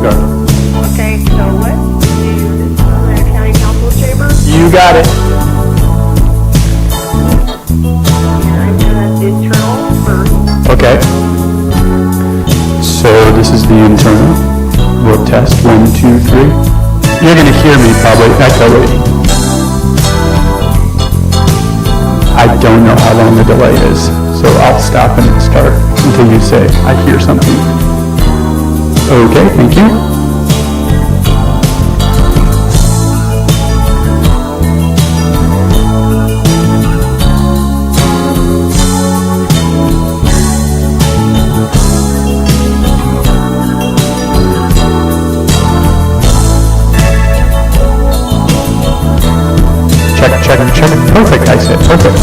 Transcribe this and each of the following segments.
regard. Okay, so what? County Council chamber? You got it. I'm gonna internal first. Okay. So this is the internal. We'll test 1, 2, 3. You're going to hear me probably echoey. I don't know how long the delay is, so I'll stop and start until you say, I hear something. Okay, thank you. Check. Perfect, I said. Perfect.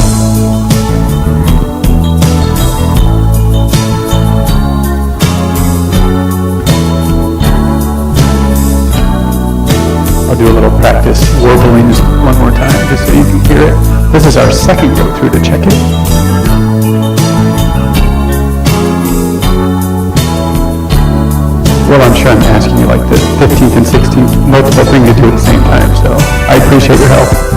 I'll do a little practice warbling just one more time, just so you can hear it. This is our second go through to check it. Well, I'm sure I'm asking you like the 15th and 16th multiple thing to do at the same time, so I appreciate your help.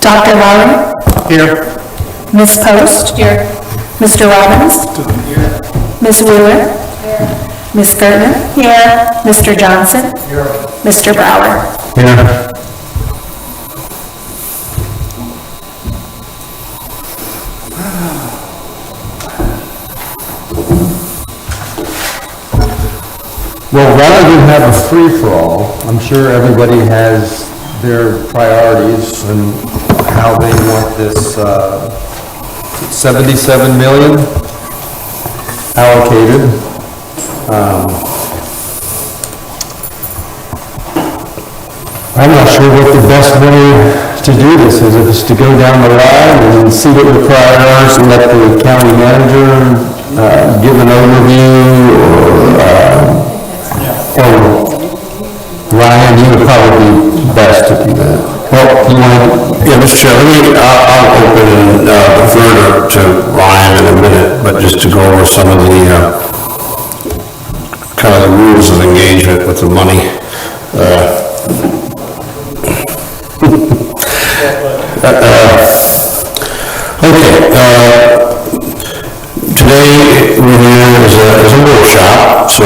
Dr. Lowry. Here. Ms. Post. Here. Mr. Robbins. Here. Ms. Wheeler. Here. Ms. Gertner. Here. Mr. Johnson. Here. Mr. Brower. Here. Well, rather than have a free-for-all, I'm sure everybody has their priorities and how they want this 77 million allocated. I'm not sure what the best way to do this is. If it's to go down the line and see what the priorities and let the county manager give an overview, or Ryan, you would probably be best to do that. Well, you want to... Yeah, Mr. Chair, I'll open and defer to Ryan in a minute, but just to go over some of the kind of the rules of engagement with the money. Today we're here as a workshop, so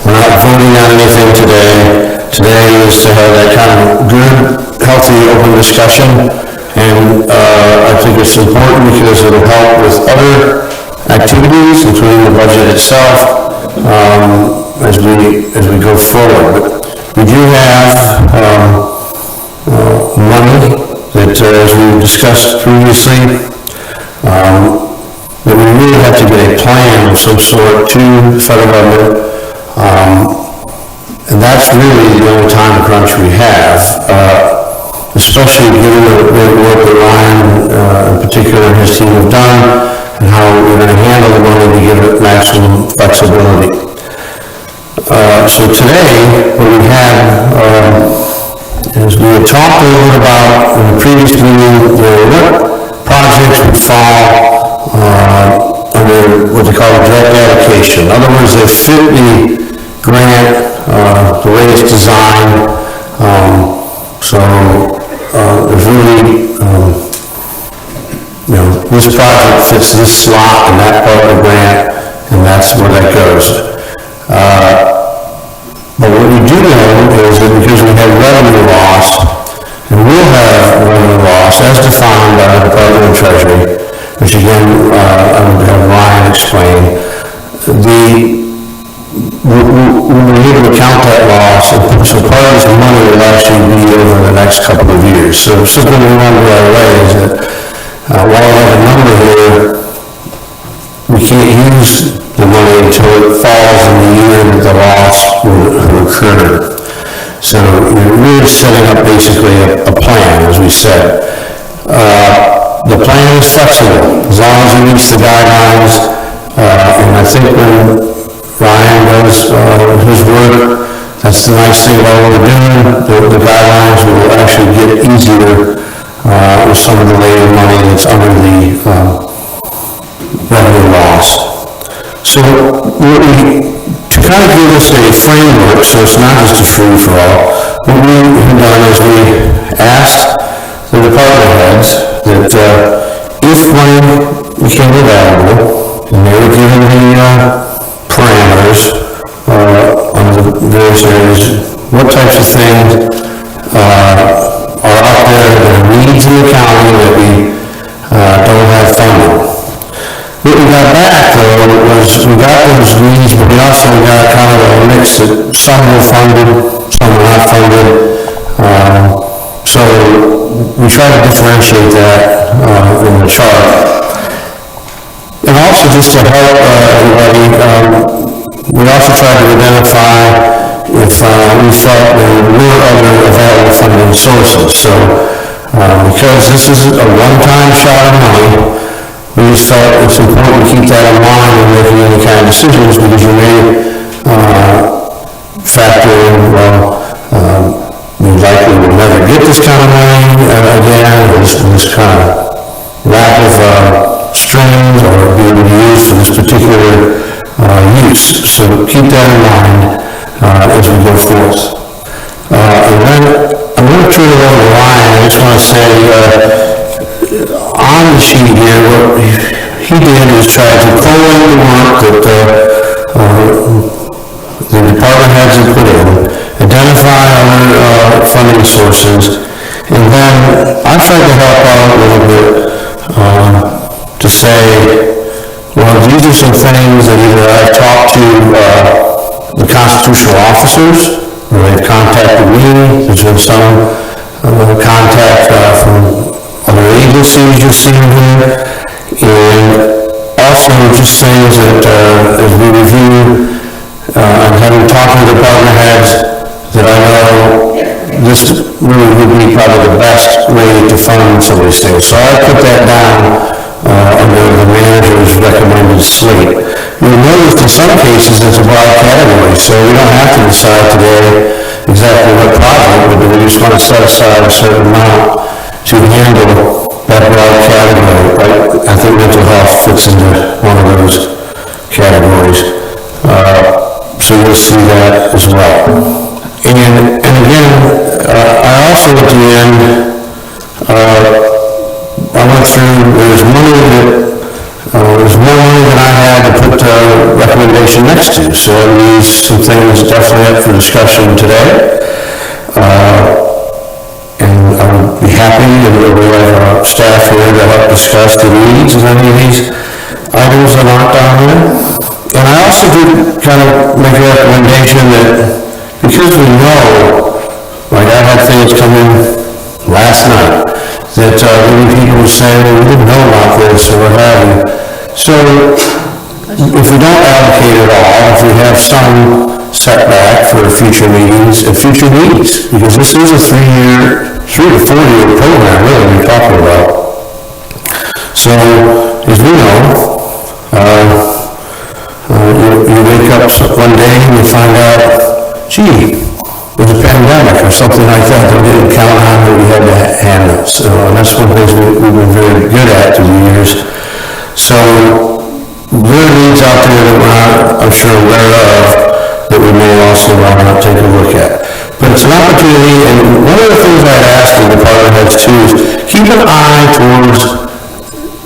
we're not voting on anything today. Today is to have that kind of good, healthy, open discussion, and I think it's important because it'll help with other activities, including the budget itself, as we go forward. But we do have money that, as we discussed previously, that we really have to get a plan of some sort to the federal government. And that's really the only time crunch we have, especially given the work that Ryan in particular and his team have done, and how we're going to handle the money to give it maximum flexibility. So today, what we had is we had talked a little bit about in the previous meeting what projects would fall under what they call a direct allocation. In other words, they fit the grant, the way it's designed. So there's really, this project fits this slot in that part of the grant, and that's where that goes. But what we do know is that because we have revenue loss, and we'll have revenue loss as defined by the Department of Treasury, which again, I'm going to have Ryan explain, we're able to count that loss, so part of this money will actually be over the next couple of years. So something we want to do right away is that while we have a number here, we can't use the money until it falls in the year that the loss will occur. So we're really setting up basically a plan, as we said. The plan is flexible, as long as it meets the guidelines, and I think when Ryan does his work, that's the nice thing about what we're doing. The guidelines will actually get easier with some of the later money that's under the revenue loss. So to kind of give us a framework, so it's not just a free-for-all, what we have done is we asked the department heads that if money became available, and they were given the parameters on the various areas, what types of things are out there that are needs in the county that we don't have funded. What we got back, though, was we got those needs, but we also got kind of a mix that some were funded, some were not funded. So we try to differentiate that in the chart. And also, just to help everybody, we also tried to identify if we felt there were other available funding sources. So because this is a one-time shot of money, we just felt it's important to keep that in mind when making any kind of decisions, because you may factor in, well, we likely will never get this kind of money again, or this kind of lack of strings, or being used for this particular use. So keep that in mind as we go forth. And then I'm going to turn it over to Ryan. I just want to say on the sheet here, what he did is try to collate the work that the department heads have put in, identify other funding sources, and then I tried to help out a little bit to say, well, these are some things that either I've talked to the constitutional officers, or they've contacted me. There's been some contact from other agencies you've seen here, and also just things that as we review and having talked to the department heads, that I know this really would be probably the best way to fund some of these things. So I put that down under the manager's recommended slate. You'll notice in some cases it's a broad category, so we don't have to decide today exactly what project, but we just want to set aside a certain amount to handle that broad category. I think mental health fits into one of those categories. So you'll see that as well. And again, I also at the end, I went through, there's more money than I had to put a recommendation next to. So it leaves some things definitely up for discussion today. And I would be happy and we have our staff here to help discuss the needs of any of these items that aren't down there. And I also did kind of make a recommendation that because we know, like I had things come in last night, that many people were saying, well, we didn't know about this or what have you. So if we don't allocate it all, if we have some setback for future meetings and future needs, because this is a 3 to 4 year program really we're talking about. So as we know, you wake up one day and you find out, gee, with a pandemic or something like that we didn't count on that we had to handle. So that's one of the things we've been very good at through the years. So there are needs out there that we're not, I'm sure, aware of that we may also want to take a look at. But it's an opportunity, and one of the things I'd ask the department heads too is keep an eye towards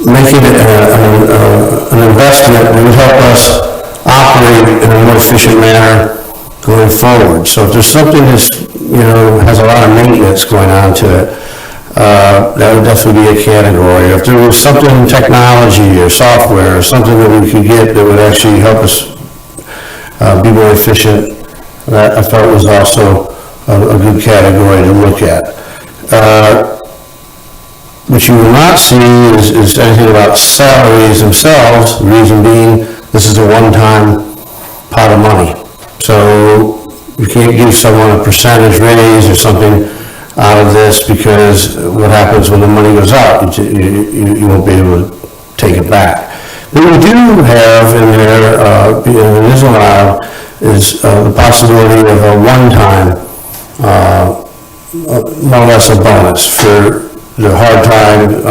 making it an investment that would help us operate in a more efficient manner going forward. So if there's something that's, has a lot of maintenance going on to it, that would definitely be a category. If there was something in technology or software or something that we could get that would actually help us be more efficient, that I thought was also a good category to look at. What you will not see is anything about salaries themselves, the reason being this is a one-time pot of money. So you can't give someone a percentage raise or something out of this, because what happens when the money goes out, you won't be able to take it back. What we do have in there, it is allowed, is the possibility of a one-time, more or less a bonus for the hard time,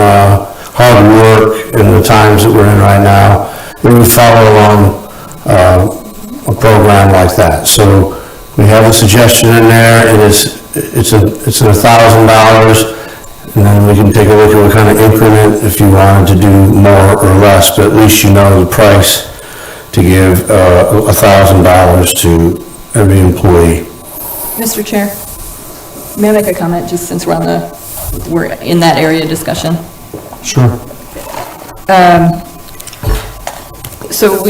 hard work and the times that we're in right now. We would follow along a program like that. So we have a suggestion in there, and it's $1,000, and then we can take a look at what kind of increment if you wanted to do more or less, but at least you know the price to give $1,000 to every employee. Mr. Chair, may I make a comment, just since we're in that area of discussion? Sure. So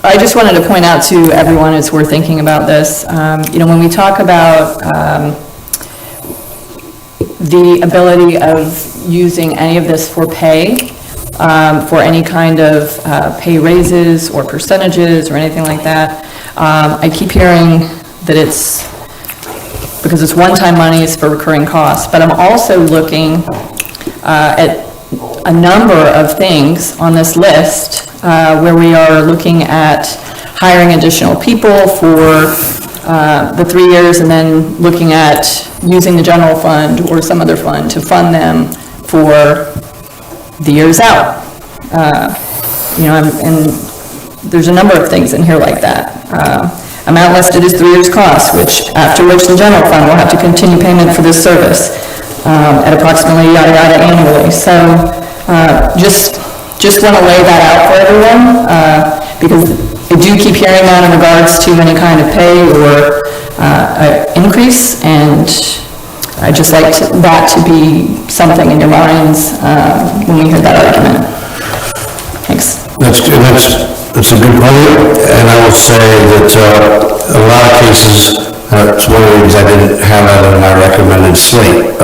I just wanted to point out to everyone as we're thinking about this, when we talk about the ability of using any of this for pay, for any kind of pay raises or percentages or anything like that, I keep hearing that it's because it's one-time money, it's for recurring costs, but I'm also looking at a number of things on this list where we are looking at hiring additional people for the 3 years, and then looking at using the general fund or some other fund to fund them for the years out. And there's a number of things in here like that. Amount listed is 3 years' cost, after which the general fund will have to continue payment for this service at approximately yada yada annually. So Just want to lay that out for everyone, because I do keep hearing that in regards to any kind of pay or increase, and I'd just like that to be something in your minds when we hear that argument. Thanks. That's a good point, and I would say that a lot of cases, that's one of the reasons I didn't have that in my recommended slate,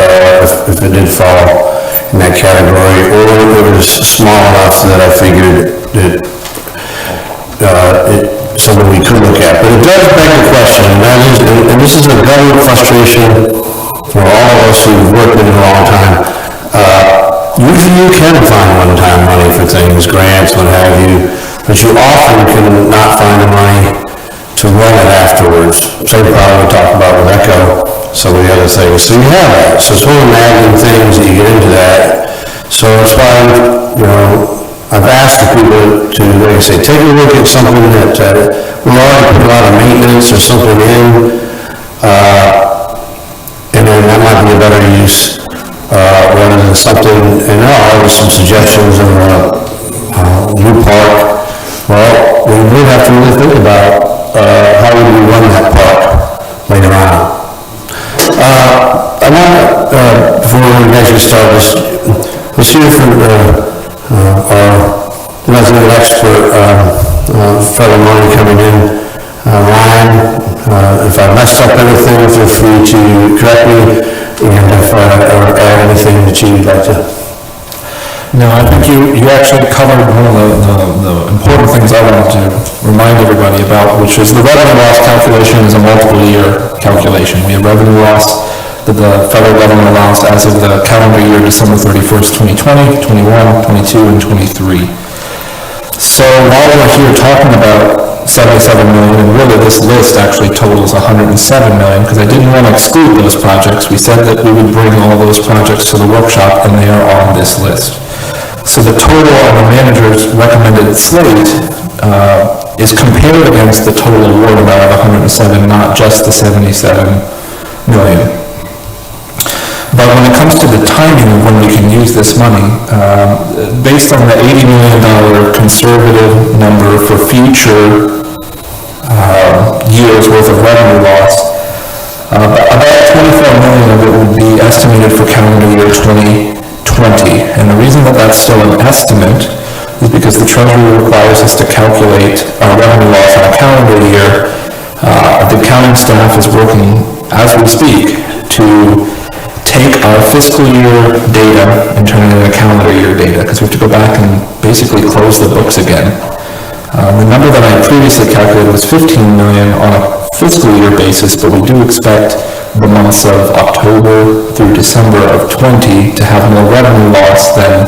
if it did fall in that category, or it was small enough that I figured that it's something we could look at. But it does beg the question, and this is a government frustration for all of us who've worked in it a long time. Usually you can find one-time money for things, grants, what have you, but you often can not find the money to run it afterwards. Same problem we talked about with ECHO, some of the other things. So you have that. So it's one of the nagging things that you get into that. So that's why, I've asked the people to, like I say, take a look at something that we already put a lot of maintenance or something in, and then that might be a better use rather than something, and there are some suggestions of a new park. Well, we would have to really think about how would we run that park later on. I want, before we actually start this, let's hear from our resident expert, federal money coming in. Ryan, if I messed up anything, feel free to correct me, and if or add anything that you'd like to. No, I think you actually covered one of the important things I wanted to remind everybody about, which is the revenue loss calculation is a multiple year calculation. We have revenue loss that the federal government allows as of the calendar year December 31st, 2020, 21, 22, and 23. So while we're here talking about 77 million, and really this list actually totals 107 million, because I didn't want to exclude those projects. We said that we would bring all those projects to the workshop, and they are on this list. So the total on the manager's recommended slate is compared against the total award amount of 107, not just the 77 million. But when it comes to the timing of when we can use this money, based on the $80 million conservative number for future years worth of revenue loss, about 24 million of it would be estimated for calendar year 2020. And the reason that that's still an estimate is because the Treasury requires us to calculate our revenue loss on a calendar year. The accounting staff is working, as we speak, to take our fiscal year data and turn it into calendar year data, because we have to go back and basically close the books again. The number that I previously calculated was 15 million on a fiscal year basis, but we do expect the months of October through December of 20 to have more revenue loss than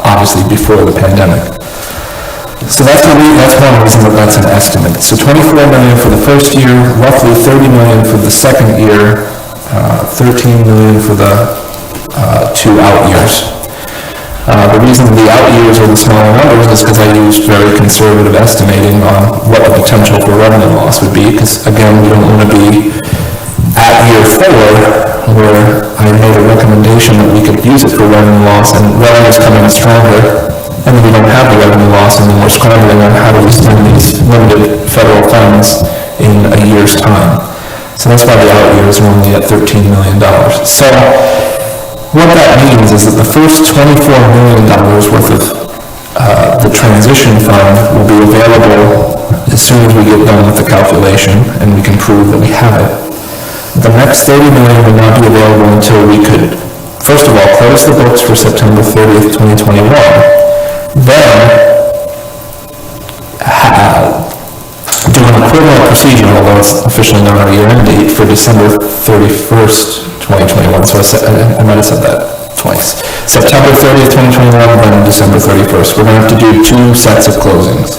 obviously before the pandemic. So that's one reason that that's an estimate. So 24 million for the first year, roughly 30 million for the second year, 13 million for the 2 out years. The reason the out years are the smaller numbers is because I used very conservative estimating on what the potential for revenue loss would be, because again, we don't want to be at year 4, where I made a recommendation that we could use it for revenue loss, and revenue's coming stronger, and then we don't have the revenue loss, and then we're scrambling on how do we spend these limited federal funds in a year's time. So that's why the out years are only at $13 million. So what that means is that the first $24 million worth of the transition fund will be available as soon as we get done with the calculation, and we can prove that we have it. The next 30 million will not be available until we could, first of all, close the books for September 30th, 2021. Then, do an equivalent procedure, although it's officially not our year-end date, for December 31st, 2021. So I might have said that twice. September 30th, 2021, then December 31st. We're going to have to do 2 sets of closings.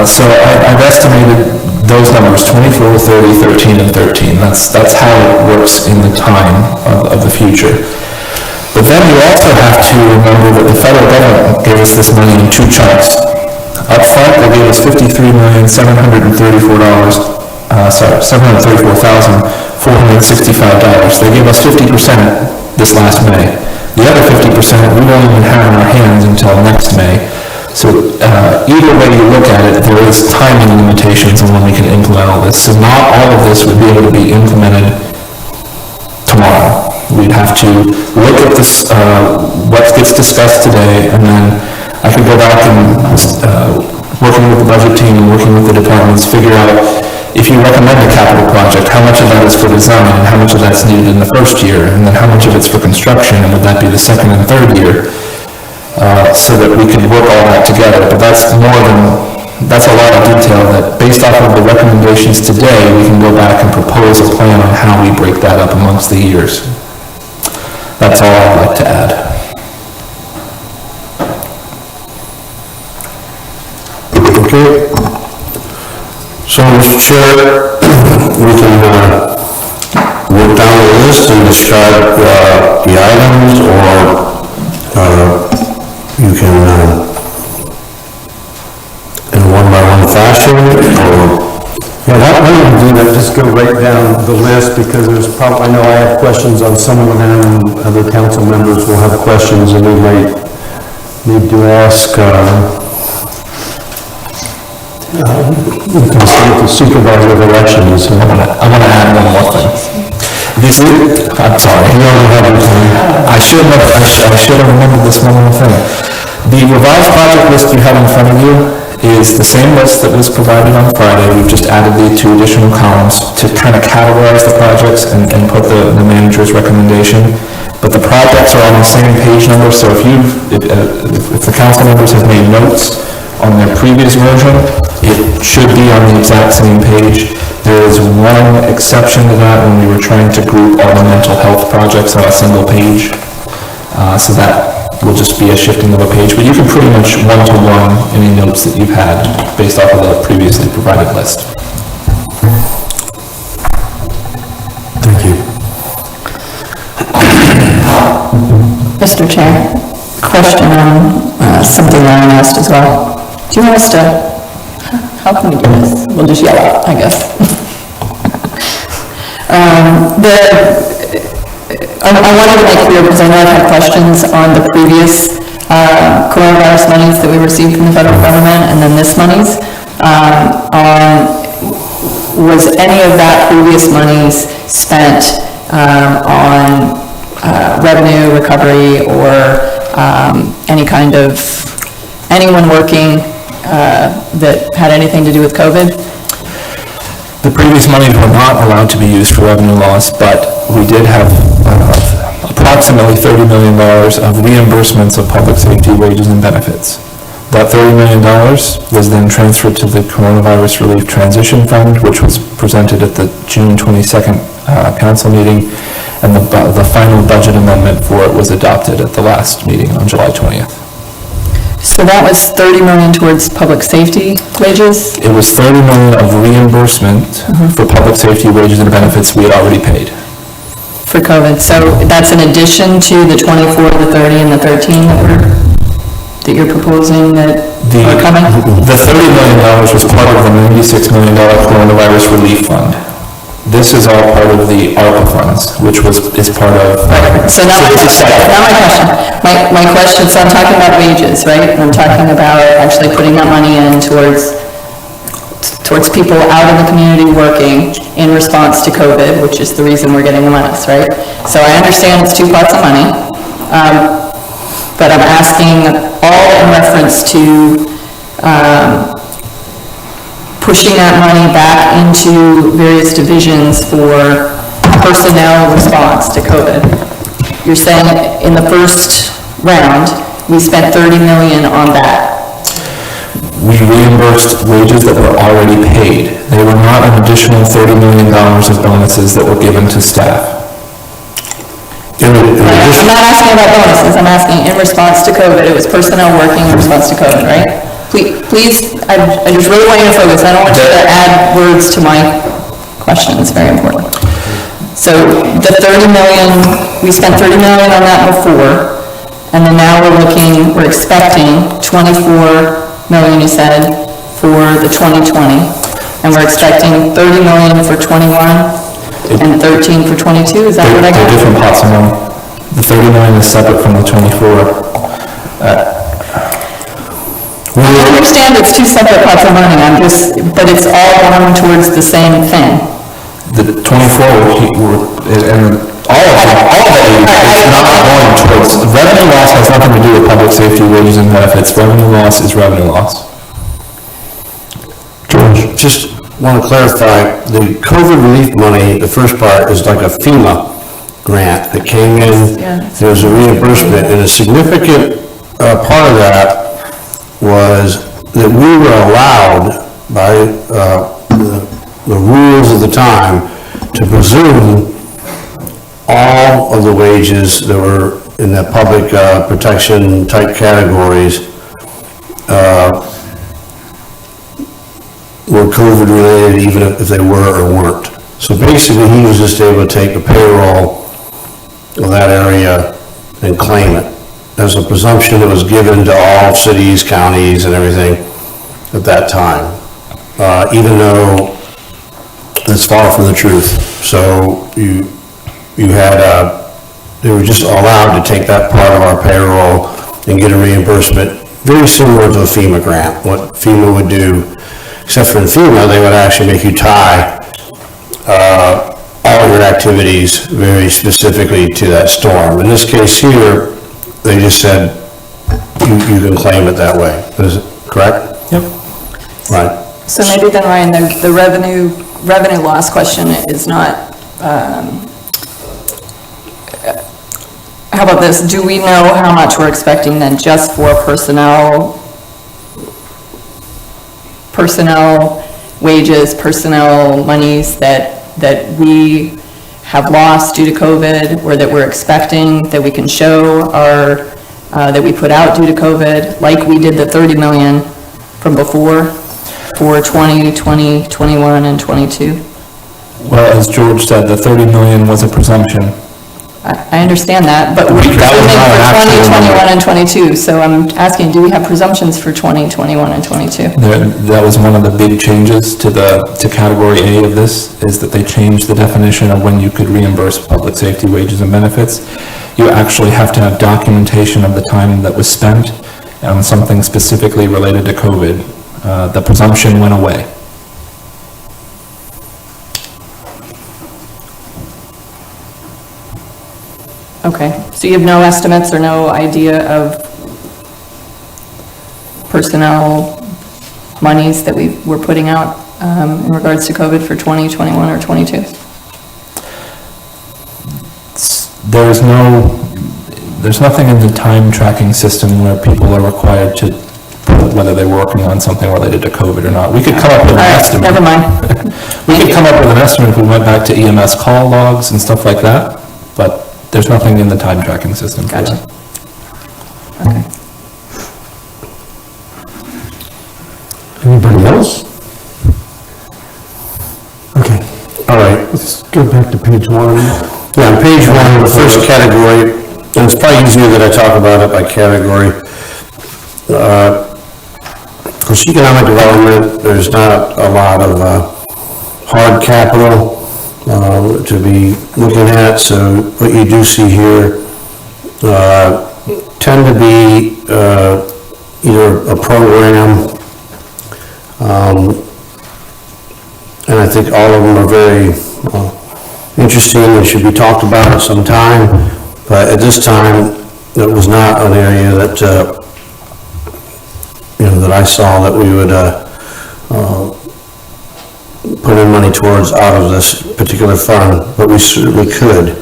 So I've estimated those numbers, 24, 30, 13, and 13. That's how it works in the time of the future. But then you also have to remember that the federal government gave us this money in 2 chunks. Up front, they gave us $734,465. They gave us 50% this last May. The other 50%, we won't even have in our hands until next May. So either way you look at it, there is timing limitations on when we can implement all this. So not all of this would be able to be implemented tomorrow. We'd have to look at this, what gets discussed today, and then I could go back and, working with the budget team and working with the departments, figure out if you recommend a capital project, how much of that is for design, and how much of that's needed in the first year, and then how much of it's for construction, and would that be the second and third year, so that we can work all that together. But that's a lot of detail that, based off of the recommendations today, we can go back and propose a plan on how we break that up amongst the years. That's all I'd like to add. Okay. So, Mr. Chair, we can work down the list and describe the items, or you can, in one-by-one fashion, or... Yeah, why don't we do that, just go right down the list, because there's probably, I know I have questions on some of them, other council members will have questions, and we might need to ask, we can see if the supervisor of elections. I want to add one more thing. I'm sorry. I should have remembered this one more thing. The revised project list you have in front of you is the same list that was provided on Friday. We've just added the 2 additional columns to kind of categorize the projects and put the manager's recommendation. But the projects are on the same page number, so if the council members have made notes on their previous version, it should be on the exact same page. There is one exception to that when we were trying to group all the mental health projects on a single page. So that will just be a shifting of a page, but you can pretty much one-to-one any notes that you've had based off of the previously provided list. Thank you. Mr. Chair, question on something that I asked as well. Do you want us to, how can we do this? We'll just yell out, I guess. I wanted to make clear, because I know I've had questions on the previous coronavirus monies that we received from the federal government, and then this monies. Was any of that previous monies spent on revenue recovery, or any kind of, anyone working that had anything to do with COVID? The previous monies were not allowed to be used for revenue loss, but we did have approximately $30 million of reimbursements of public safety wages and benefits. That $30 million was then transferred to the Coronavirus Relief Transition Fund, which was presented at the June 22nd council meeting, and the final budget amendment for it was adopted at the last meeting on July 20th. So that was $30 million towards public safety wages? It was $30 million of reimbursement for public safety wages and benefits we had already paid. For COVID, so that's in addition to the 24, the 30, and the 13 that you're proposing that are coming? The $30 million was part of the $96 million coronavirus relief fund. This is all part of the ARPA funds, which is part of... So now my question. My question, so I'm talking about wages, right? I'm talking about actually putting that money in towards people out in the community working in response to COVID, which is the reason we're getting the monies, right? So I understand it's 2 pots of money, but I'm asking all in reference to pushing that money back into various divisions for personnel response to COVID. You're saying in the first round, we spent $30 million on that. We reimbursed wages that were already paid. They were not an additional $30 million of bonuses that were given to staff. I'm not asking about bonuses, I'm asking in response to COVID. It was personnel working in response to COVID, right? Please, I just really want you to focus. I don't want you to add words to my question. It's very important. So the 30 million, we spent 30 million on that before, and then now we're expecting 24 million, you said, for the 2020, and we're expecting 30 million for 21 and 13 for 22. Is that what I got? They're different pots of money. The 30 million is separate from the 24. I understand it's two separate pots of money, but it's all going towards the same thing. The 24, and all of it is not going towards, revenue loss has nothing to do with public safety, wages, and benefits. Revenue loss is revenue loss. George, just want to clarify, the COVID relief money, the first part is like a FEMA grant that came in. There was a reimbursement, and a significant part of that was that we were allowed by the rules of the time to presume all of the wages that were in the public protection type categories were COVID related, even if they were or weren't. So basically, he was just able to take the payroll of that area and claim it. There's a presumption that was given to all cities, counties, and everything at that time, even though that's far from the truth. So you had, they were just allowed to take that part of our payroll and get a reimbursement, very similar to a FEMA grant, what FEMA would do, except for in FEMA, they would actually make you tie all your activities very specifically to that storm. In this case here, they just said, you can claim it that way. Is it correct? Yep. Right. So maybe then, Ryan, the revenue loss question is not, how about this? Do we know how much we're expecting then just for personnel wages, personnel monies that we have lost due to COVID, or that we're expecting, that we can show that we put out due to COVID, like we did the 30 million from before for 20, 20, 21, and 22? Well, as George said, the 30 million was a presumption. I understand that, but we're presuming for 20, 21, and 22, so I'm asking, do we have presumptions for 20, 21, and 22? That was one of the big changes to category A of this, is that they changed the definition of when you could reimburse public safety wages and benefits. You actually have to have documentation of the time that was spent on something specifically related to COVID. The presumption went away. Okay, so you have no estimates or no idea of personnel monies that we were putting out in regards to COVID for 20, 21, or 22? There's nothing in the time tracking system where people are required to put whether they're working on something related to COVID or not. We could come up with an estimate. Never mind. We could come up with an estimate if we went back to EMS call logs and stuff like that, but there's nothing in the time tracking system for Gotcha. that. Okay. Anybody else? Okay, all right, let's go back to page 1. Yeah, on page 1, the first category, and it's probably easier that I talk about it by category. Of course, economic development, there's not a lot of hard capital to be looking at, so what you do see here tend to be either a program, and I think all of them are very interesting and should be talked about at some time, but at this time, it was not an area that that I saw that we would put in money towards out of this particular fund, but we certainly could.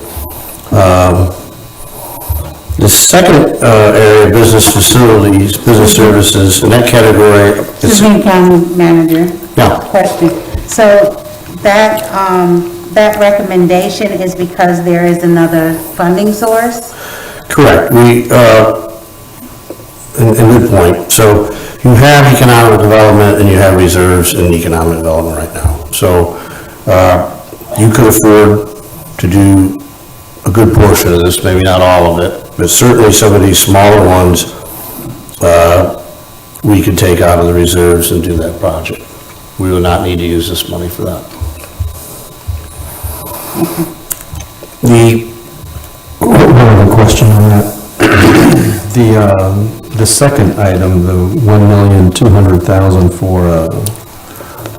The second area, business facilities, business services, in that category, Excuse me, County Manager. Yeah. Question. So that recommendation is because there is another funding source? correct. And good point. So you have economic development and you have reserves in economic development right now. So you could afford to do a good portion of this, maybe not all of it, but certainly some of these smaller ones, we could take out of the reserves and do that project. We would not need to use this money for that. One other question. question on that. The second item, the $1,200,000 for a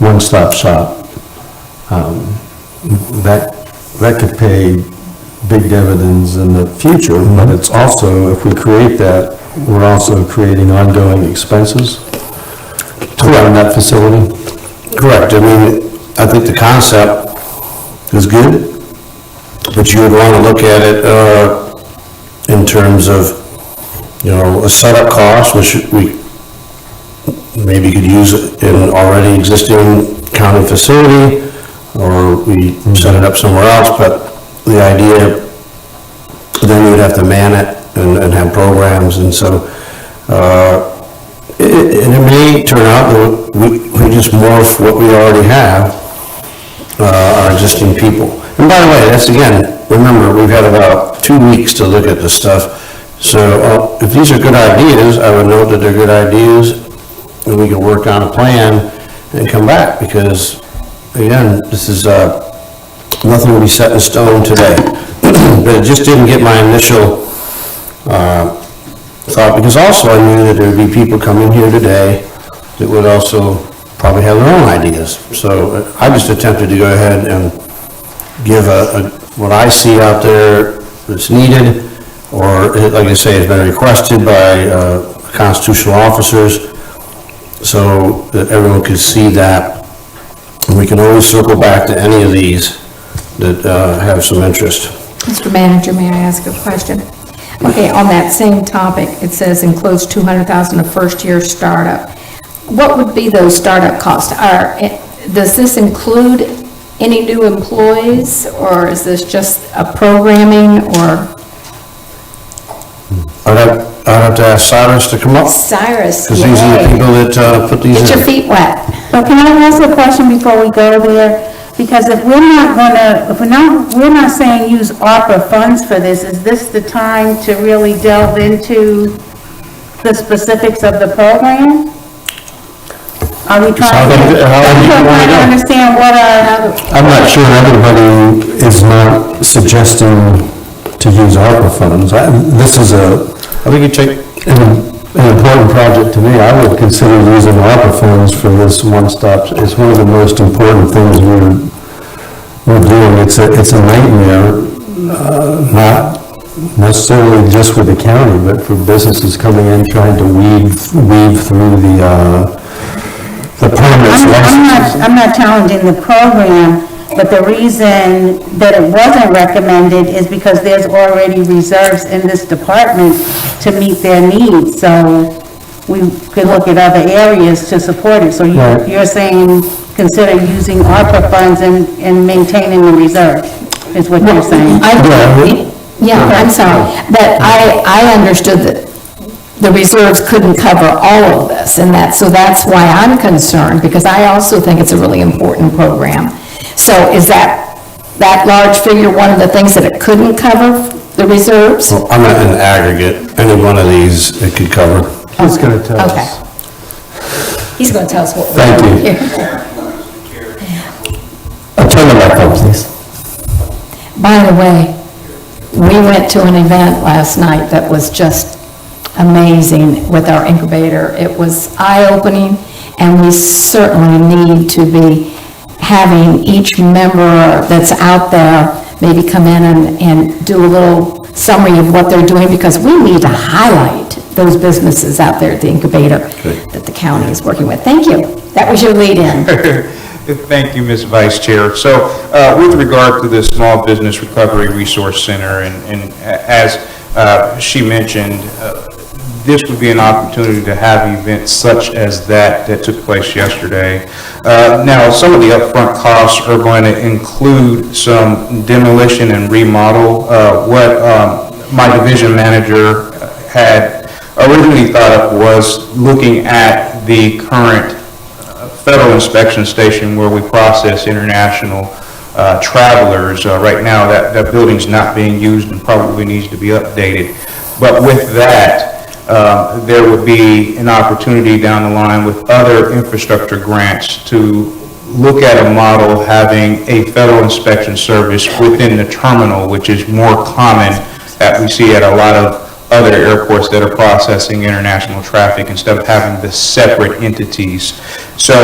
one-stop shop, that could pay big dividends in the future, but it's also, if we create that, we're also creating ongoing expenses to run that facility. Correct. I mean, I think the concept is good, but you would want to look at it in terms of, a setup cost, which we maybe could use in already existing county facility, or we set it up somewhere else, but the idea, then you would have to man it and have programs, and so, and it may turn out that we just morph what we already have, our existing people. And by the way, that's again, remember, we've had about 2 weeks to look at this stuff, so if these are good ideas, I would note that they're good ideas, and we can work on a plan and come back, because, again, this is, nothing will be set in stone today. But it just didn't get my initial thought, because also I knew that there would be people coming here today that would also probably have their own ideas. So I just attempted to go ahead and give what I see out there that's needed, or like I say, has been requested by constitutional officers, so that everyone could see that. And we can always circle back to any of these that have some interest. Mr. Manager, may I ask a question? Okay, on that same topic, it says enclose $200,000 of first-year startup. What would be those startup costs? Does this include any new employees, or is this just a programming, or? I'd have to ask Cyrus to come up, Cyrus, because these are the people that put these in. Get your feet wet. But can I ask a question before we go there? Because if we're not saying use ARPA funds for this, is this the time to really delve into the specifics of the program? Are we trying to understand what I'm not sure everybody is not suggesting to use ARPA funds. This is I think you take, an important project to me. I would consider using ARPA funds for this one-stop. It's one of the most important things we're doing. It's a nightmare, not necessarily just with the county, but for businesses coming in trying to weave through the permits. I'm not challenging the program, but the reason that it wasn't recommended is because there's already reserves in this department to meet their needs, so we could look at other areas to support it. So you're saying consider using ARPA funds and maintaining the reserve, is what you're saying? I'm sorry, but I understood that the reserves couldn't cover all of this, and so that's why I'm concerned, because I also think it's a really important program. So is that large figure one of the things that it couldn't cover, the reserves? well, I'm not in aggregate, any one of these it could cover. Who's going to tell Okay. us? He's going to tell us what. Thank you. Turn the mic on, please. By the way, we went to an event last night that was just amazing with our incubator. It was eye-opening, and we certainly need to be having each member that's out there maybe come in and do a little summary of what they're doing, because we need to highlight those businesses out there at the incubator that the county is working with. Thank you. That was your lead-in. Thank you, Ms. Vice Chair. So with regard to the Small Business Recovery Resource Center, and as she mentioned, this would be an opportunity to have events such as that took place yesterday. Now, some of the upfront costs are going to include some demolition and remodel. What my division manager had originally thought of was looking at the current federal inspection station where we process international travelers. Right now, that building's not being used and probably needs to be updated. But with that, there would be an opportunity down the line with other infrastructure grants to look at a model having a federal inspection service within the terminal, which is more common that we see at a lot of other airports that are processing international traffic instead of having the separate entities. So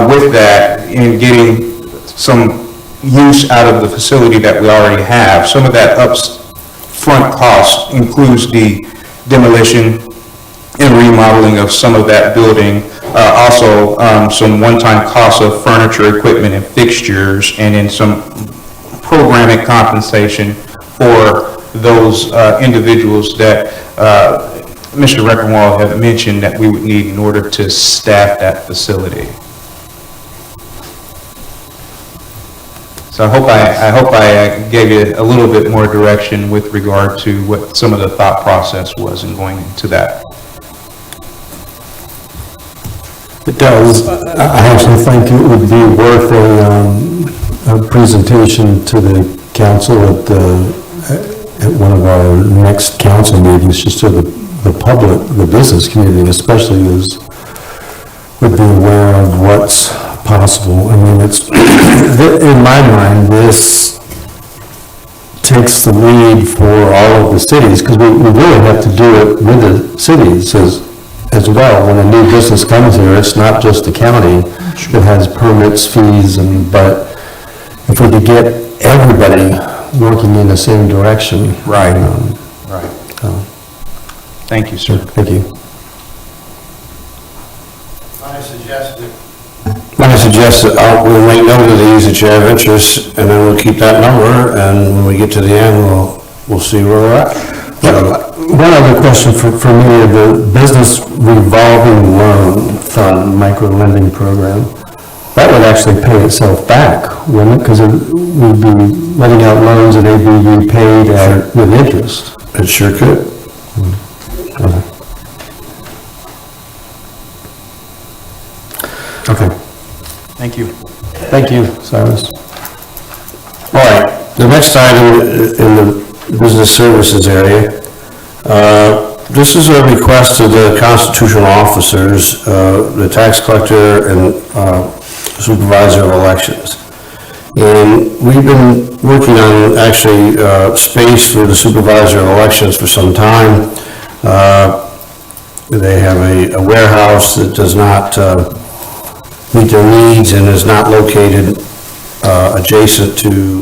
with that, in getting some use out of the facility that we already have, some of that upfront cost includes the demolition and remodeling of some of that building, also some one-time costs of furniture, equipment, and fixtures, and then some programming compensation for those individuals that Mr. Reckenwald had mentioned that we would need in order to staff that facility. So I hope I gave you a little bit more direction with regard to what some of the thought process was in going into that. It does. I actually think it would be worth a presentation to the council at one of our next council meetings, just so the public, the business community especially, would be aware of what's possible. I mean, it's, in my mind, this takes the lead for all of the cities, because we really have to do it with the cities as well. When a new business comes here, it's not just the county that has permits, fees, but if we could get everybody working in the same direction. Right. Right. Thank you, sir. Thank you. I suggest that we'll make note of these that you have interest, and then we'll keep that number, and when we get to the end, we'll see where we're at. One other question for me, the business revolving loan fund micro-lending program, that would actually pay itself back, wouldn't it? Because we'd be letting out loans and they'd be repaid with interest. It sure could. Okay. Thank you. Thank you, Cyrus. All right, the next item in the business services area, this is a request to the constitutional officers, the tax collector and supervisor of elections. And we've been working on actually space for the supervisor of elections for some time. They have a warehouse that does not meet their needs and is not located adjacent to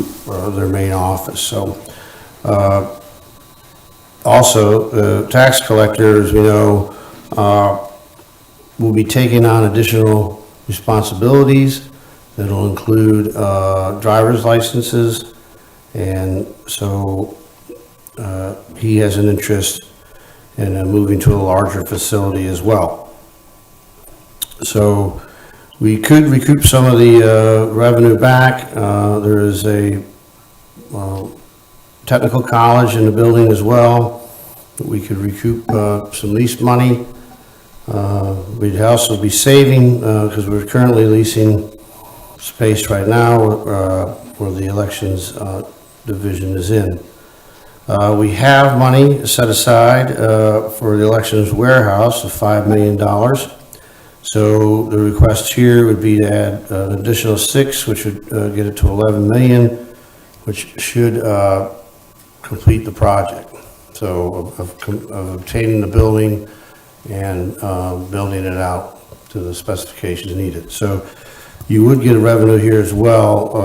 their main office. So also, the tax collector, as we know, will be taking on additional responsibilities that'll include driver's licenses, and so he has an interest in moving to a larger facility as well. So we could recoup some of the revenue back. There is a technical college in the building as well. We could recoup some lease money. We'd also be saving, because we're currently leasing space right now where the elections division is in. We have money set aside for the elections warehouse of $5 million. So the request here would be to add an additional 6, which would get it to 11 million, which should complete the project. So of obtaining the building and building it out to the specifications needed. So you would get a revenue here as well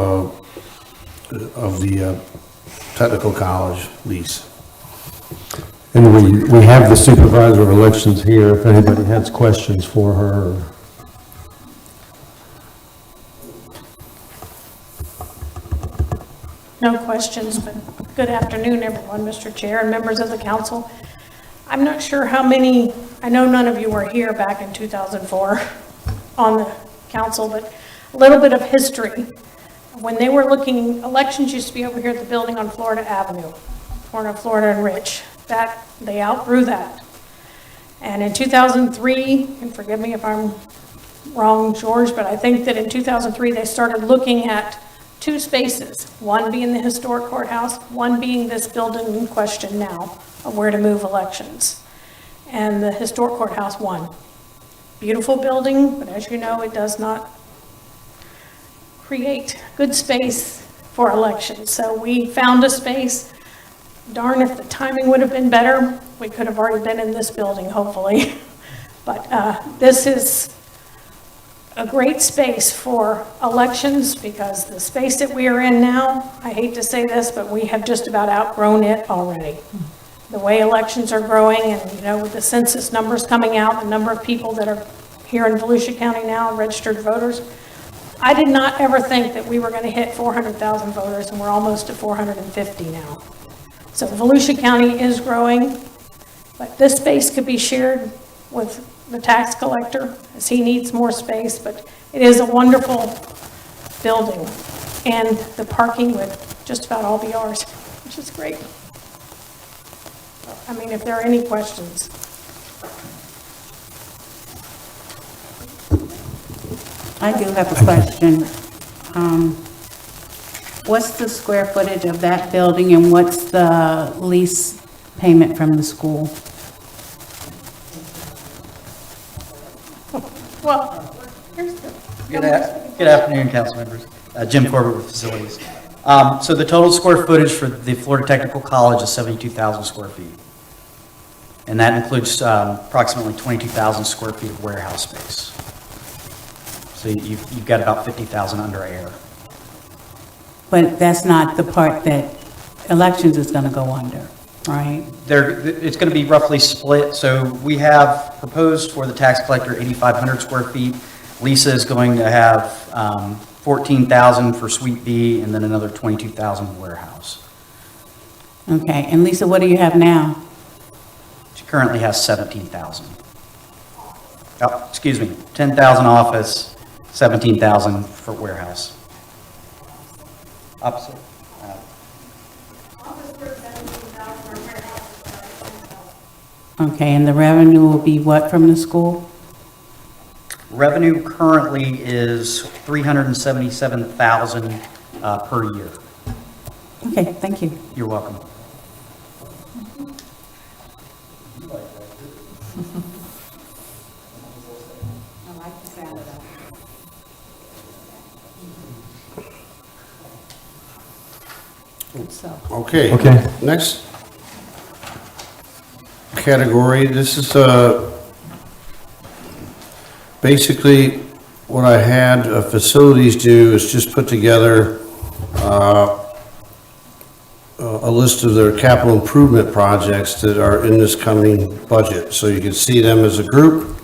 of the technical college lease. And we have the supervisor of elections here, if anybody has questions for her. No questions, but good afternoon, everyone, Mr. Chair and members of the council. I'm not sure how many, I know none of you were here back in 2004 on the council, but a little bit of history. When they were looking, elections used to be over here at the building on Florida Avenue, corner of Florida and Rich. That, they outgrew that. And in 2003, and forgive me if I'm wrong, George, but I think that in 2003, they started looking at 2 spaces, one being the historic courthouse, one being this building in question now, of where to move elections. And the historic courthouse won. Beautiful building, but as you know, it does not create good space for elections. So we found a space. darn if the timing would have been better. We could have already been in this building, hopefully. But this is a great space for elections because the space that we are in now, I hate to say this, but we have just about outgrown it already. The way elections are growing and, you know, with the census numbers coming out, the number of people that are here in Volusia County now, registered voters, I did not ever think that we were going to hit 400,000 voters, and we're almost at 450 now. So Volusia County is growing, but this space could be shared with the tax collector as he needs more space, but it is a wonderful building, and the parking would just about all be ours, which is great. I mean, if there are any questions. I do have a question. What's the square footage of that building and what's the lease payment from the school? Well, here's the... Good afternoon, council members. Jim Corbett with Facilities. So the total square footage for the Florida Technical College is 72,000 square feet. And that includes approximately 22,000 square feet of warehouse space. So you've got about 50,000 under air. But that's not the part that elections is going to go under, right? It's going to be roughly split. So we have proposed for the tax collector 8,500 square feet. Lisa is going to have 14,000 for Suite B and then another 22,000 warehouse. Okay, and Lisa, what do you have now? She currently has 17,000. Oh, excuse me, 10,000 office, 17,000 for warehouse. Opposite. Okay, and the revenue will be what from the school? Revenue currently is $377,000 per year. Okay, thank you. You're welcome. Okay. Okay. Next category, this is basically what I had facilities do is just put together a list of their capital improvement projects that are in this coming budget. So you can see them as a group.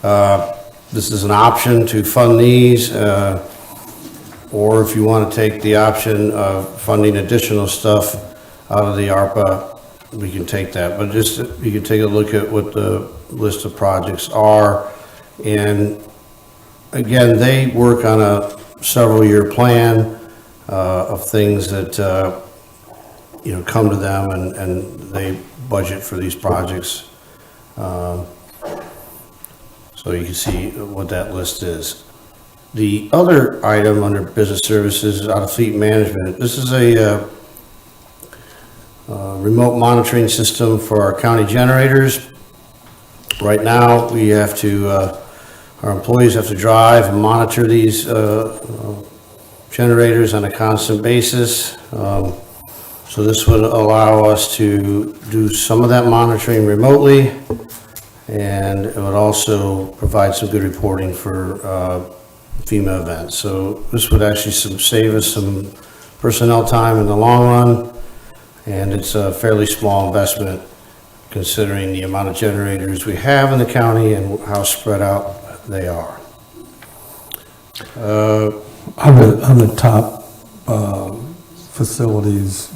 This is an option to fund these, or if you want to take the option of funding additional stuff out of the ARPA, we can take that. But just, you can take a look at what the list of projects are. And again, they work on a several-year plan of things that, you know, come to them and they budget for these projects. So you can see what that list is. The other item under business services is out of fleet management. This is a remote monitoring system for our county generators. Right now, we have to, our employees have to drive and monitor these generators on a constant basis. So this would allow us to do some of that monitoring remotely, and it would also provide some good reporting for FEMA events. So this would actually save us some personnel time in the long run, and it's a fairly small investment considering the amount of generators we have in the county and how spread out they are. On the top facilities,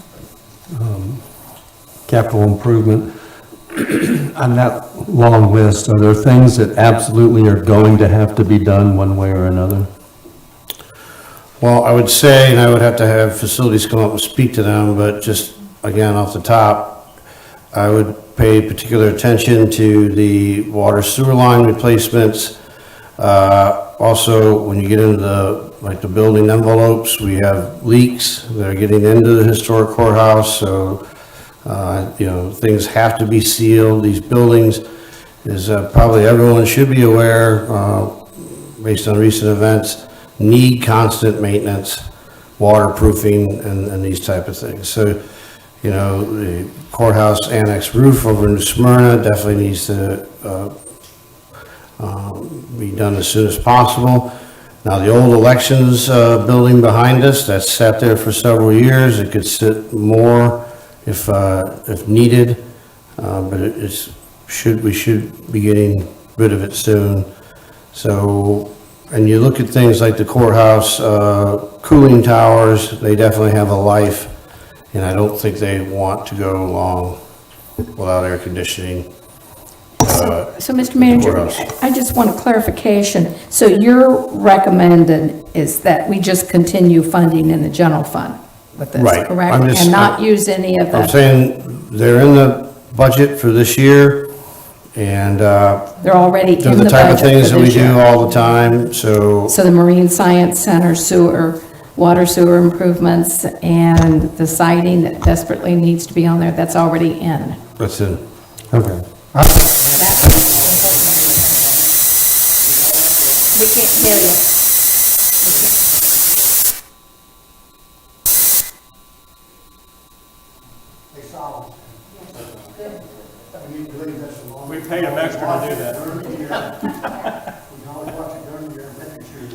capital improvement, on that long list, are there things that absolutely are going to have to be done one way or another? Well, I would say, and I would have to have facilities come up and speak to them, but just again, off the top, I would pay particular attention to the water sewer line replacements. Also, when you get into the building envelopes, we have leaks that are getting into the historic courthouse, so you know, things have to be sealed. These buildings, as probably everyone should be aware, based on recent events, need constant maintenance, waterproofing, and these type of things. So, You know, the courthouse annex roof over in Smyrna definitely needs to be done as soon as possible. Now, the old elections building behind us, that's sat there for several years. It could sit more if needed, but we should be getting rid of it soon. So, and you look at things like the courthouse cooling towers, they definitely have a life, and I don't think they want to go long without air conditioning. So, Mr. Manager, I just want a clarification. So you're recommending is that we just continue funding in the general fund with this, Right. correct? I'm just- And not use any of I'm the, saying they're in the budget for this year, and they're already they're in the the type of budget things for that we this do year. all the time, so, So the Marine Science Center sewer, water sewer improvements, and the siding that desperately needs to be on there, that's already in. that's it. Okay. We can't hear you. We paid them extra to do that. We can always watch it during the year and pick and choose.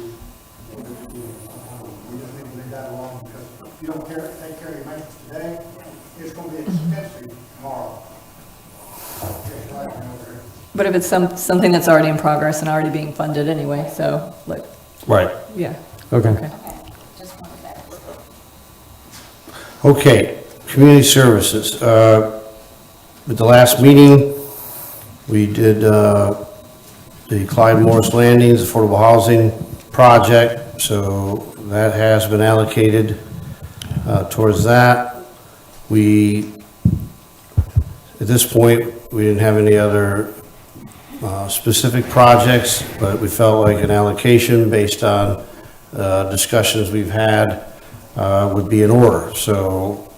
We just need to leave that alone, because if you don't take care of your maintenance today, it's gonna be expensive tomorrow. Okay, right, over here. But if it's something that's already in progress and already being funded anyway, so, like, Right. yeah. Okay. Okay, community services. At the last meeting, we did the Clyde Morris Landings Affordable Housing Project, so that has been allocated towards that. At this point, we didn't have any other specific projects, but we felt like an allocation based on discussions we've had would be in order. So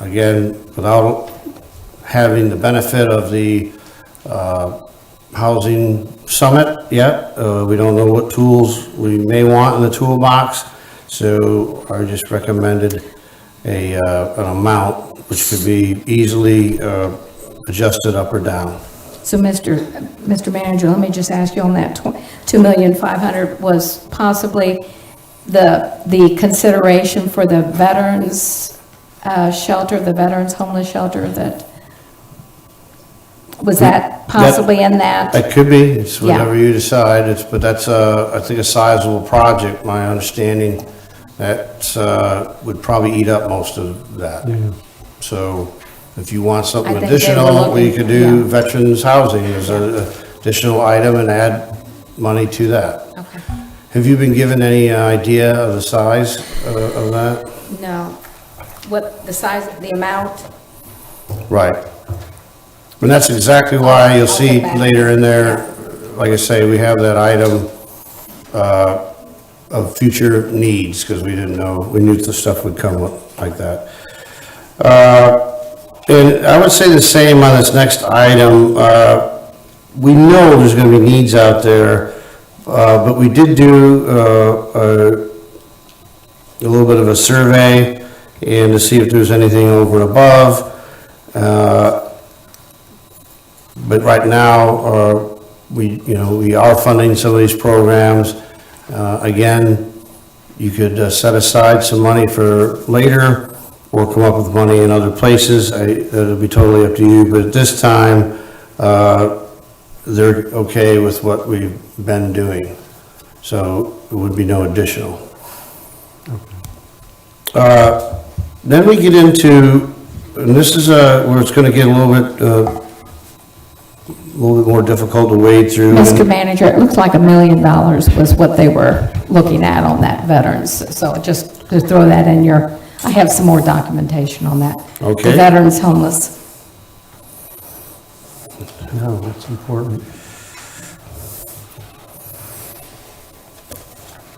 again, without having the benefit of the housing summit yet, we don't know what tools we may want in the toolbox, so I just recommended an amount which could be easily adjusted up or down. So, Mr. Manager, let me just ask you on that, 2,500,000 was possibly the consideration for the veterans shelter, the veterans homeless shelter, was that possibly in that? That could be, it's Yeah. whatever you decide, but that's, I think, a sizable project, my understanding. That would probably eat up most of that. So if you want something I think they were additional, we looking- could do yeah. veterans housing as an additional item and add money to that. Okay. Have you been given any idea of the size of that? No. What, the size, the amount? Right. And that's exactly why you'll see later in there, like I say, we have that item of future needs, because we didn't know, we knew the stuff would come like that. And I would say the same on this next item. We know there's going to be needs out there, but we did do a little bit of a survey and to see if there's anything over and above. But right now, we are funding some of these programs. Again, you could set aside some money for later or come up with money in other places. That'll be totally up to you, but at this time, they're okay with what we've been doing. So it would be no additional. Then we get into, and this is where it's going to get a little bit more difficult to wade through. Mr. Manager, it looks like $1 million was what they were looking at on that veterans. So just to throw that in I have some more documentation on that. Okay. The veterans homeless. No, that's important.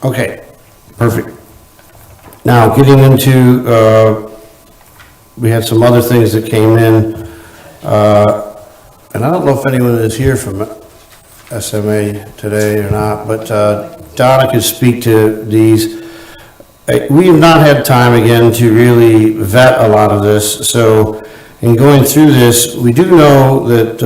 Okay, perfect. Now, getting into, we had some other things that came in, and I don't know if anyone is here from SMA today or not, but Donna could speak to these. we have not had time again to really vet a lot of this, so in going through this, we do know that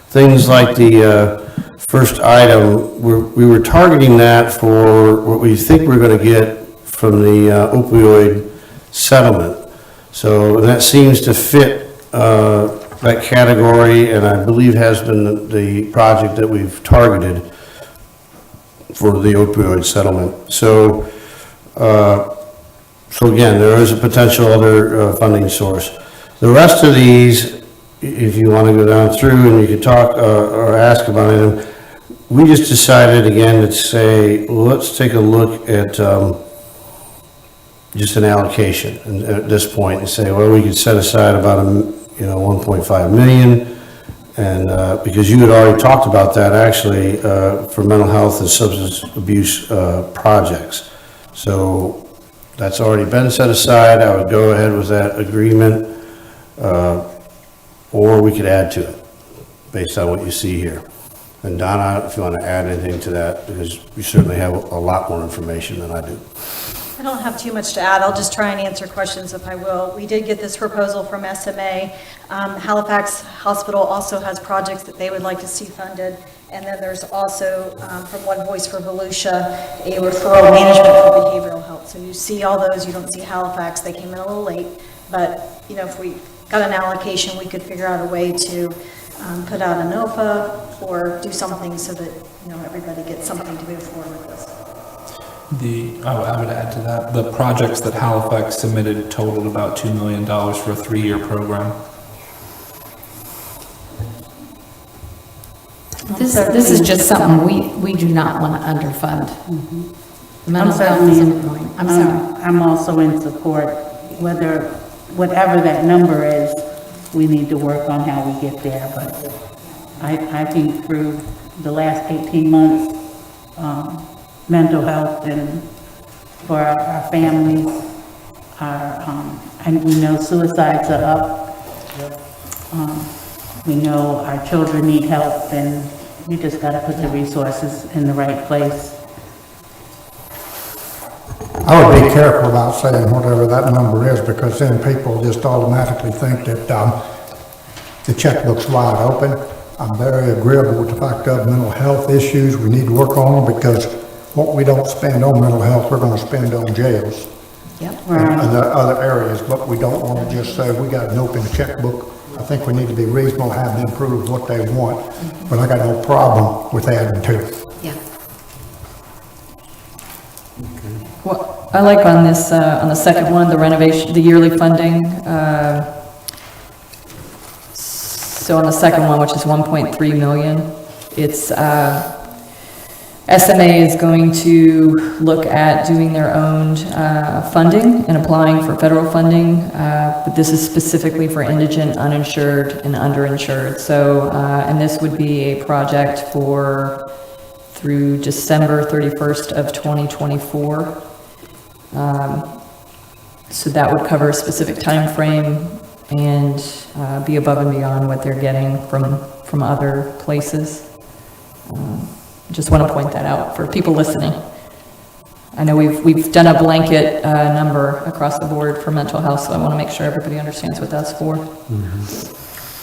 things like the first item, we were targeting that for what we think we're going to get from the opioid settlement. So that seems to fit that category, and I believe has been the project that we've targeted for the opioid settlement. So, so again, there is a potential other funding source. The rest of these, if you want to go down through and you can talk or ask about them, we just decided again to say, well, let's take a look at just an allocation at this point and say, well, we could set aside about 1.5 million. And because you had already talked about that actually for mental health and substance abuse projects. So that's already been set aside. I would go ahead with that agreement, or we could add to it based on what you see here. And Donna, if you want to add anything to that, because you certainly have a lot more information than I do. I don't have too much to add. I'll just try and answer questions if I will. We did get this proposal from SMA. Halifax Hospital also has projects that they would like to see funded. And then there's also, from One Voice for Volusia, a referral management for behavioral health. So you see all those, you don't see Halifax. They came in a little late. But, if we got an allocation, we could figure out a way to put out a NOFA or do something so that, everybody gets something to move forward with this. I would add to that, the projects that Halifax submitted totaled about $2 million for a 3-year program. This is just something we do not want to underfund. Mental health is important. I'm sorry. I'm also in support, whatever that number is, we need to work on how we get there, but I think through the last 18 months, mental health and for our families, and we know suicides are up. We know our children need help, and we just got to put the resources in the right place. I would be careful about saying whatever that number is, because then people just automatically think that the checkbook's wide open. I'm very agreeable with the fact of mental health issues. We need to work on them, because what we don't spend on mental health, we're going to spend on jails. Yep. And other areas, but we don't want to just say we got an open checkbook. I think we need to be reasonable, have them prove what they want, but I got no problem with adding to it. Yeah. Well, I like on this, on the second one, the renovation, the yearly funding. So on the second one, which is 1.3 million, it's, SMA is going to look at doing their own funding and applying for federal funding, but this is specifically for indigent, uninsured, and underinsured. So, and this would be a project through December 31st of 2024. So that would cover a specific time frame and be above and beyond what they're getting from other places. Just want to point that out for people listening. I know we've done a blanket number across the board for mental health, so I want to make sure everybody understands what that's for.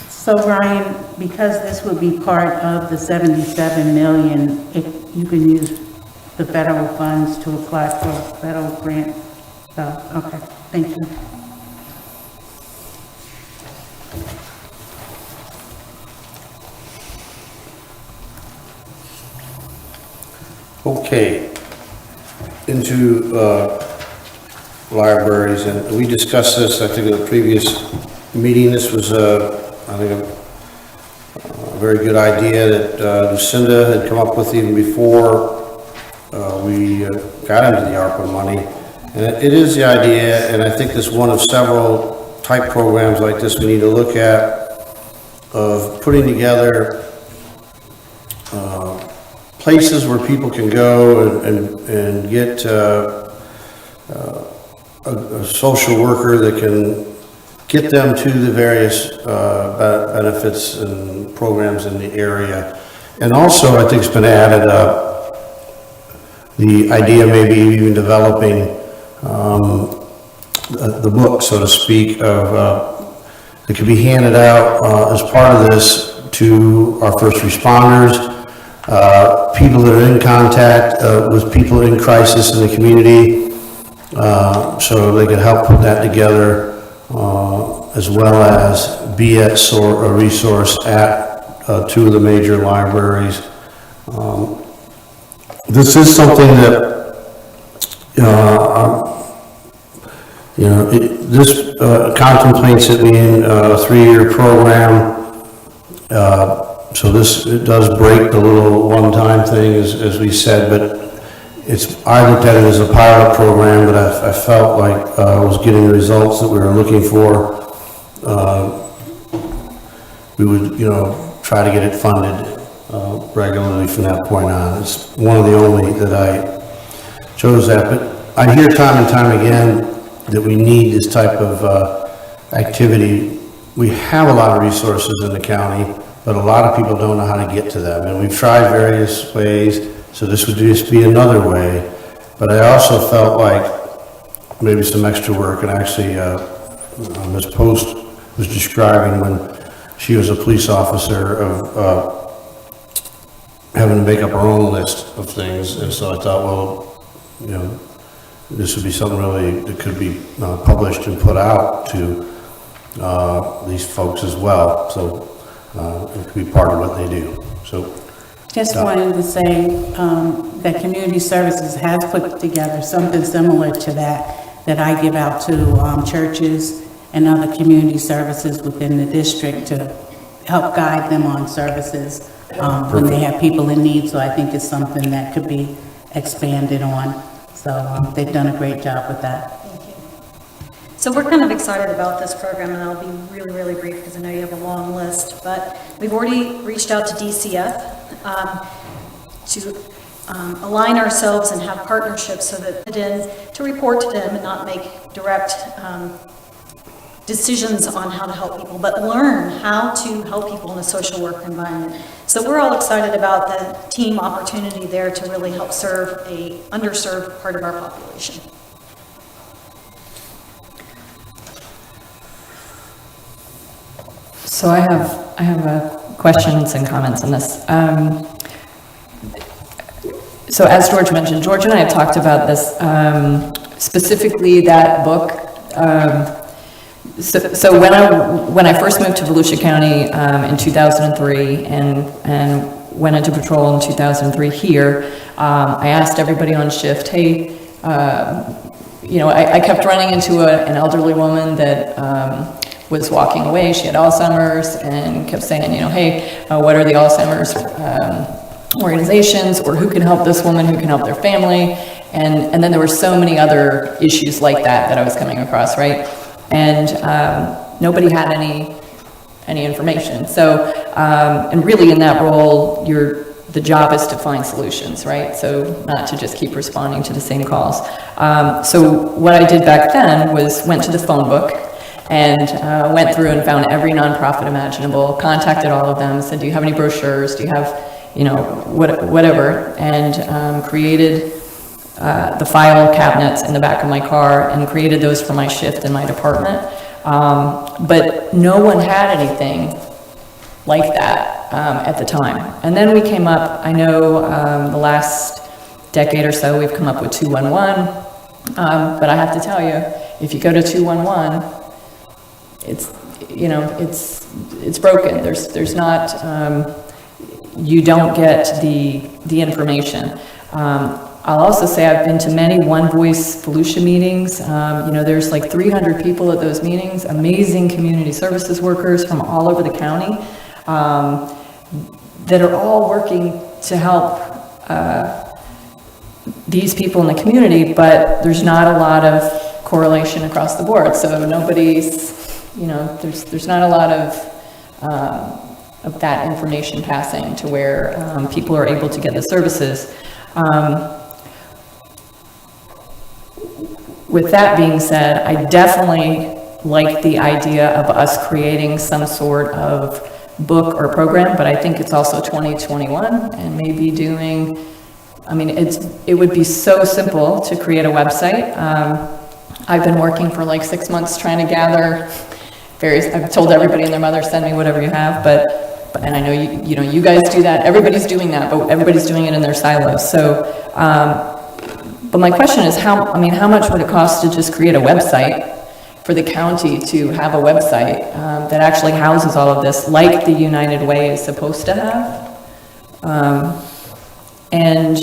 So Ryan, because this would be part of the 77 million, if you can use the federal funds to apply for federal grant. Okay, thank you. Okay, into libraries, and we discussed this, I think, in the previous meeting. This was, I think, a very good idea that Lucinda had come up with even before we got into the ARPA money. And it is the idea, and I think this is one of several type programs like this we need to look at, of putting together places where people can go and get a social worker that can get them to the various benefits and programs in the area. And also, I think it's been added up, the idea maybe even developing the book, so to speak, of that could be handed out as part of this to our first responders, people that are in contact with people in crisis in the community, so they could help put that together, as well as be a resource at two of the major libraries. This is something that this contemplates it being a 3-year program. So it does break the little one-time thing, as we said, but I looked at it as a pilot program, but I felt like I was getting the results that we were looking for. We would, try to get it funded regularly from that point on. It's one of the only that I chose that, but I hear time and time again that we need this type of activity. We have a lot of resources in the county, but a lot of people don't know how to get to them. And we've tried various ways, so this would just be another way. But I also felt like maybe some extra work, and actually Ms. Post was describing when she was a police officer of having to make up her own list of things. And so I thought, well, this would be something really that could be published and put out to these folks as well. So it could be part of what they do. So Just wanted to say that Community Services has put together something similar to that I give out to churches and other community services within the district to help guide them on services when they have people in need. So I think it's something that could be expanded on. So they've done a great job with that. Thank you. So we're kind of excited about this program, and I'll be really, really brief because I know you have a long list, but we've already reached out to DCF to align ourselves and have partnerships so that to report to them and not make direct decisions on how to help people, but learn how to help people in a social work environment. So we're all excited about the team opportunity there to really help serve a underserved part of our population. So I have questions and comments on this. So as George mentioned, George and I have talked about this, specifically that book. So when I first moved to Volusia County in 2003 and went into patrol in 2003 here, I asked everybody on shift, hey, I kept running into an elderly woman that was walking away. She had Alzheimer's and kept saying, hey, what are the Alzheimer's organizations, or who can help this woman, who can help their family? And then there were so many other issues like that I was coming across, right? And nobody had any information. So, and really in that role, the job is to find solutions, right? So not to just keep responding to the same calls. So what I did back then was went to the phone book and went through and found every nonprofit imaginable, contacted all of them, said, do you have any brochures? Do you have, whatever, and created the file cabinets in the back of my car and created those for my shift in my department. But no one had anything like that at the time. And then we came up, I know the last decade or so, we've come up with 211. But I have to tell you, if you go to 211, it's broken. There's not, you don't get the information. I'll also say I've been to many One Voice Volusia meetings. There's like 300 people at those meetings, amazing community services workers from all over the county that are all working to help these people in the community, but there's not a lot of correlation across the board. So nobody's, there's not a lot of that information passing to where people are able to get the services. With that being said, I definitely like the idea of us creating some sort of book or program, but I think it's also 2021 and maybe doing, I mean, it would be so simple to create a website. I've been working for like 6 months trying to gather I've told everybody and their mother, send me whatever you have, but and I know you guys do that, everybody's doing that, but everybody's doing it in their silos. So, but my question is how much would it cost to just create a website for the county to have a website that actually houses all of this, like the United Way is supposed to have? And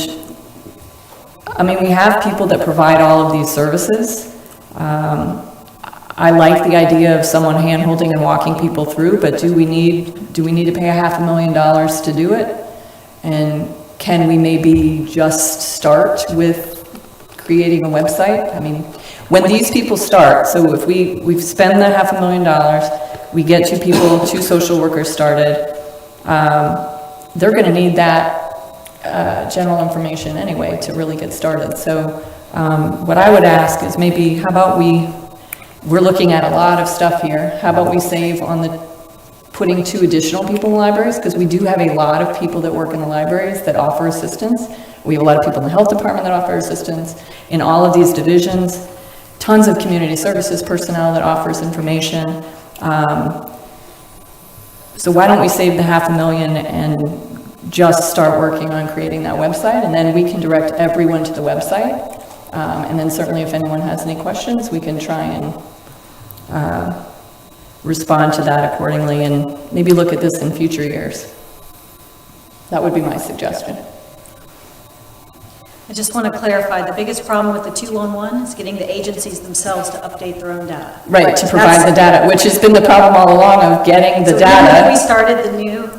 I mean, we have people that provide all of these services. I like the idea of someone hand-holding and walking people through, but do we need to pay $500,000 to do it? And can we maybe just start with creating a website? I mean, when these people start, so if we spend the $500,000, we get two social workers started, they're gonna need that general information anyway to really get started. So what I would ask is maybe, how about we're looking at a lot of stuff here. How about we save on putting 2 additional people in the libraries? Because we do have a lot of people that work in the libraries that offer assistance. We have a lot of people in the health department that offer assistance. In all of these divisions, tons of community services personnel that offers information. So why don't we save the $500,000 and just start working on creating that website, and then we can direct everyone to the website. And then certainly if anyone has any questions, we can try and respond to that accordingly and maybe look at this in future years. That would be my suggestion. I just want to clarify, the biggest problem with the 211 is getting the agencies themselves to update their own data. Right, to provide the data, which has been the problem all along of getting the data. So we started the new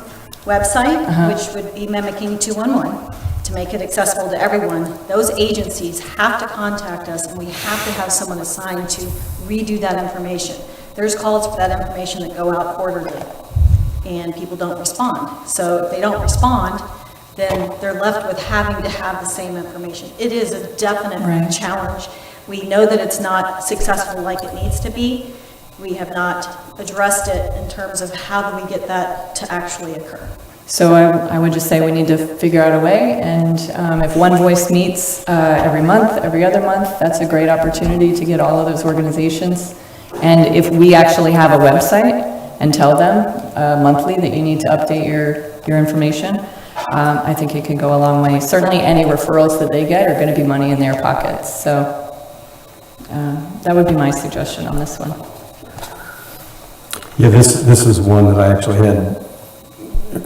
website, which would be mimicking 211, to make it accessible to everyone. Those agencies have to contact us, and we have to have someone assigned to redo that information. There's calls for that information that go out quarterly, and people don't respond. So if they don't respond, then they're left with having to have the same information. It is a definite challenge. We know that it's not successful like it needs to be. We have not addressed it in terms of how do we get that to actually occur. So I would just say we need to figure out a way, and if One Voice meets every month, every other month, that's a great opportunity to get all of those organizations. And if we actually have a website and tell them monthly that you need to update your information, I think it can go a long way. Certainly any referrals that they get are going to be money in their pockets. So that would be my suggestion on this one. Yeah, this is one that I actually had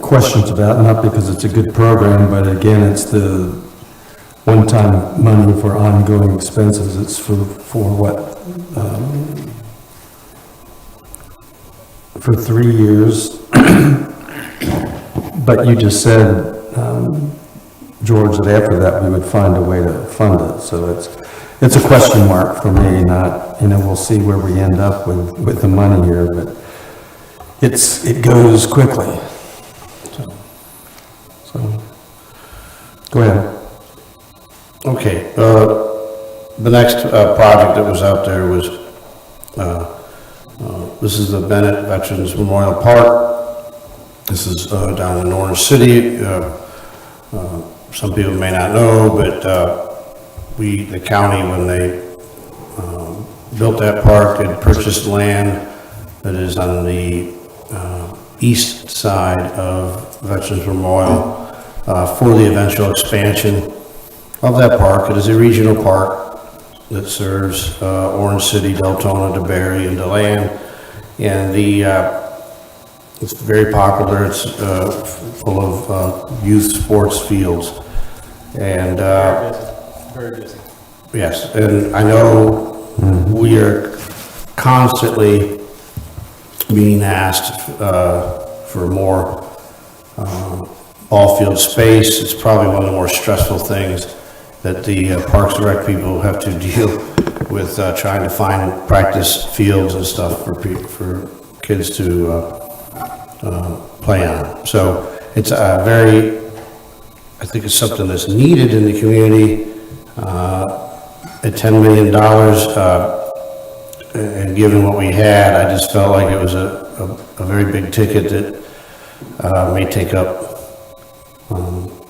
questions about, not because it's a good program, but again, it's the one-time money for ongoing expenses. It's for what? For 3 years. But you just said, George, that after that we would find a way to fund it. So it's a question mark for me, not, we'll see where we end up with the money here, but it goes quickly. So, go ahead. Okay, the next project that was out there was, this is the Bennett Veterans Memorial Park. This is down in Orange City. Some people may not know, but the county, when they built that park, had purchased land that is on the east side of Veterans Memorial for the eventual expansion of that park. It is a regional park that serves Orange City, Deltona, DeBerry, and DeLand, and it's very popular. It's full of youth sports fields, and very busy. Yes, and I know we are constantly being asked for more ball field space. It's probably one of the more stressful things that the Parks and Rec people have to deal with, trying to find practice fields and stuff for kids to play on. So it's I think it's something that's needed in the community. At $10 million, and given what we had, I just felt like it was a very big ticket that may take up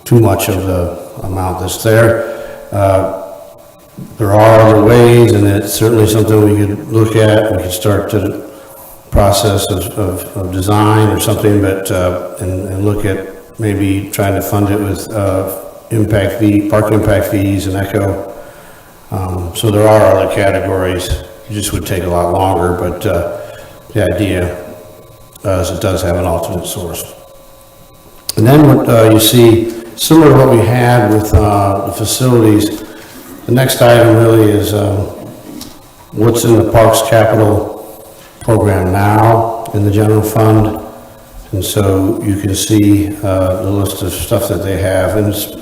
too much of amount that's there. There are other ways, and it's certainly something we could look at. We could start the process of design or something, but, and look at maybe trying to fund it with impact fee, park impact fees and echo. So there are other categories. It just would take a lot longer, but the idea is it does have an alternate source. And then what you see, similar to what we had with the facilities, the next item really is what's in the Parks Capital program now in the general fund. And so you can see the list of stuff that they have, and it's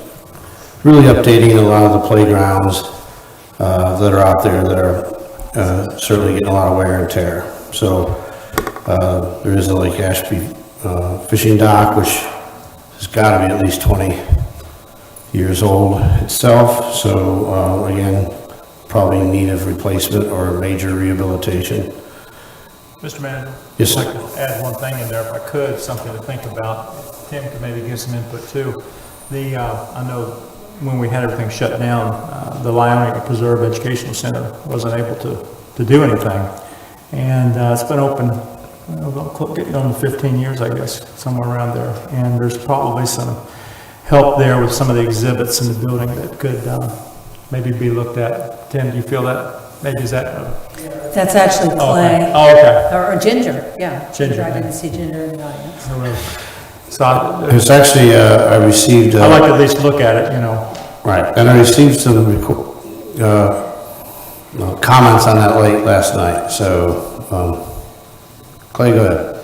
really updating a lot of the playgrounds that are out there that are certainly getting a lot of wear and tear. So there is a Lake Ashby fishing dock, which has got to be at least 20 years old itself. So again, probably in need of replacement or major rehabilitation. Mr. Manager? Yes, sir. I'd like to add one thing in there, if I could, something to think about. Tim could maybe give some input too. I know when we had everything shut down, the Lyonic Preserve Educational Center wasn't able to do anything. And it's been open, getting on the 15 years, I guess, somewhere around there. And there's probably some help there with some of the exhibits in the building that could maybe be looked at. Tim, do you feel that? Maybe is that? That's actually Clay. Oh, okay. Or Ginger, yeah. Ginger. I didn't see Ginger in the audience. Oh, really? So It's actually, I received... I'd like to at least look at it, Right, and I received some comments on that late last night, so, Clay, go ahead.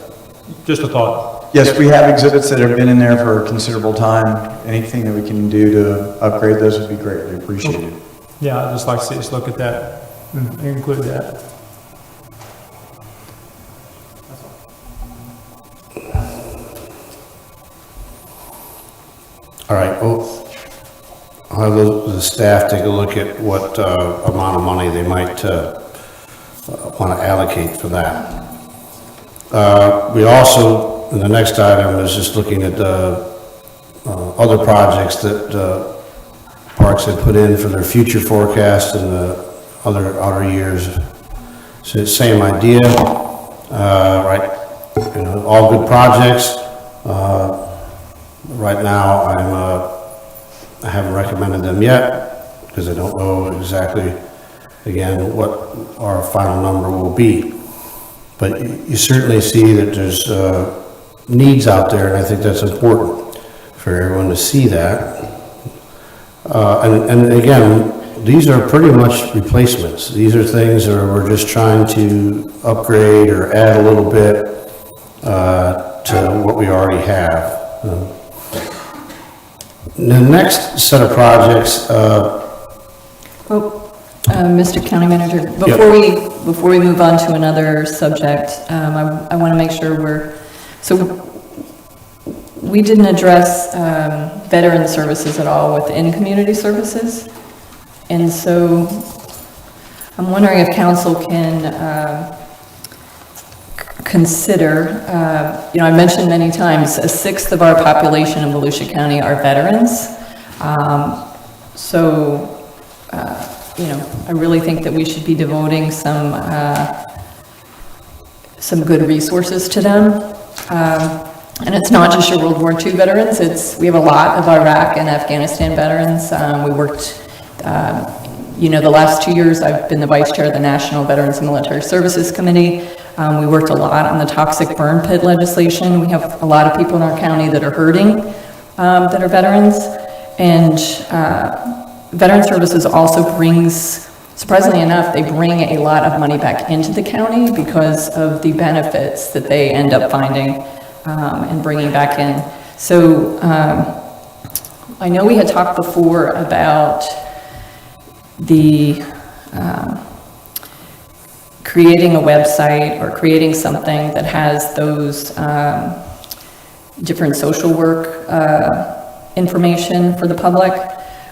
Just a thought. Yes, we have exhibits that have been in there for a considerable time. Anything that we can do to upgrade those would be greatly appreciated. Yeah, I'd just like to see us look at that and include that. All right, well, I'll have the staff take a look at what amount of money they might want to allocate for that. We also, in the next item, is just looking at other projects that Parks had put in for their future forecast in the outer years. So same idea, right? All good projects. Right now, I haven't recommended them yet because I don't know exactly, again, what our final number will be. But you certainly see that there's needs out there, and I think that's important for everyone to see that. And again, these are pretty much replacements. These are things that we're just trying to upgrade or add a little bit to what we already have. The next set of projects. Mr. County Manager, before we move on to another subject, I want to make sure we didn't address veteran services at all within community services. And so I'm wondering if council can consider, I mentioned many times, 1/6 of our population in Volusia County are veterans. I really think that we should be devoting some good resources to them. And it's not just your World War II veterans, we have a lot of Iraq and Afghanistan veterans. We worked, the last 2 years I've been the vice chair of the National Veterans and Military Services Committee. We worked a lot on the toxic burn pit legislation. We have a lot of people in our county that are hurting, that are veterans. And veteran services also brings, surprisingly enough, they bring a lot of money back into the county because of the benefits that they end up finding and bringing back in. So I know we had talked before about the creating a website or creating something that has those different social work information for the public.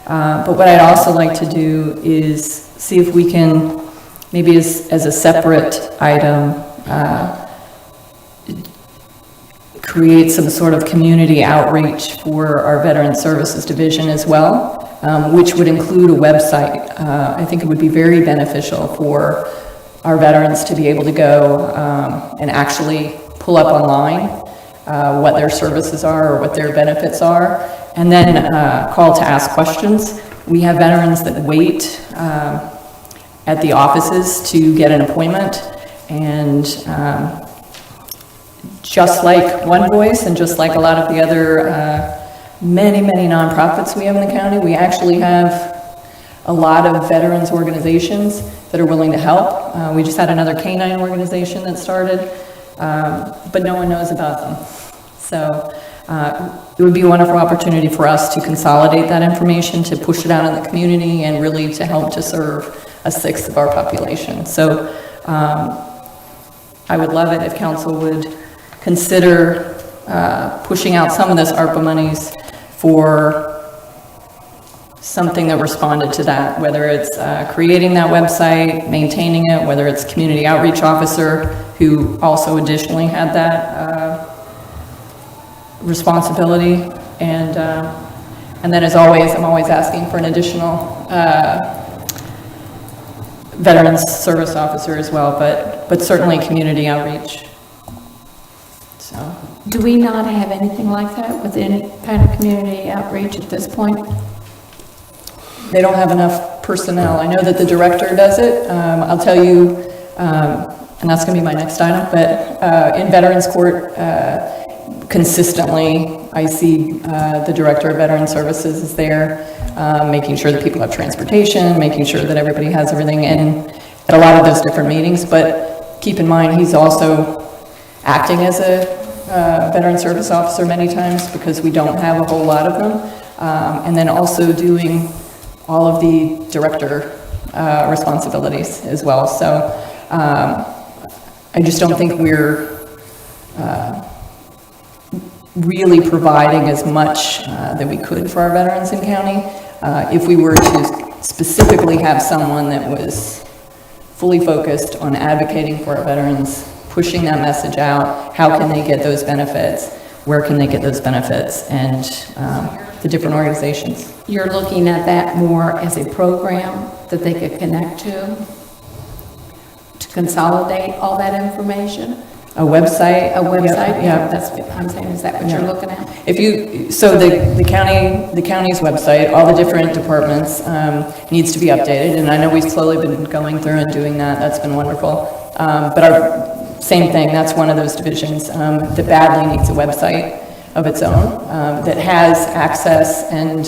But what I'd also like to do is see if we can, maybe as a separate item, create some sort of community outreach for our Veteran Services Division as well, which would include a website. I think it would be very beneficial for our veterans to be able to go and actually pull up online what their services are or what their benefits are, and then call to ask questions. We have veterans that wait at the offices to get an appointment, and just like One Voice and just like a lot of the other many nonprofits we have in the county, we actually have a lot of veterans organizations that are willing to help. We just had another canine organization that started, but no one knows about them. So it would be a wonderful opportunity for us to consolidate that information, to push it out in the community, and really to help to serve a sixth of our population. So I would love it if council would consider pushing out some of this ARPA monies for something that responded to that, whether it's creating that website, maintaining it, whether it's community outreach officer, who also additionally had that responsibility, and then as always, I'm always asking for an additional Veterans Service Officer as well, but certainly community outreach. So. Do we not have anything like that with any kind of community outreach at this point? They don't have enough personnel. I know that the director does it. I'll tell you, and that's going to be my next item, but in Veterans Court, consistently, I see the Director of Veteran Services is there, making sure that people have transportation, making sure that everybody has everything in at a lot of those different meetings. But keep in mind, he's also acting as a Veteran Service Officer many times because we don't have a whole lot of them, and then also doing all of the director responsibilities as well. So I just don't think we're really providing as much that we could for our veterans in county. If we were to specifically have someone that was fully focused on advocating for our veterans, pushing that message out, how can they get those benefits, where can they get those benefits, and the different organizations. You're looking at that more as a program that they could connect to consolidate all that information? A website? A website, Yeah. that's what I'm saying, is that what you're looking at? If you, so the county's website, all the different departments, needs to be updated, and I know we've slowly been going through and doing that. That's been wonderful. But our, same thing, that's one of those divisions, that badly needs a website of its own, that has access and,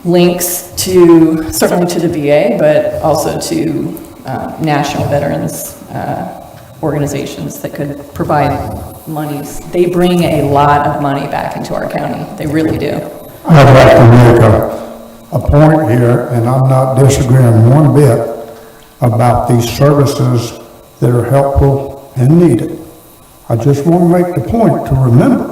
links to, certainly to the VA, but also to, national veterans, organizations that could provide monies. They bring a lot of money back into our county. They really do. I'd like to make a point here, and I'm not disagreeing one bit about these services that are helpful and needed. I just want to make the point to remember,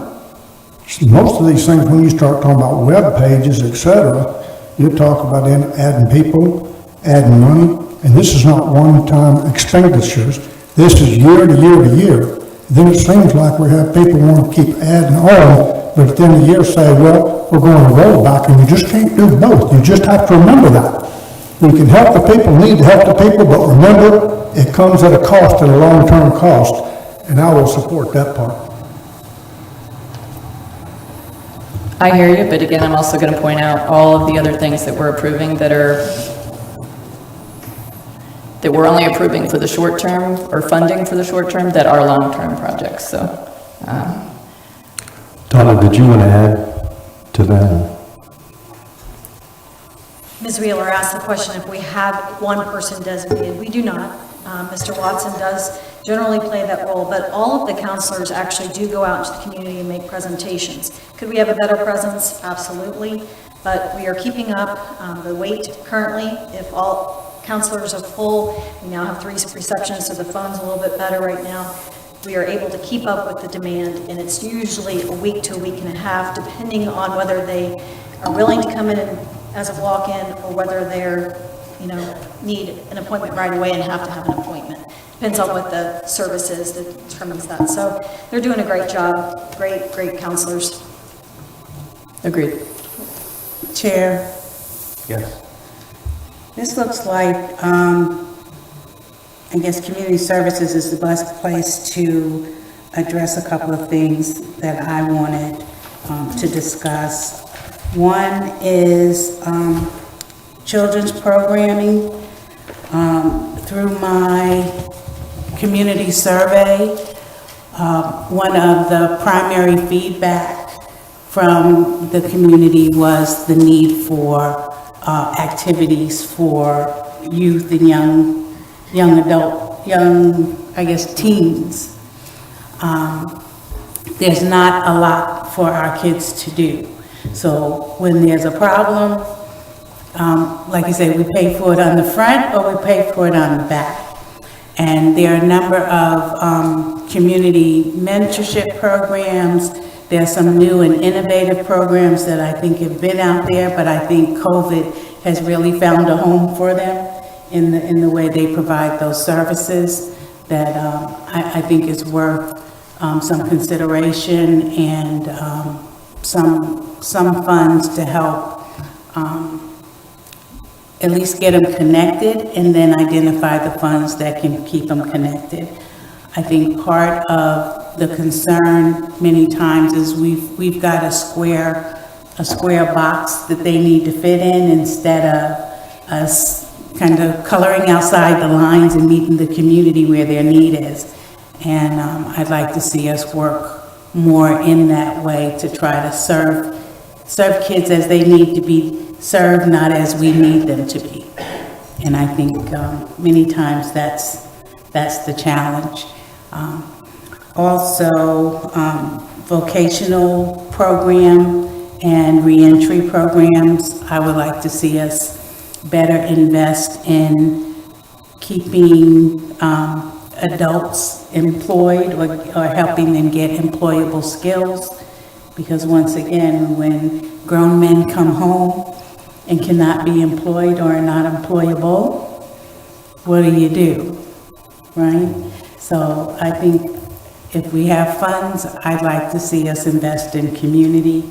most of these things, when you start talking about web pages, et cetera, you talk about adding people, adding money, and this is not one-time expenditures. This is year to year to year. Then it seems like we have people want to keep adding on, but at the end of the year say, well, we're going to roll back, and you just can't do both. You just have to remember that. We can help the people, need to help the people, but remember, it comes at a cost, at a long-term cost, and I will support that part. I hear you, but again, I'm also going to point out all of the other things that we're approving that we're only approving for the short term, or funding for the short term, that are long-term projects, so. Donna, did you want to add to that? Ms. Wheeler asked the question if we have one person designated. We do not. Mr. Watson does generally play that role, but all of the counselors actually do go out into the community and make presentations. Could we have a better presence? Absolutely. But we are keeping up the wait currently. If all counselors are full, we now have 3 receptions, so the phone's a little bit better right now. We are able to keep up with the demand, and it's usually a week to a week and a half, depending on whether they are willing to come in as a walk-in or whether they're, need an appointment right away and have to have an appointment. depends on what the service is that determines that. So they're doing a great job, great counselors. Agreed. Chair, Yes. this looks like, I guess community services is the best place to address a couple of things that I wanted to discuss. One is children's programming. Through my community survey, one of the primary feedback from the community was the need for activities for youth and I guess teens. There's not a lot for our kids to do. So when there's a problem, like you say, we pay for it on the front or we pay for it on the back. And there are a number of community mentorship programs. There are some new and innovative programs that I think have been out there, but I think COVID has really found a home for them in the way they provide those services that I think is worth some consideration and some funds to help at least get them connected and then identify the funds that can keep them connected. I think part of the concern many times is we've got a square box that they need to fit in instead of us kind of coloring outside the lines and meeting the community where their need is. And I'd like to see us work more in that way to try to serve kids as they need to be served, not as we need them to be. And I think many times that's the challenge. Also, vocational program and reentry programs, I would like to see us better invest in keeping adults employed or helping them get employable skills. Because once again, when grown men come home and cannot be employed or are not employable, what do? Right? So I think if we have funds, I'd like to see us invest in community.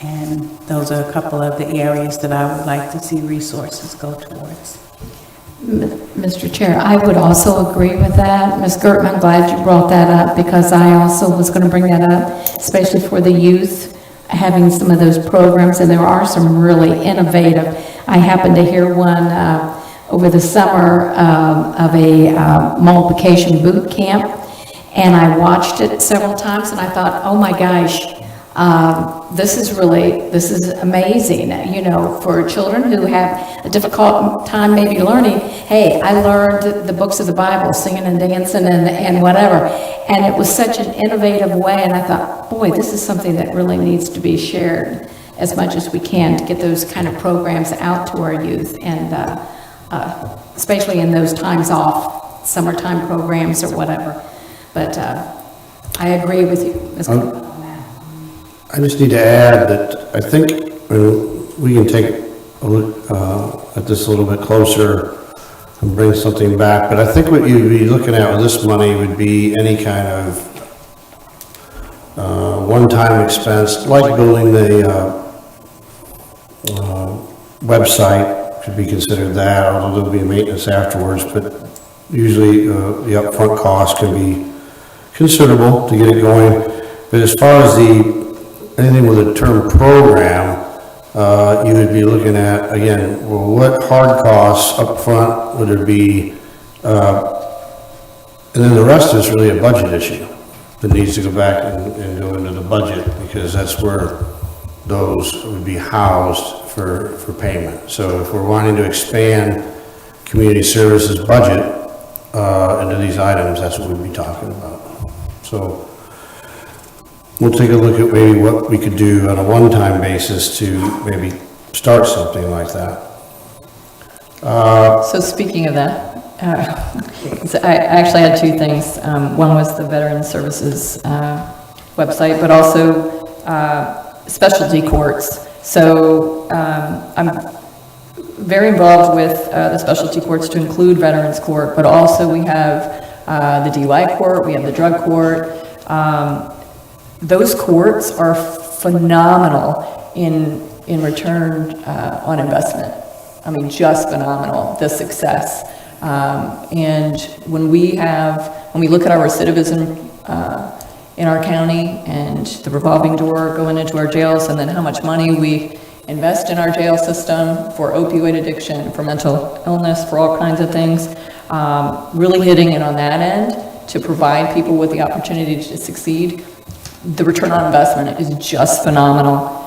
And those are a couple of the areas that I would like to see resources go towards. Mr. Chair, I would also agree with that. Ms. Gertman, I'm glad you brought that up because I also was going to bring that up, especially for the youth, having some of those programs, and there are some really innovative. I happened to hear one over the summer of a multiplication boot camp, and I watched it several times, and I thought, oh my gosh, this is amazing, you know, for children who have a difficult time maybe learning. Hey, I learned the books of the Bible, singing and dancing and whatever, and it was such an innovative way, and I thought, boy, this is something that really needs to be shared as much as we can to get those kind of programs out to our youth, and especially in those times off, summertime programs or whatever. But I agree with you, Ms. Cooper. I just need to add that I think we can take a look at this a little bit closer and bring something back, but I think what you'd be looking at with this money would be any kind of one-time expense, like building the website should be considered that, although there'll be maintenance afterwards, but usually the upfront cost can be considerable to get it going. But as far as anything with a term program, you would be looking at, again, well, what hard costs up front would there be? And then the rest is really a budget issue that needs to go back and go into the budget, because that's where those would be housed for payment. So if we're wanting to expand community services budget into these items, that's what we'd be talking about. So we'll take a look at maybe what we could do on a one-time basis to maybe start something like that. So speaking of that, so I actually had two things. One was the Veteran Services website, but also specialty courts. So I'm very involved with the specialty courts to include Veterans Court, but also we have the DUI court, we have the drug court. Those courts are phenomenal in return on investment. I mean, just phenomenal, the success. And when we look at our recidivism in our county and the revolving door going into our jails, and then how much money we invest in our jail system for opioid addiction, for mental illness, for all kinds of things, really hitting it on that end to provide people with the opportunity to succeed, the return on investment is just phenomenal.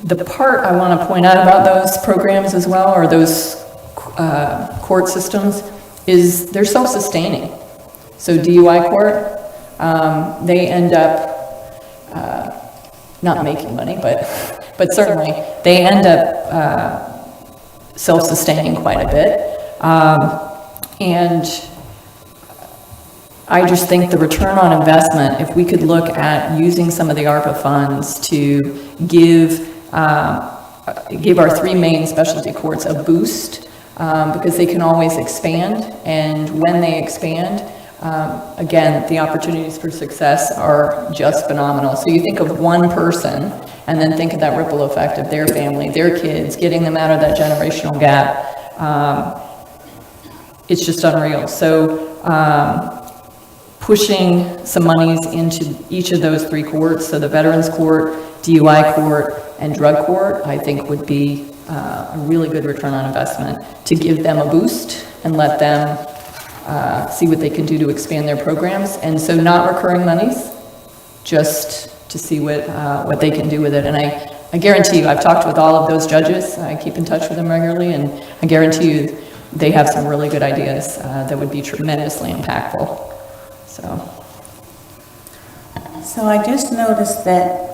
The part I want to point out about those programs as well, or those court systems, is they're self-sustaining. So DUI court, they end up not making money, but certainly they end up self-sustaining quite a bit. And I just think the return on investment, if we could look at using some of the ARPA funds to give our three main specialty courts a boost, because they can always expand, and when they expand, again, the opportunities for success are just phenomenal. So you think of one person, and then think of that ripple effect of their family, their kids, getting them out of that generational gap. It's just unreal. So pushing some monies into each of those three courts, so the Veterans Court, DUI Court, and Drug Court, I think would be a really good return on investment to give them a boost and let them see what they can do to expand their programs. And so not recurring monies, just to see what they can do with it. And I guarantee you, I've talked with all of those judges, I keep in touch with them regularly, and I guarantee you they have some really good ideas that would be tremendously impactful. So I just noticed that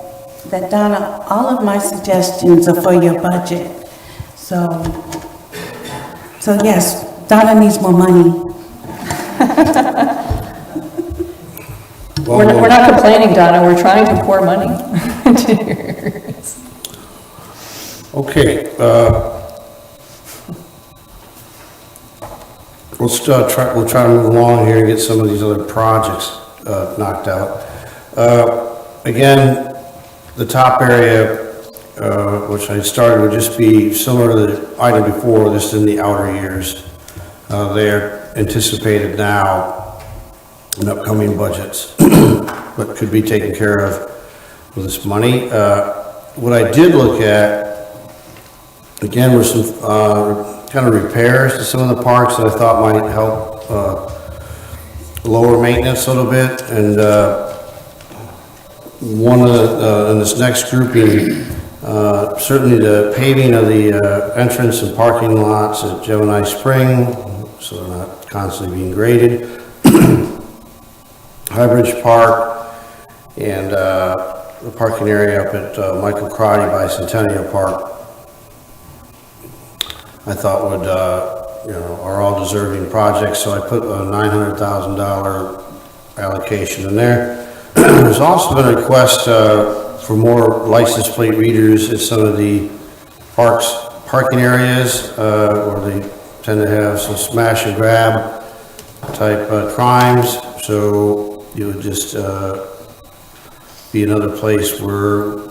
Donna, all of my suggestions are for your budget. So yes, Donna needs more money. We're not complaining, Donna, we're trying to pour money into yours. Okay, we'll try to move along here and get some of these other projects knocked out. Again, the top area, which I started, would just be similar to the item before, just in the outer years. They're anticipated now in upcoming budgets, but could be taken care of with this money. What I did look at, again, was some kind of repairs to some of the parks that I thought might help lower maintenance a little bit. And one of the, in this next grouping, certainly the paving of the entrance and parking lots at Gemini Spring, so they're not constantly being graded. Highbridge Park, and the parking area up at Michael Crotty Bicentennial Park, I thought would, are all deserving projects, so I put a $900,000 allocation in there. There's also been a request for more license plate readers at some of the parking areas where they tend to have some smash and grab type crimes. So it would just be another place where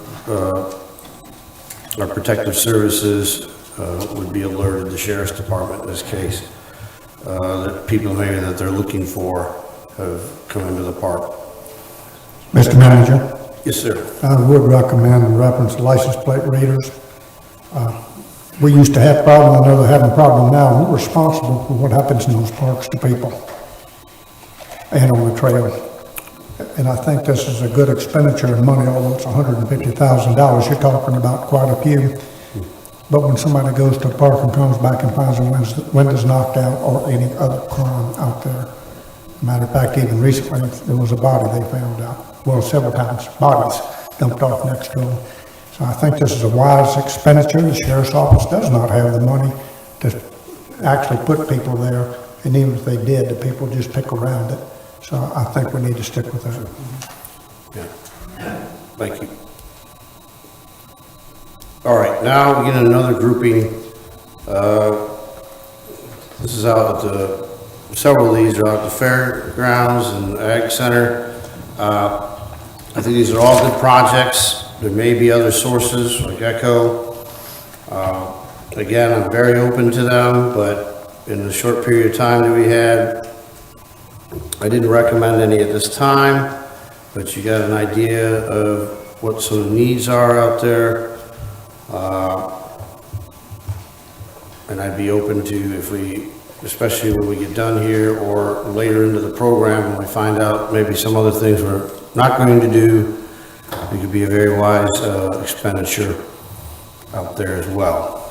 our protective services would be alerted, the sheriff's department in this case, that people maybe that they're looking for have come into the park. Mr. Manager? Yes, sir. I would recommend in reference to license plate readers. We used to have problems, I know they're having a problem now, and we're responsible for what happens in those parks to people and on the trail. And I think this is a good expenditure of money, although it's $150,000, you're talking about quite a few. But when somebody goes to a park and comes back and finds the windows knocked out or any other crime out there, matter of fact, even recently, there was a body they found out, well, several times, bodies dumped off next to them. So I think this is a wise expenditure. The sheriff's office does not have the money to actually put people there, and even if they did, the people just pick around it. So I think we need to stick with that. Yeah. Thank you. All right, now we get another grouping. This is out at the several of these are out at the fairgrounds and ag center. I think these are all good projects. There may be other sources like Echo. Again, I'm very open to them, but in the short period of time that we had, I didn't recommend any at this time, but you got an idea of what some of the needs are out there. And I'd be open to, if we, especially when we get done here or later into the program, when we find out maybe some other things we're not going to do, it could be a very wise expenditure out there as well.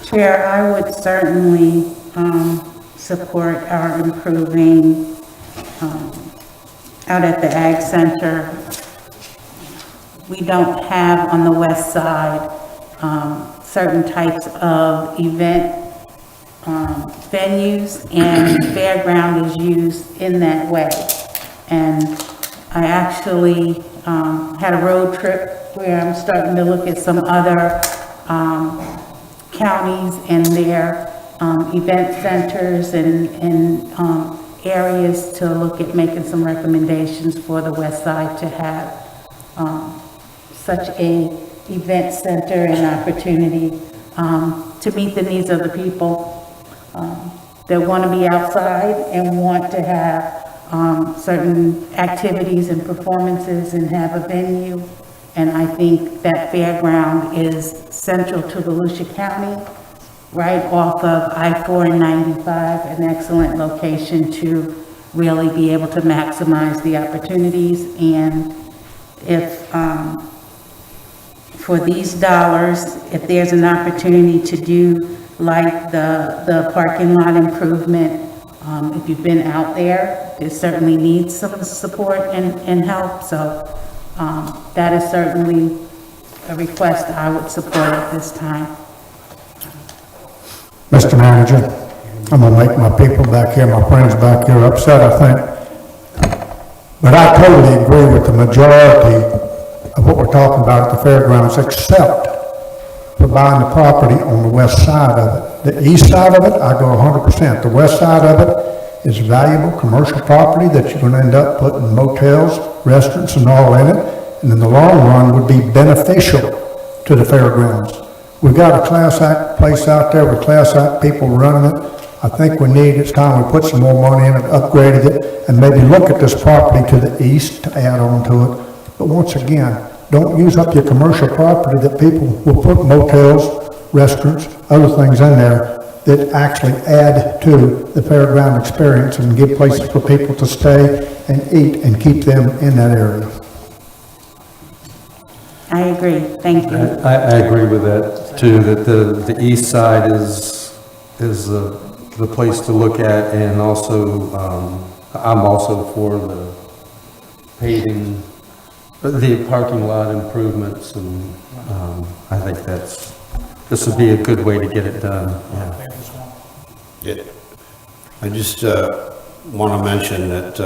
Chair, I would certainly support our improving out at the Ag Center. We don't have on the west side certain types of event venues, and fairground is used in that way. And I actually had a road trip where I'm starting to look at some other counties and their event centers and areas to look at making some recommendations for the west side to have such a event center and opportunity to meet the needs of the people that want to be outside and want to have certain activities and performances and have a venue. And I think that fairground is central to Volusia County, right off of I-4 and 95, an excellent location to really be able to maximize the opportunities. And if, for these dollars, if there's an opportunity to do like the parking lot improvement, if you've been out there, it certainly needs some support and help. So that is certainly a request I would support at this time. Mr. Manager, I'm gonna make my people back here, my friends back here upset, I think. But I totally agree with the majority of what we're talking about at the fairgrounds, except for buying the property on the west side of it. The east side of it, I go 100%. The west side of it is valuable commercial property that you're gonna end up putting motels, restaurants and all in it, and in the long run would be beneficial to the fairgrounds. We've got a Class Act place out there with Class Act people running it. I think it's time we put some more money in it, upgraded it, and maybe look at this property to the east to add on to it. But once again, don't use up your commercial property that people will put motels, restaurants, other things in there that actually add to the fairground experience and give places for people to stay and eat and keep them in that area. I agree, thank you. I agree with that too, that the east side is the place to look at, and also, I'm also for the paving, the parking lot improvements, and I think this would be a good way to get it done, yeah. I just want to mention that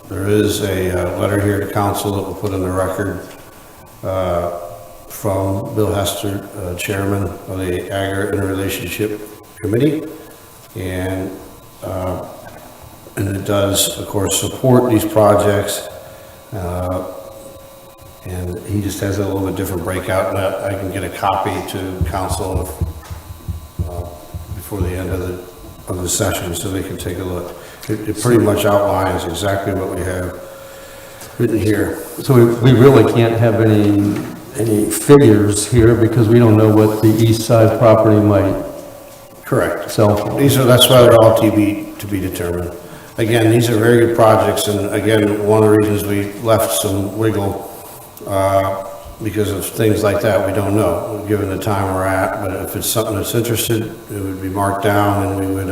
there is a letter here to council that we'll put in the record from Bill Hester, chairman of the Agri Interrelationship Committee, and it does, of course, support these projects, and he just has a little bit different breakout, and I can get a copy to council before the end of the session so they can take a look. It pretty much outlines exactly what we have written here. So we really can't have any figures here because we don't know what the east side property might. Correct. sell for. That's why they're all to be determined. Again, these are very good projects, and again, one of the reasons we left some wiggle, because of things like that, we don't know, given the time we're at, but if it's something that's interested, it would be marked down, and we would,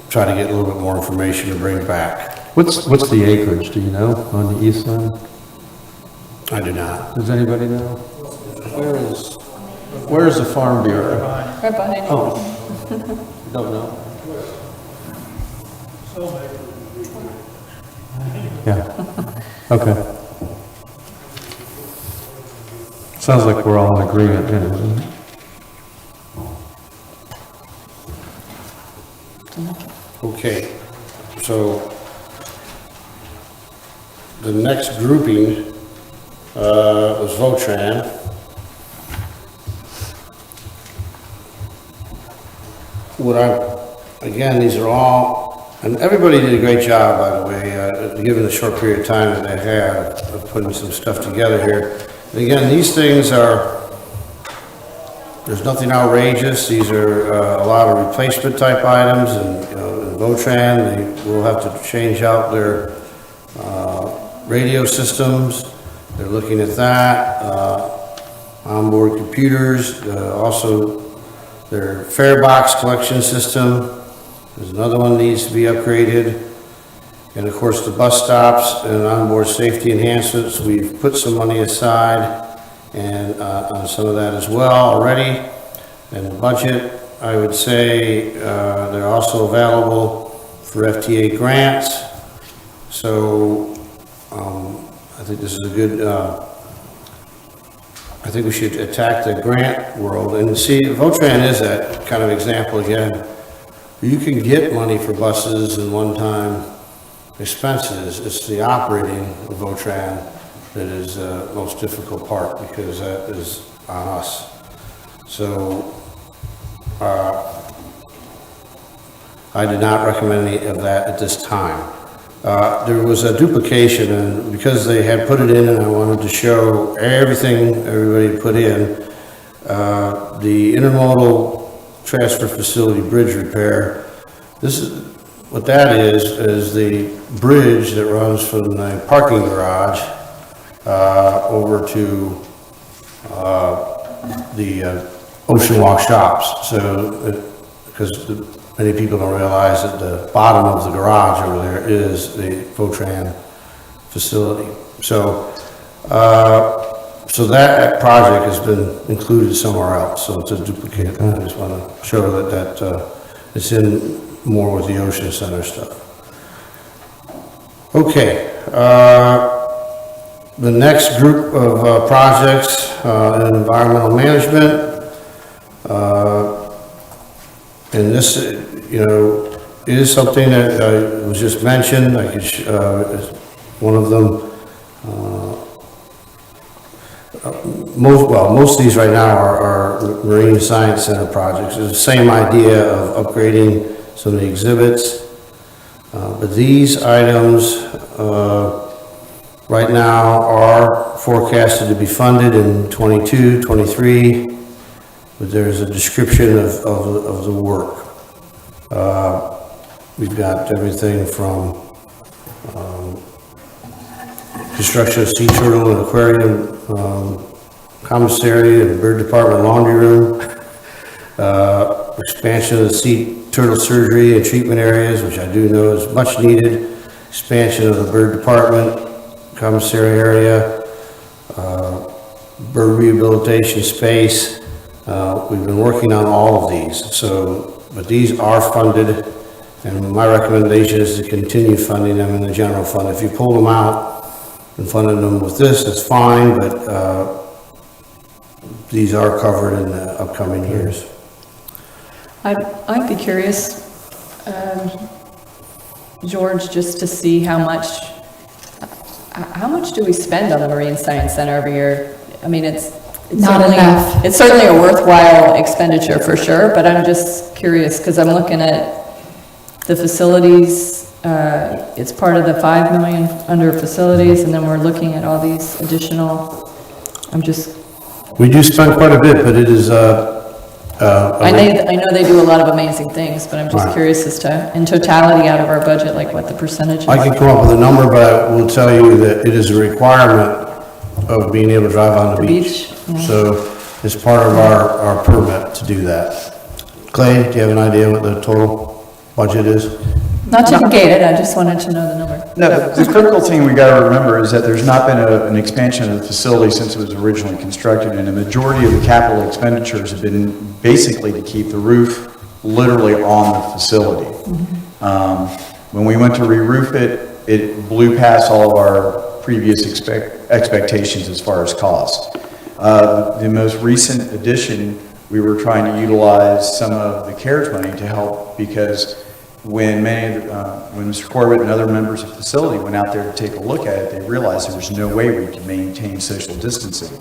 try to get a little bit more information to bring back. What's the acreage, do you know, on the east side? I do not. Does anybody know? Where is the Farm Bureau? Right behind you. Oh, don't know. Yeah, okay. Sounds like we're all in agreement anyway. Okay, so the next grouping was Votran. Again, these are all, and everybody did a great job, by the way, given the short period of time that they had of putting some stuff together here. And again, these things there's nothing outrageous. These are a lot of replacement type items, and in Votran, they will have to change out their radio systems. They're looking at that. Onboard computers, also their fare box collection system. There's another one that needs to be upgraded. And of course, the bus stops and onboard safety enhancements, we've put some money aside and on some of that as well already. And the budget, I would say, they're also available for FTA grants. So I think this is a good, I think we should attack the grant world. And see, Votran is that kind of example again. You can get money for buses and one-time expenses. It's the operating of Votran that is the most difficult part, because that is on us. So I did not recommend any of that at this time. There was a duplication, and because they had put it in and I wanted to show everything everybody put in, the intermodal transfer facility bridge repair, this is what that is the bridge that runs from the parking garage over to the Ocean Walk shops. So, because many people don't realize that the bottom of the garage over there is the Votran facility. So, so that project has been included somewhere else, so it's a duplicate. I just want to show that it's in more with the Ocean Center stuff. Okay, the next group of projects in environmental management, and this, is something that was just mentioned. I could, one of them. Most of these right now are Marine Science Center projects. It's the same idea of upgrading some of the exhibits. But these items right now are forecasted to be funded in 22, 23, but there's a description of the work. We've got everything from construction of sea turtle and aquarium, commissary and bird department laundry room, expansion of the sea turtle surgery and treatment areas, which I do know is much needed, expansion of the bird department, commissary area, bird rehabilitation space. We've been working on all of these, but these are funded, and my recommendation is to continue funding them in the general fund. If you pull them out and funded them with this, that's fine, but these are covered in the upcoming years. I'd be curious, George, just to see how much do we spend on the Marine Science Center every year? I mean, it's Not certainly, enough. it's certainly a worthwhile expenditure for sure, but I'm just curious because I'm looking at the facilities. It's part of the 5 million under facilities, and then we're looking at all these additional, We do spend quite a bit, but it is, I know they do a lot of amazing things, but I'm just Right. curious as to, in totality out of our budget, like what the percentage is. I can come up with a number, but I will tell you that it is a requirement of being able to drive on the beach. Yeah. So it's part of our permit to do that. Clay, do you have an idea what the total budget is? Not to negate it, I just wanted to know the number. No, the critical thing we got to remember is that there's not been an expansion of the facility since it was originally constructed, and the majority of the capital expenditures have been basically to keep the roof literally on the facility. When we went to re-roof it, it blew past all of our previous expectations as far as cost. The most recent addition, we were trying to utilize some of the CARES money to help, because when when Mr. Corbett and other members of the facility went out there to take a look at it, they realized there was no way we could maintain social distancing.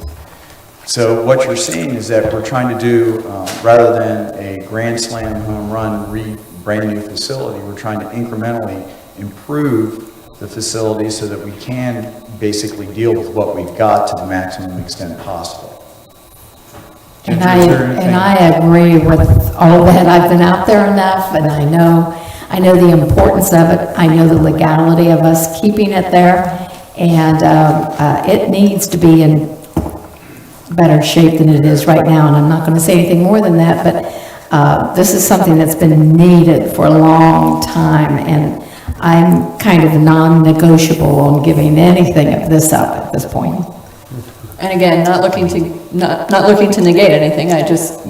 So what you're seeing is that we're trying to do, rather than a grand slam home run, brand new facility, we're trying to incrementally improve the facility so that we can basically deal with what we've got to the maximum extent possible. And I agree with all that. I've been out there enough, and I know the importance of it. I know the legality of us keeping it there, and it needs to be in better shape than it is right now. And I'm not going to say anything more than that, but this is something that's been needed for a long time, and I'm kind of non-negotiable on giving anything of this up at this point. And again, not looking to negate anything, I just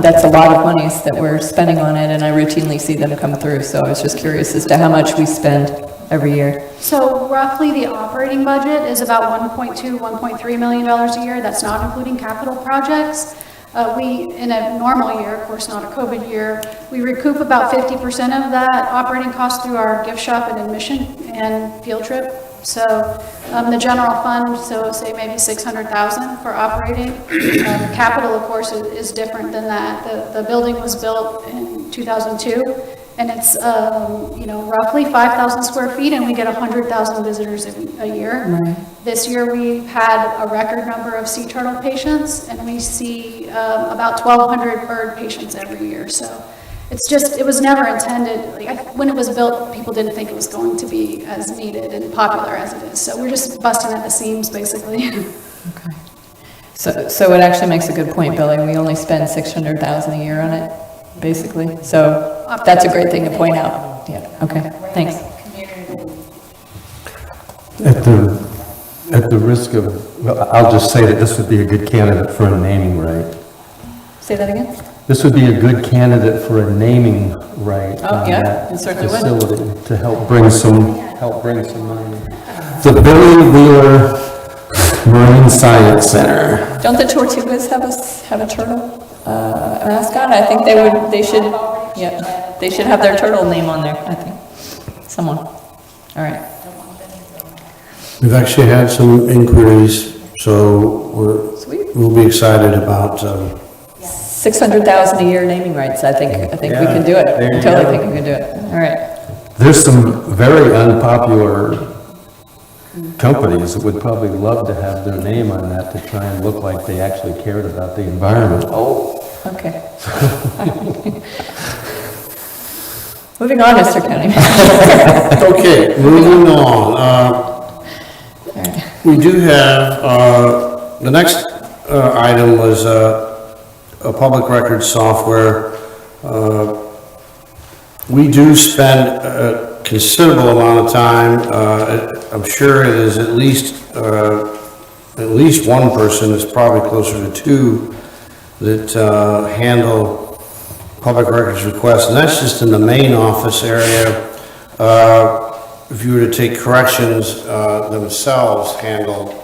that's a lot of monies that we're spending on it, and I routinely see them come through, so I was just curious as to how much we spend every year. So roughly the operating budget is about $1.2, $1.3 million a year. That's not including capital projects. In a normal year, of course not a COVID year, we recoup about 50% of that operating cost through our gift shop and admission and field trip. So the general fund, so say maybe $600,000 for operating. Capital, of course, is different than that. The building was built in 2002, and it's roughly 5,000 square feet, and we get 100,000 visitors a year. Right. This year we've had a record number of sea turtle patients, and we see about 1,200 bird patients every year. So it was never intended, when it was built, people didn't think it was going to be as needed and popular as it is. So we're just busting at the seams, basically. Okay. So it actually makes a good point, Billy. We only spend $600,000 a year on it, basically. So that's a great thing to point out. Yeah, okay, thanks. At the risk of, well, I'll just say that this would be a good candidate for a naming right. Say that again? This would be a good candidate for a naming right on yeah, that it certainly would. facility to help bring some money. The Billy Wheeler Marine Science Center. Don't the Tortugas have a turtle mascot? I think they should have their turtle name on there, I think. Someone. All right. We've actually had some inquiries, so we'll be excited about, $600,000 a year naming rights. I think we can do it. I totally think we can do it. All right. There's some very unpopular companies that would probably love to have their name on that to try and look like they actually cared about the environment. Oh, okay. Moving on, Mr. County Manager. Okay, moving on. We do have, the next item was a public records software. We do spend a considerable amount of time. I'm sure it is at least one person, it's probably closer to two, that handle public records requests, and that's just in the main office area. If you were to take corrections themselves handle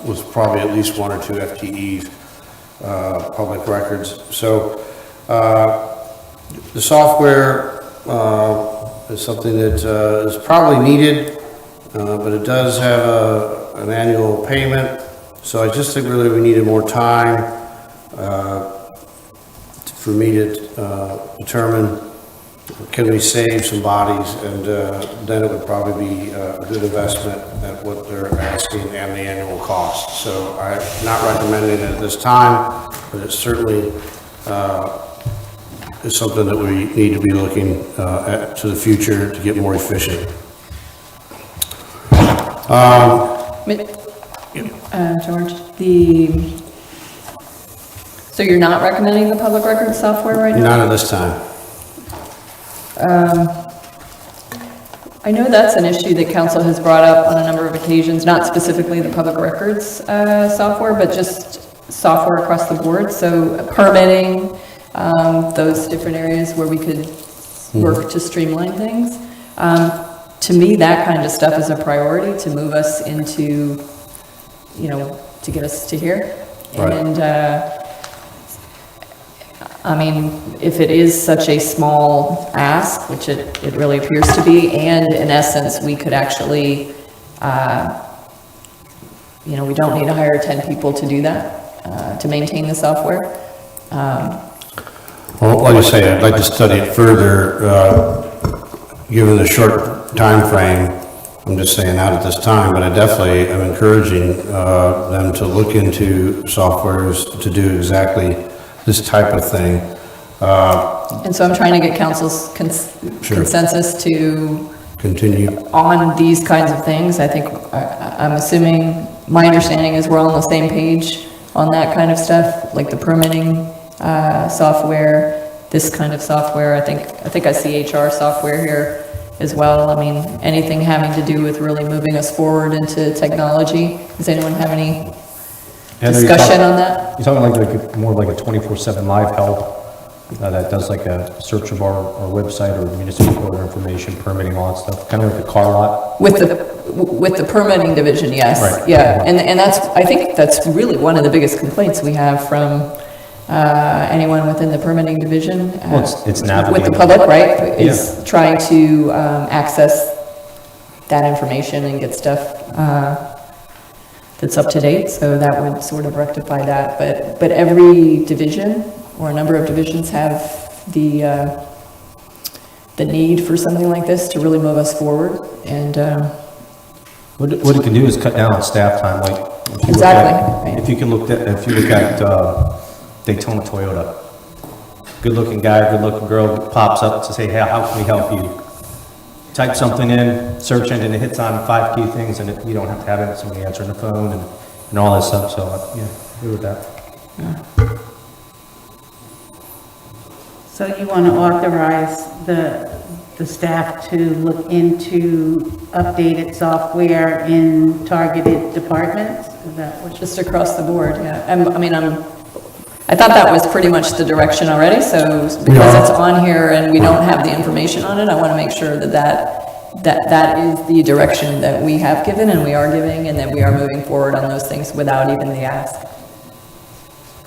with probably at least one or two FTEs, public records. So the software is something that is probably needed, but it does have an annual payment. So I just think really we needed more time for me to determine, can we save some bodies, and then it would probably be a good investment at what they're asking and the annual cost. So I'm not recommending it at this time, but it certainly is something that we need to be looking at to the future to get more efficient. George, so you're not recommending the public records software right now? Not at this time. I know that's an issue that council has brought up on a number of occasions, not specifically the public records software, but just software across the board. So permitting, those different areas where we could work to streamline things. To me, that kind of stuff is a priority to move us into, to get us to here. Right. And I mean, if it is such a small ask, which it really appears to be, and in essence, we could actually, you know, we don't need to hire 10 people to do that, to maintain the software. Well, like I say, I'd like to study it further, given the short time frame. I'm just saying that at this time, but I definitely am encouraging them to look into softwares to do exactly this type of thing. And so I'm trying to get council's consensus to Continue. on these kinds of things. I think, I'm assuming, my understanding is we're all on the same page on that kind of stuff, like the permitting software, this kind of software. I think I see HR software here as well. I mean, anything having to do with really moving us forward into technology. Does anyone have any discussion on that? You're talking like more like a 24/7 live help that does like a search of our website or municipal code information, permitting, all that stuff, kind of like a car lot? With the permitting division, yes. Right. Yeah, and that's, I think that's really one of the biggest complaints we have from anyone within the permitting division. Well, it's navigating. With the public, right? Is trying to access that information and get stuff that's up to date, so that would sort of rectify that. But every division, or a number of divisions, have the need for something like this to really move us forward. And What it can do is cut down on staff time, like. If you Exactly. If you look at Daytona Toyota, good-looking guy, good-looking girl pops up to say, hey, how can we help you? Type something in, search engine, it hits on 5 key things, and you don't have to have somebody answering the phone and all that stuff, so, yeah, good with that. So you want to authorize the staff to look into updated software in targeted departments? Is that what? just across the board, yeah. I thought that was pretty much the direction already, so because it's on here and we don't have the information on it, I want to make sure that is the direction that we have given and we are giving, and that we are moving forward on those things without even the ask.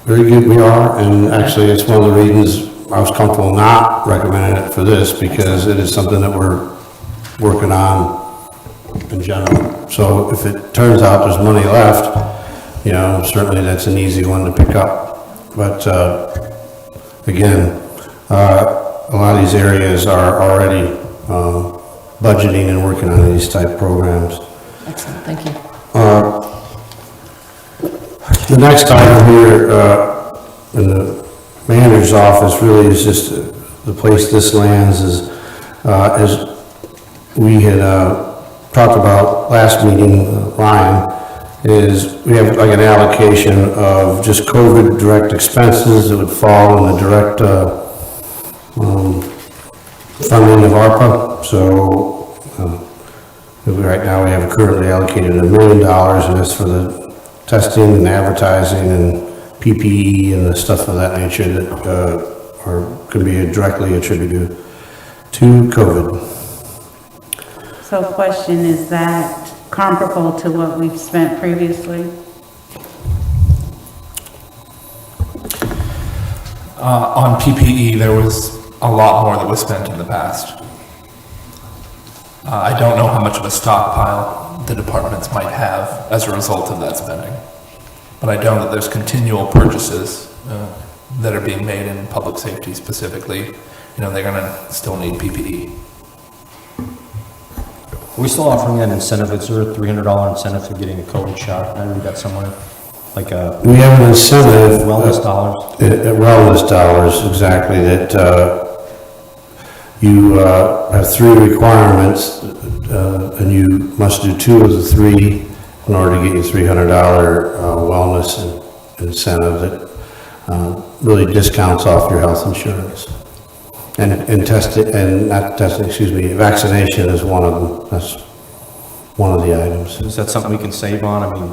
Very good, we are, and actually, it's one of the reasons I was comfortable not recommending it for this, because it is something that we're working on in general. So if it turns out there's money left, you know, certainly that's an easy one to pick up. But, again, a lot of these areas are already budgeting and working on these type programs. Excellent, thank you. The next item here in the manager's office really is just the place this lands is, as we had talked about last meeting, Ryan, is we have like an allocation of just COVID direct expenses that would fall in the direct funding of ARPA. So right now we have currently allocated $1 million, and that's for the testing and advertising and PPE and the stuff of that nature that could be directly attributed to COVID. So question, is that comparable to what we've spent previously? On PPE, there was a lot more that was spent in the past. I don't know how much of a stockpile the departments might have as a result of that spending. But I know that there's continual purchases that are being made in public safety specifically. You know, they're gonna still need PPE. Are we still offering that incentive? Is there a $300 incentive for getting a COVID shot? I read that somewhere, like a. We have an incentive. Wellness dollars. Wellness dollars, exactly, that you have 3 requirements, and you must do 2 of the 3 in order to get you $300 wellness incentive that really discounts off your health insurance. And testing, and not testing, excuse me, vaccination is one of them. That's one of the items. Is that something we can save on? I mean,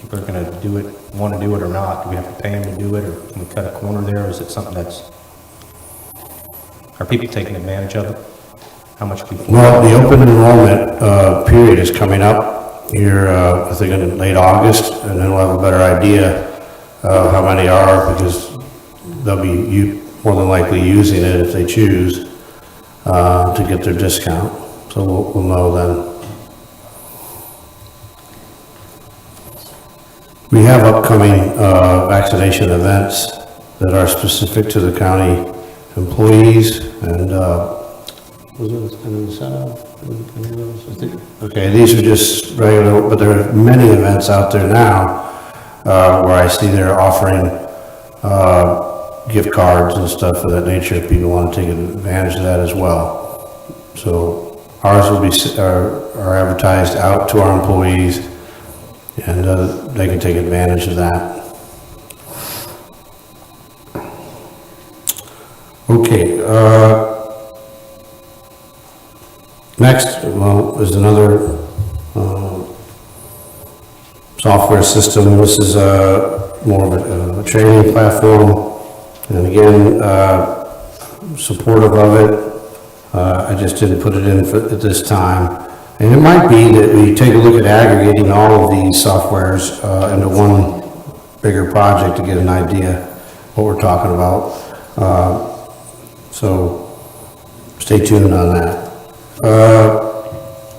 people are gonna do it, wanna do it or not? Do we have to pay them to do it, or can we cut a corner there, or is it something that's, are people taking advantage of it? How much people? Well, the open enrollment period is coming up here, I think in late August, and then we'll have a better idea how many are, because they'll be more than likely using it if they choose, to get their discount. So we'll know then. We have upcoming vaccination events that are specific to the county employees, and was it an incentive? Okay, these are just regular, but there are many events out there now where I see they're offering gift cards and stuff of that nature if people want to take advantage of that as well. So ours will be are advertised out to our employees, and they can take advantage of that. Okay, next, well, is another software system. This is more of a training platform, and again, supportive of it. I just didn't put it in at this time. And it might be that we take a look at aggregating all of these softwares into one bigger project to get an idea what we're talking about. So stay tuned on that.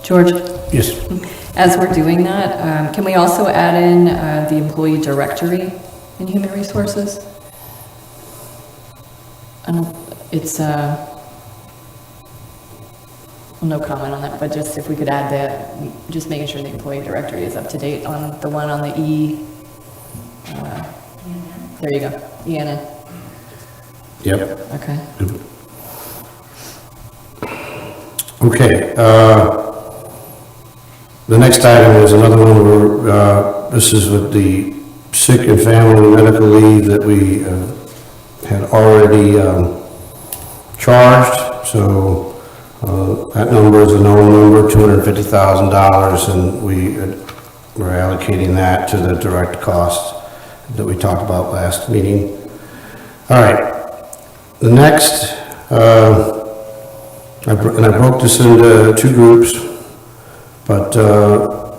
George? Yes. As we're doing that, can we also add in the employee directory in human resources? It's, no comment on that, but just if we could add that, just making sure the employee directory is up to date on the one on the E. There you go, ENN. Yep. Okay. Okay, the next item is another one where, this is with the sick and family medical leave that we had already charged. So that number is a known number, $250,000, and we're allocating that to the direct costs that we talked about last meeting. All right, the next, I broke this into two groups, but to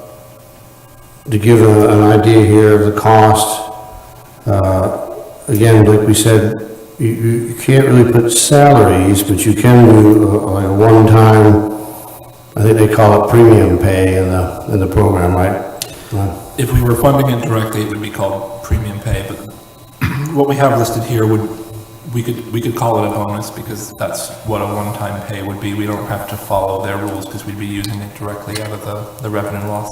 give an idea here of the cost, again, like we said, you can't really put salaries, but you can do like a one-time, I think they call it premium pay in the program, right? If we were funding it directly, it would be called premium pay, but what we have listed here we could call it a bonus because that's what a one-time pay would be. We don't have to follow their rules because we'd be using it directly out of the revenue loss.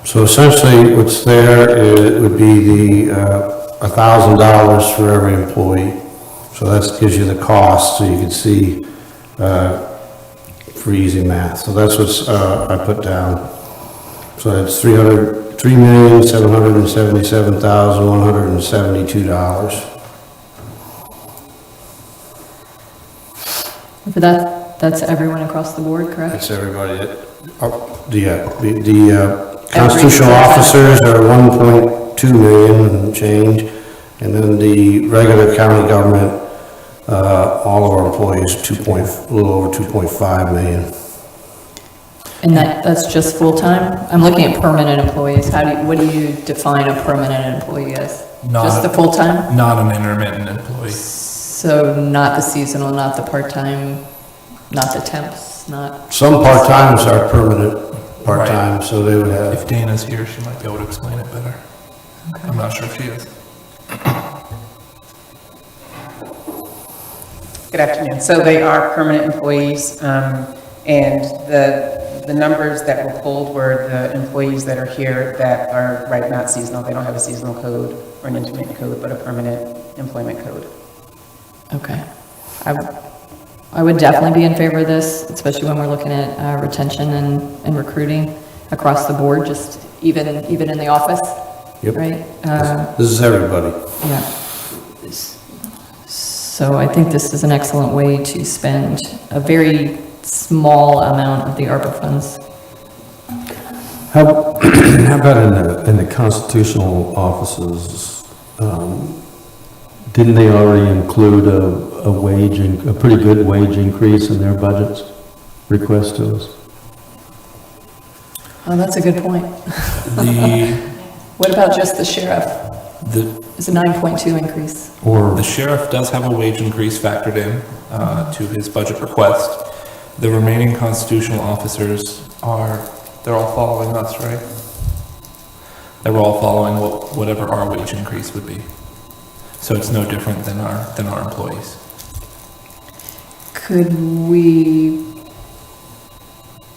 So essentially what's there, it would be the $1,000 for every employee. So that gives you the cost so you can see for easy math. So that's what I put down. So that's $3,777,172. But that's everyone across the board, correct? That's everybody. The constitutional officers are 1.2 million and change, and then the regular county government, all of our employees, a little over 2.5 million. And that's just full-time? I'm looking at permanent employees. What do you define a permanent employee as? Just the full-time? Not an intermittent employee. So not the seasonal, not the part-time, not the temps, not... Some part-times are permanent part-time, right. So they would have... If Dana's here, she might be able to explain it better. Okay. I'm not sure if she is. Good afternoon. So they are permanent employees, and the numbers that were pulled were the employees that are here that are, right, not seasonal. They don't have a seasonal code or an intermittent code, but a permanent employment code. Okay. I would definitely be in favor of this, especially when we're looking at retention and recruiting across the board, just even in the office. Yep. Right? This is everybody. Yeah. So I think this is an excellent way to spend a very small amount of the ARPA funds. How about in the constitutional offices? Didn't they already include a pretty good wage increase in their budgets request to us? Oh, that's a good point. What about just the sheriff? It's a 9.2 increase. The sheriff does have a wage increase factored in to his budget request. The remaining constitutional officers they're all following us, right? They're all following whatever our wage increase would be. So it's no different than our employees. Could we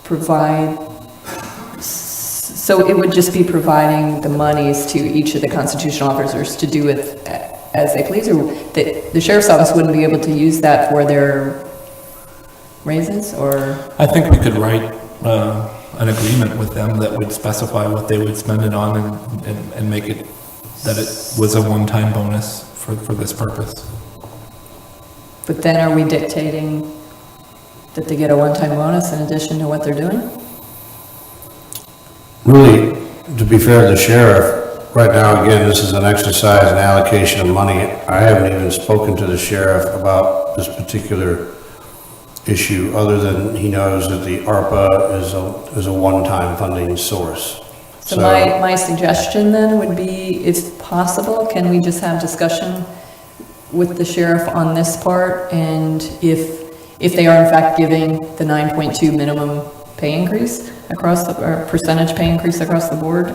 provide, so it would just be providing the monies to each of the constitutional officers to do with as they please, or the sheriff's office wouldn't be able to use that for their raises, or? I think we could write an agreement with them that would specify what they would spend it on and make it that it was a one-time bonus for this purpose. But then are we dictating that they get a one-time bonus in addition to what they're doing? Really, to be fair to the sheriff, right now, again, this is an exercise in allocation of money. I haven't even spoken to the sheriff about this particular issue, other than he knows that the ARPA is a one-time funding source. So my suggestion then would be, if possible, can we just have discussion with the sheriff on this part? And if they are in fact giving the 9.2 minimum pay increase across or percentage pay increase across the board,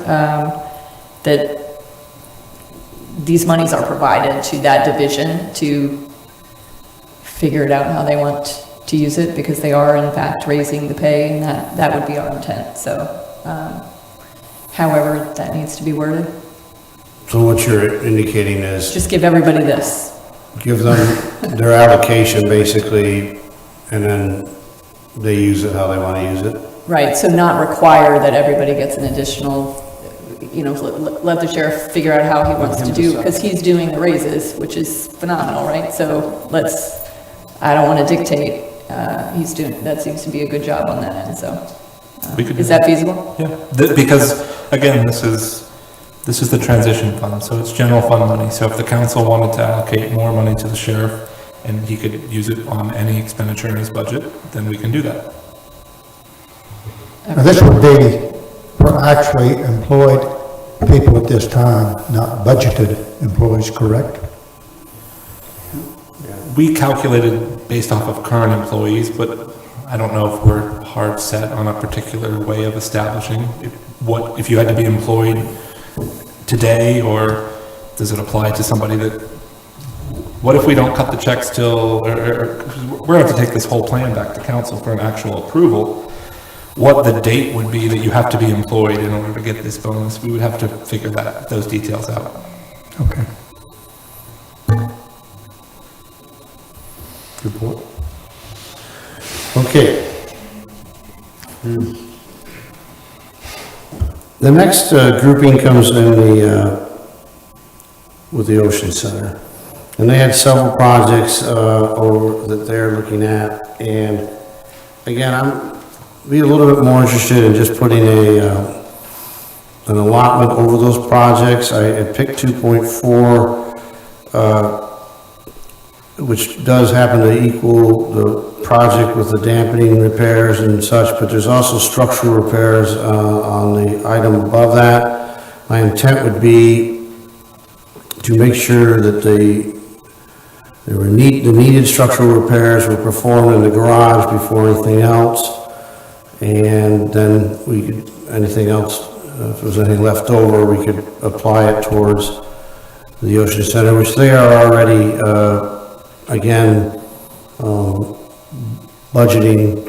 that these monies are provided to that division to figure it out how they want to use it, because they are in fact raising the pay, and that would be our intent. So however that needs to be worded. So what you're indicating is Just give everybody this. give them their allocation basically, and then they use it how they want to use it. Right, so not require that everybody gets an additional, let the sheriff figure out how he wants to do, because he's doing the raises, which is phenomenal, right? So I don't want to dictate, that seems to be a good job on that end, so. Is that feasible? Yeah, because again, this is the transition fund, so it's general fund money. So if the council wanted to allocate more money to the sheriff and he could use it on any expenditure in his budget, then we can do that. Now, this would be for actually employed people at this time, not budgeted employees, correct? We calculated based off of current employees, but I don't know if we're hard set on a particular way of establishing if you had to be employed today, or does it apply to somebody what if we don't cut the checks till, or we're going to have to take this whole plan back to council for an actual approval, what the date would be that you have to be employed in order to get this bonus. We would have to figure those details out. Okay. Good point. Okay. The next grouping comes in with the Ocean Center. And they had several projects that they're looking at. And again, I'm be a little bit more interested in just putting an allotment over those projects. I had picked 2.4, which does happen to equal the project with the dampening repairs and such, but there's also structural repairs on the item above that. My intent would be to make sure that the needed structural repairs were performed in the garage before anything else, and then we could, anything else, if there was anything left over, we could apply it towards the Ocean Center, which they are already again, budgeting,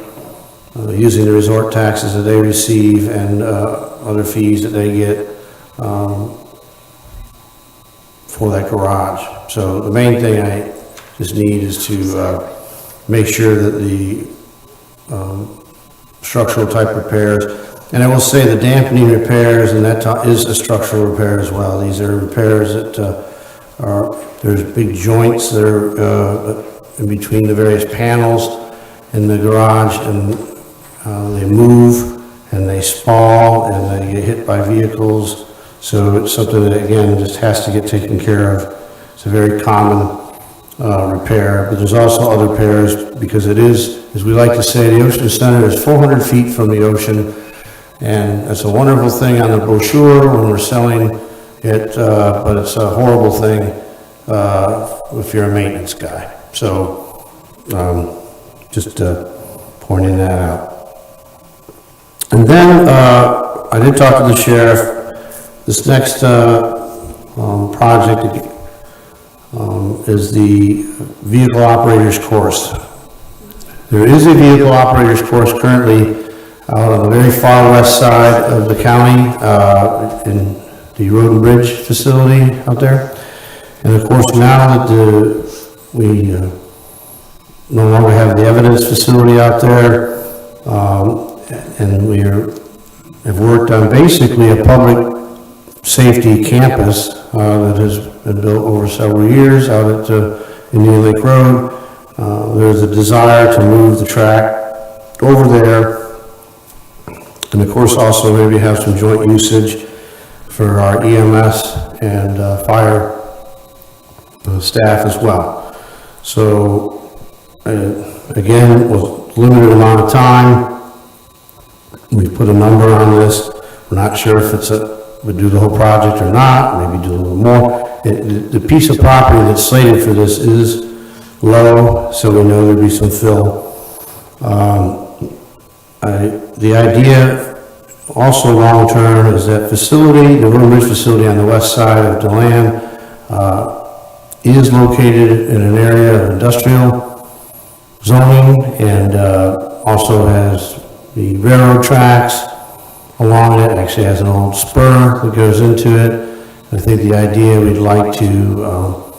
using the resort taxes that they receive and other fees that they get for that garage. So the main thing I just need is to make sure that the structural type repairs, and I will say the dampening repairs, and that is a structural repair as well. These are repairs that there's big joints that are in between the various panels in the garage, and they move and they spall and they get hit by vehicles. So it's something that, again, just has to get taken care of. It's a very common repair, but there's also other repairs, because it is, as we like to say, the Ocean Center is 400 feet from the ocean, and that's a wonderful thing on the brochure when we're selling but it's a horrible thing if you're a maintenance guy. So, just pointing that out. And then I did talk to the sheriff. This next project is the vehicle operators course. There is a vehicle operators course currently out on the very far west side of the county in the Road and Bridge facility out there. And of course, now that we no longer have the evidence facility out there, and we have worked on basically a public safety campus that has been built over several years out at Indian Lake Road. There's a desire to move the track over there, and of course also maybe have some joint usage for our EMS and fire staff as well. So again, with limited amount of time, we put a number on this. We're not sure if we do the whole project or not, maybe do a little more. The piece of property that's slated for this is low, so we know there'll be some fill. The idea also long-term is that facility, the Road and Bridge facility on the west side of DeLand, is located in an area of industrial zoning and also has the railroad tracks along it. Actually has an old spur that goes into it. I think the idea, we'd like to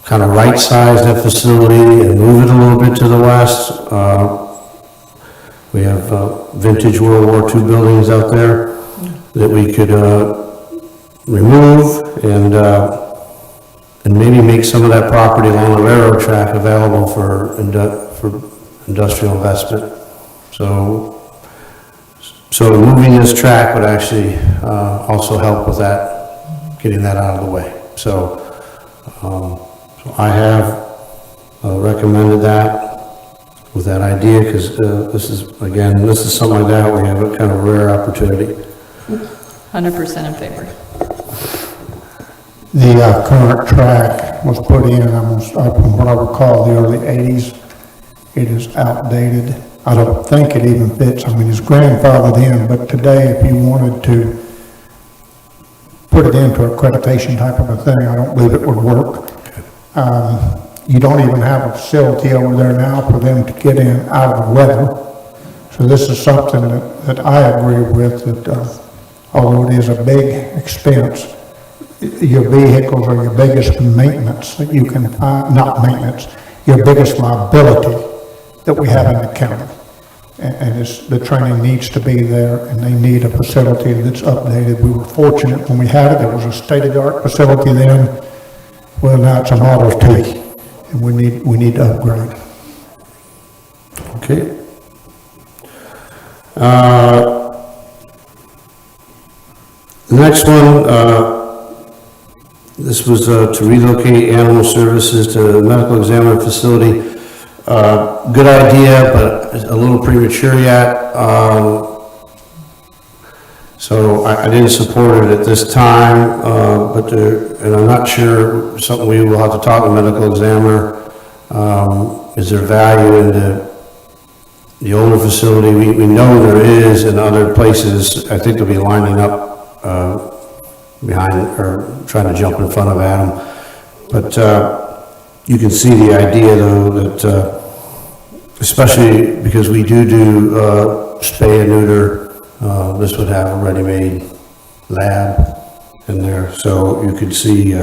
kind of right-size that facility and move it a little bit to the west. We have vintage World War II buildings out there that we could remove and maybe make some of that property along the railroad track available for industrial investment. So moving this track would actually also help with that, getting that out of the way. So I have recommended that with that idea, because this is something like that, we have a kind of rare opportunity. 100% in favor. The current track was put in, from what I recall, the early 80s. It is outdated. I don't think it even fits. I mean, it's grandfathered in, but today, if you wanted to put it into accreditation type of a thing, I don't believe it would work. You don't even have a facility over there now for them to get in out of the weather. So this is something that I agree with, that although it is a big expense, your vehicles are your biggest maintenance that you can find, not maintenance, your biggest liability that we have in the county. And the training needs to be there, and they need a facility that's updated. We were fortunate when we had it. It was a state-of-the-art facility then. Well, now it's a Model T, and we need to upgrade. Okay. The next one, this was to relocate animal services to the medical examiner facility. Good idea, but a little premature yet. So I didn't support it at this time, and I'm not sure, something we will have to talk to the medical examiner. Is there value in the older facility? We know there is in other places. I think they'll be lining up behind, or trying to jump in front of Adam. But you can see the idea, though, that especially because we do spay and neuter, this would have a ready-made lab in there, so you could see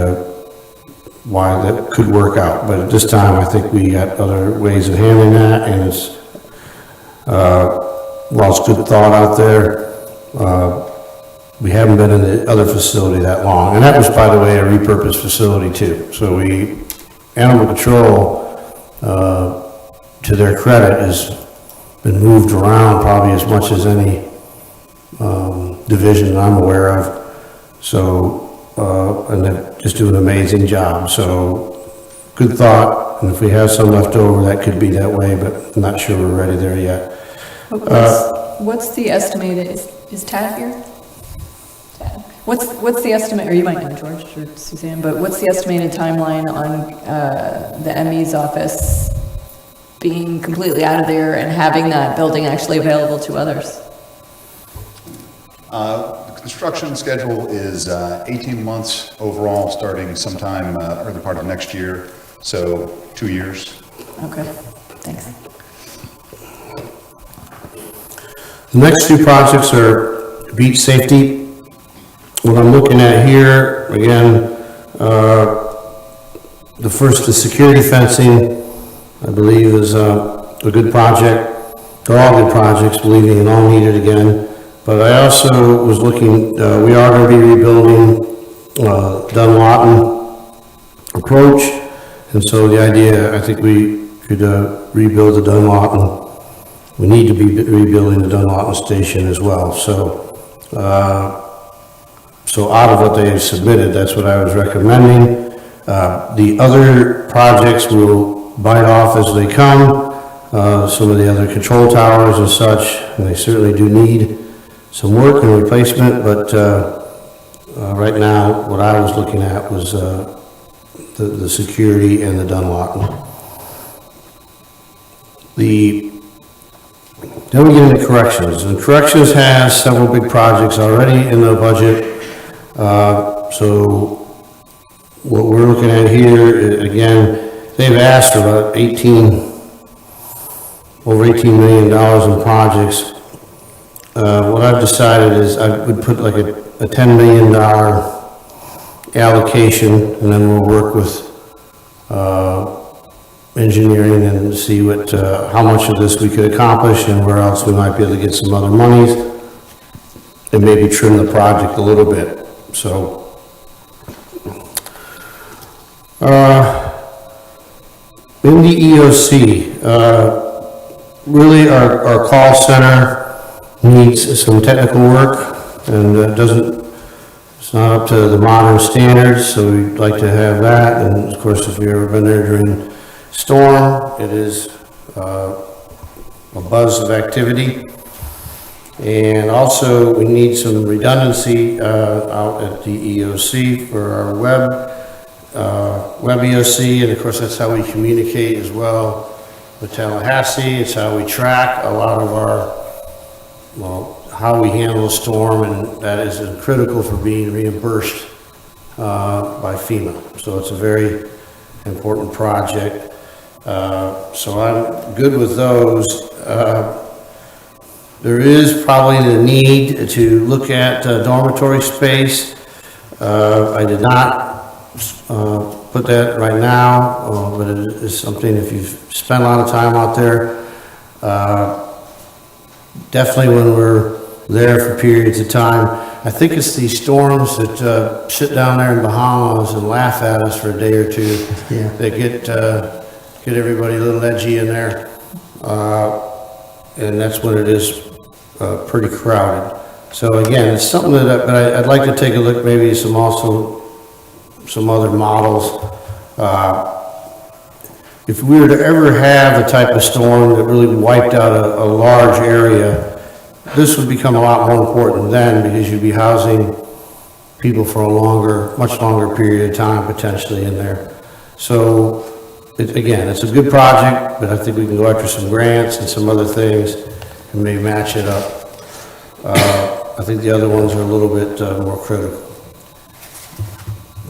why that could work out. But at this time, I think we got other ways of handling that, and it's while it's good thought out there, we haven't been in the other facility that long, and that was, by the way, a repurposed facility too. So animal control, to their credit, has been moved around probably as much as any division I'm aware of. So, and they just do an amazing job. So, good thought. And if we have some left over, that could be that way, but I'm not sure we're ready there yet. What's the estimated, is Tad here? Tad. What's the estimate, or you might know, George or Suzanne, but what's the estimated timeline on the ME's office being completely out of there and having that building actually available to others? The construction schedule is 18 months overall, starting sometime early part of next year, so 2 years. Okay, thanks. The next two projects are beach safety. What I'm looking at here, again, the first, the security fencing, I believe is a good project. They're all good projects, believing and all needed again. But I also was looking, we are going to be rebuilding Dunlawton approach. And so the idea, I think we could rebuild the Dunlawton. We need to be rebuilding the Dunlawton station as well. So out of what they submitted, that's what I was recommending. The other projects will bite off as they come. Some of the other control towers and such, and they certainly do need some work and replacement, but right now, what I was looking at was the security and the Dunlawton. Then we get into corrections, and corrections has several big projects already in the budget. So what we're looking at here, again, they've asked for about over $18 million in projects. What I've decided is I would put like a $10 million allocation, and then we'll work with engineering and see how much of this we could accomplish and where else we might be able to get some other monies and maybe trim the project a little bit. So, in the EOC, really our call center needs some technical work, and it's not up to the modern standards, so we'd like to have that. And of course, if you've ever been there during storm, it is a buzz of activity. And also, we need some redundancy out at the EOC for our web EOC, and of course, that's how we communicate as well with Tallahassee. It's how we track a lot of how we handle a storm, and that is critical for being reimbursed by FEMA. So it's a very important project. So I'm good with those. There is probably the need to look at dormitory space. I did not put that right now, but it is something, if you've spent a lot of time out there, definitely when we're there for periods of time. I think it's these storms that sit down there in Bahamas and laugh at us for a day or two. Yeah. They get everybody a little edgy in there, and that's when it is pretty crowded. So again, it's something that I'd like to take a look, maybe some other models. If we were to ever have a type of storm that really wiped out a large area, this would become a lot more important then, because you'd be housing people for a much longer period of time potentially in there. So again, it's a good project, but I think we can go after some grants and some other things and maybe match it up. I think the other ones are a little bit more critical.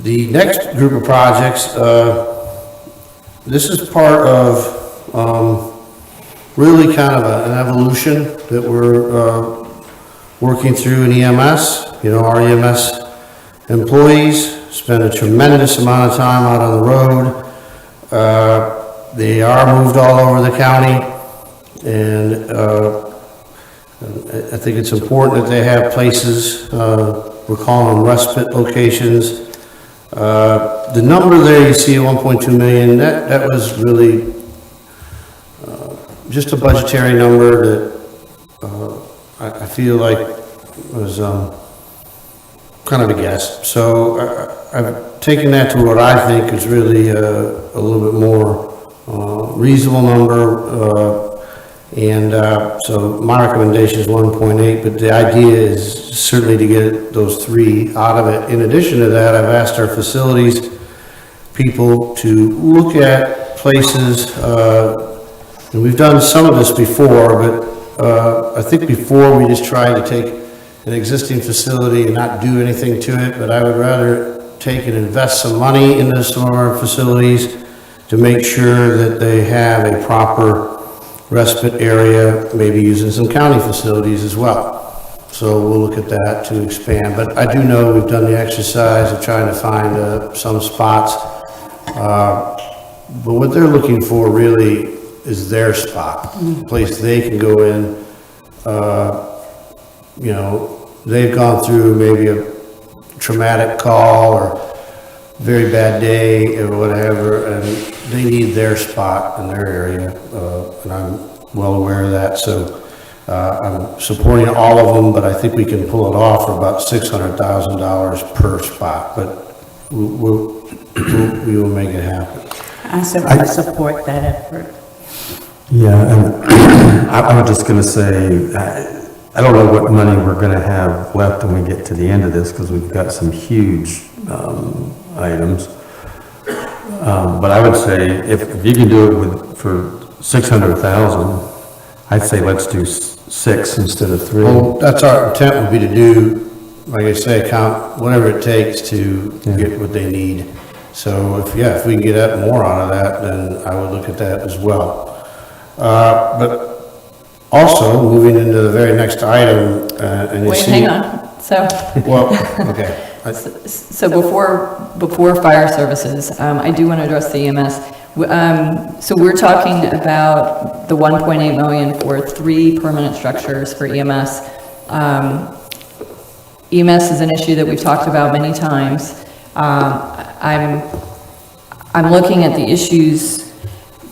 The next group of projects, this is part of really kind of an evolution that we're working through in EMS. You know, our EMS employees spend a tremendous amount of time out on the road. They are moved all over the county, and I think it's important that they have places, we're calling them respite locations. The number there you see, 1.2 million, that was really just a budgetary number that I feel like was kind of a guess. So I've taken that to what I think is really a little bit more reasonable number. And so my recommendation is 1.8, but the idea is certainly to get those 3 out of it. In addition to that, I've asked our facilities people to look at places, and we've done some of this before, but I think before we just tried to take an existing facility and not do anything to it, but I would rather take and invest some money into some of our facilities to make sure that they have a proper respite area, maybe using some county facilities as well. So we'll look at that to expand. But I do know we've done the exercise of trying to find some spots. But what they're looking for really is their spot, a place they can go in. You know, they've gone through maybe a traumatic call or very bad day or whatever, and they need their spot in their area, and I'm well aware of that. So I'm supporting all of them, but I think we can pull it off for about $600,000 per spot, but we will make it happen. I support that effort. Yeah, and I was just going to say, I don't know what money we're going to have left when we get to the end of this, because we've got some huge items. But I would say if you can do it for 600,000, I'd say let's do 6 instead of 3. Well, that's our intent would be to do, like I say, count whatever it takes to get what they need. So if we can get that more out of that, then I would look at that as well. But also, moving into the very next item, and you Wait, see... hang on. So. Well, okay. So before fire services, I do want to address the EMS. So we're talking about the 1.8 million for 3 permanent structures for EMS. EMS is an issue that we've talked about many times. I'm looking at the issues.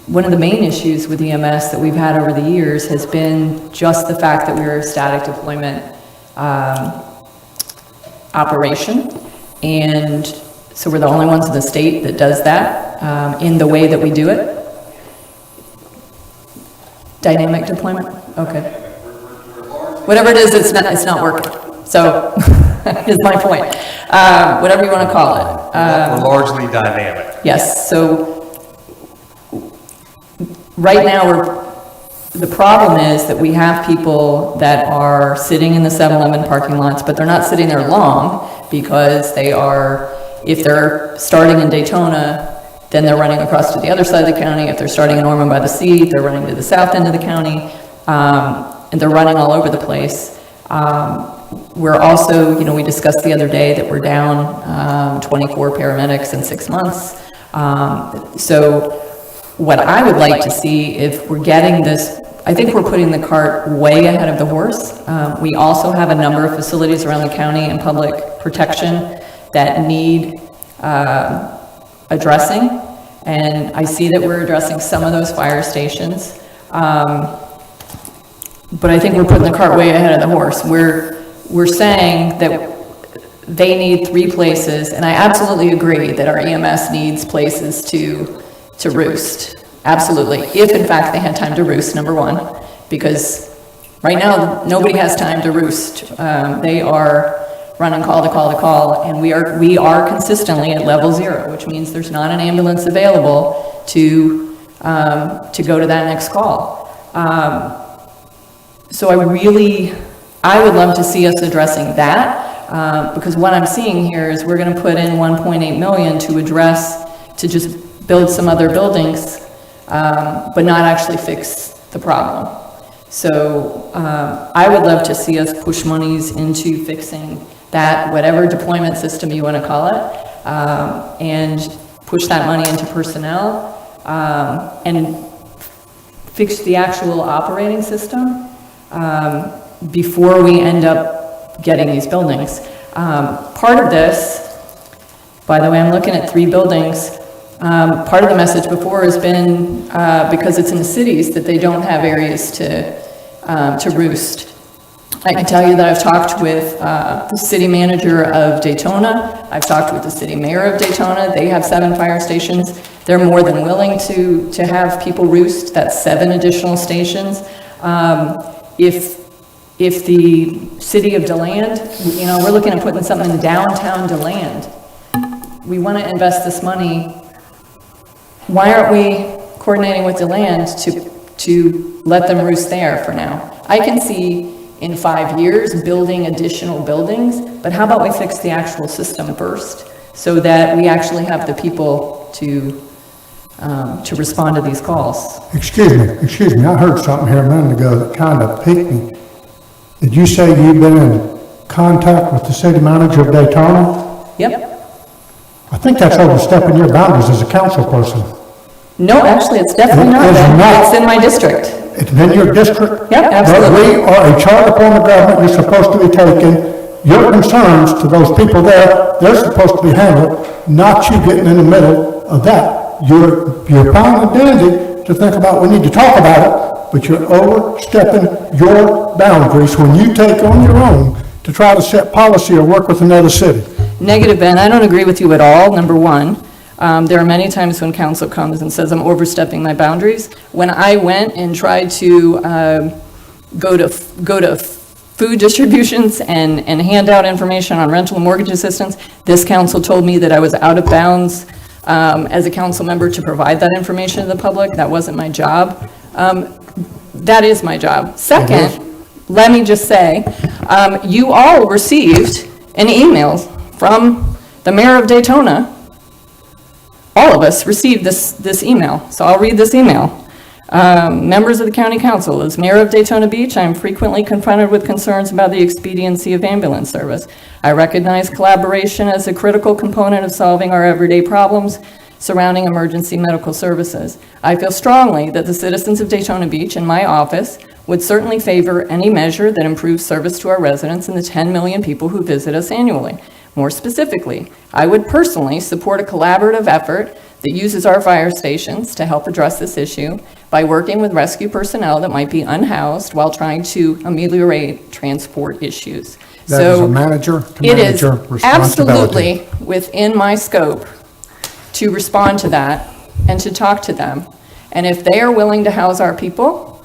One of the main issues with EMS that we've had over the years has been just the fact that we're a static deployment operation, and so we're the only ones in the state that does that in the way that we do it. Dynamic deployment? Okay. Whatever it is, it's not working. So, is my point. Whatever you want to call it. We're largely dynamic. Yes, so right now the problem is that we have people that are sitting in the 7-Eleven parking lots, but they're not sitting there long because they are, if they're starting in Daytona, then they're running across to the other side of the county. If they're starting in Ormond by the Sea, they're running to the south end of the county, and they're running all over the place. We're also, we discussed the other day that we're down 24 paramedics in 6 months. So what I would like to see, if we're getting this, I think we're putting the cart way ahead of the horse. We also have a number of facilities around the county and public protection that need addressing, and I see that we're addressing some of those fire stations. But I think we're putting the cart way ahead of the horse. We're saying that they need 3 places, and I absolutely agree that our EMS needs places to roost. Absolutely. If in fact they had time to roost, number 1, because right now nobody has time to roost. They are running call to call to call, and we are consistently at level 0, which means there's not an ambulance available to go to that next call. So I would love to see us addressing that, because what I'm seeing here is we're going to put in 1.8 million to just build some other buildings, but not actually fix the problem. So I would love to see us push monies into fixing that, whatever deployment system you want to call it, and push that money into personnel, and fix the actual operating system before we end up getting these buildings. Part of this, by the way, I'm looking at 3 buildings. Part of the message before has been because it's in the cities that they don't have areas to roost. I can tell you that I've talked with the city manager of Daytona. I've talked with the city mayor of Daytona. They have 7 fire stations. They're more than willing to have people roost. That's 7 additional stations. If the city of DeLand, you know, we're looking at putting something in downtown DeLand, we want to invest this money, why aren't we coordinating with DeLand to let them roost there for now? I can see in 5 years building additional buildings, but how about we fix the actual system first so that we actually have the people to respond to these calls? Excuse me, I heard something here a minute ago that kind of piqued me. Did you say you've been in contact with the city manager of Daytona? Yep. I think that's overstepping your boundaries as a council person. No, actually, it's definitely not. It is not. It's in my district. It's in your district? Yep, absolutely. But we are a charter form of government, you're supposed to be taking your concerns to those people there, they're supposed to be handled, not you getting in the middle of that. You're fine and dandy to think about, we need to talk about it, but you're overstepping your boundaries when you take on your own to try to set policy or work with another city. Negative, Ben, I don't agree with you at all, number one. There are many times when council comes and says I'm overstepping my boundaries. When I went and tried to go to food distributions and hand out information on rental and mortgage assistance, this council told me that I was out of bounds as a council member to provide that information to the public. That wasn't my job. That is my job. Second, let me just say, you all received an email from the mayor of Daytona. All of us received this email, so I'll read this email. Members of the county council, as mayor of Daytona Beach, I am frequently confronted with concerns about the expediency of ambulance service. I recognize collaboration as a critical component of solving our everyday problems surrounding emergency medical services. I feel strongly that the citizens of Daytona Beach and my office would certainly favor any measure that improves service to our residents and the 10 million people who visit us annually. More specifically, I would personally support a collaborative effort that uses our fire stations to help address this issue by working with rescue personnel that might be unhoused while trying to ameliorate transport issues. That is a manager to manager responsibility. It is absolutely within my scope to respond to that and to talk to them. And if they are willing to house our people,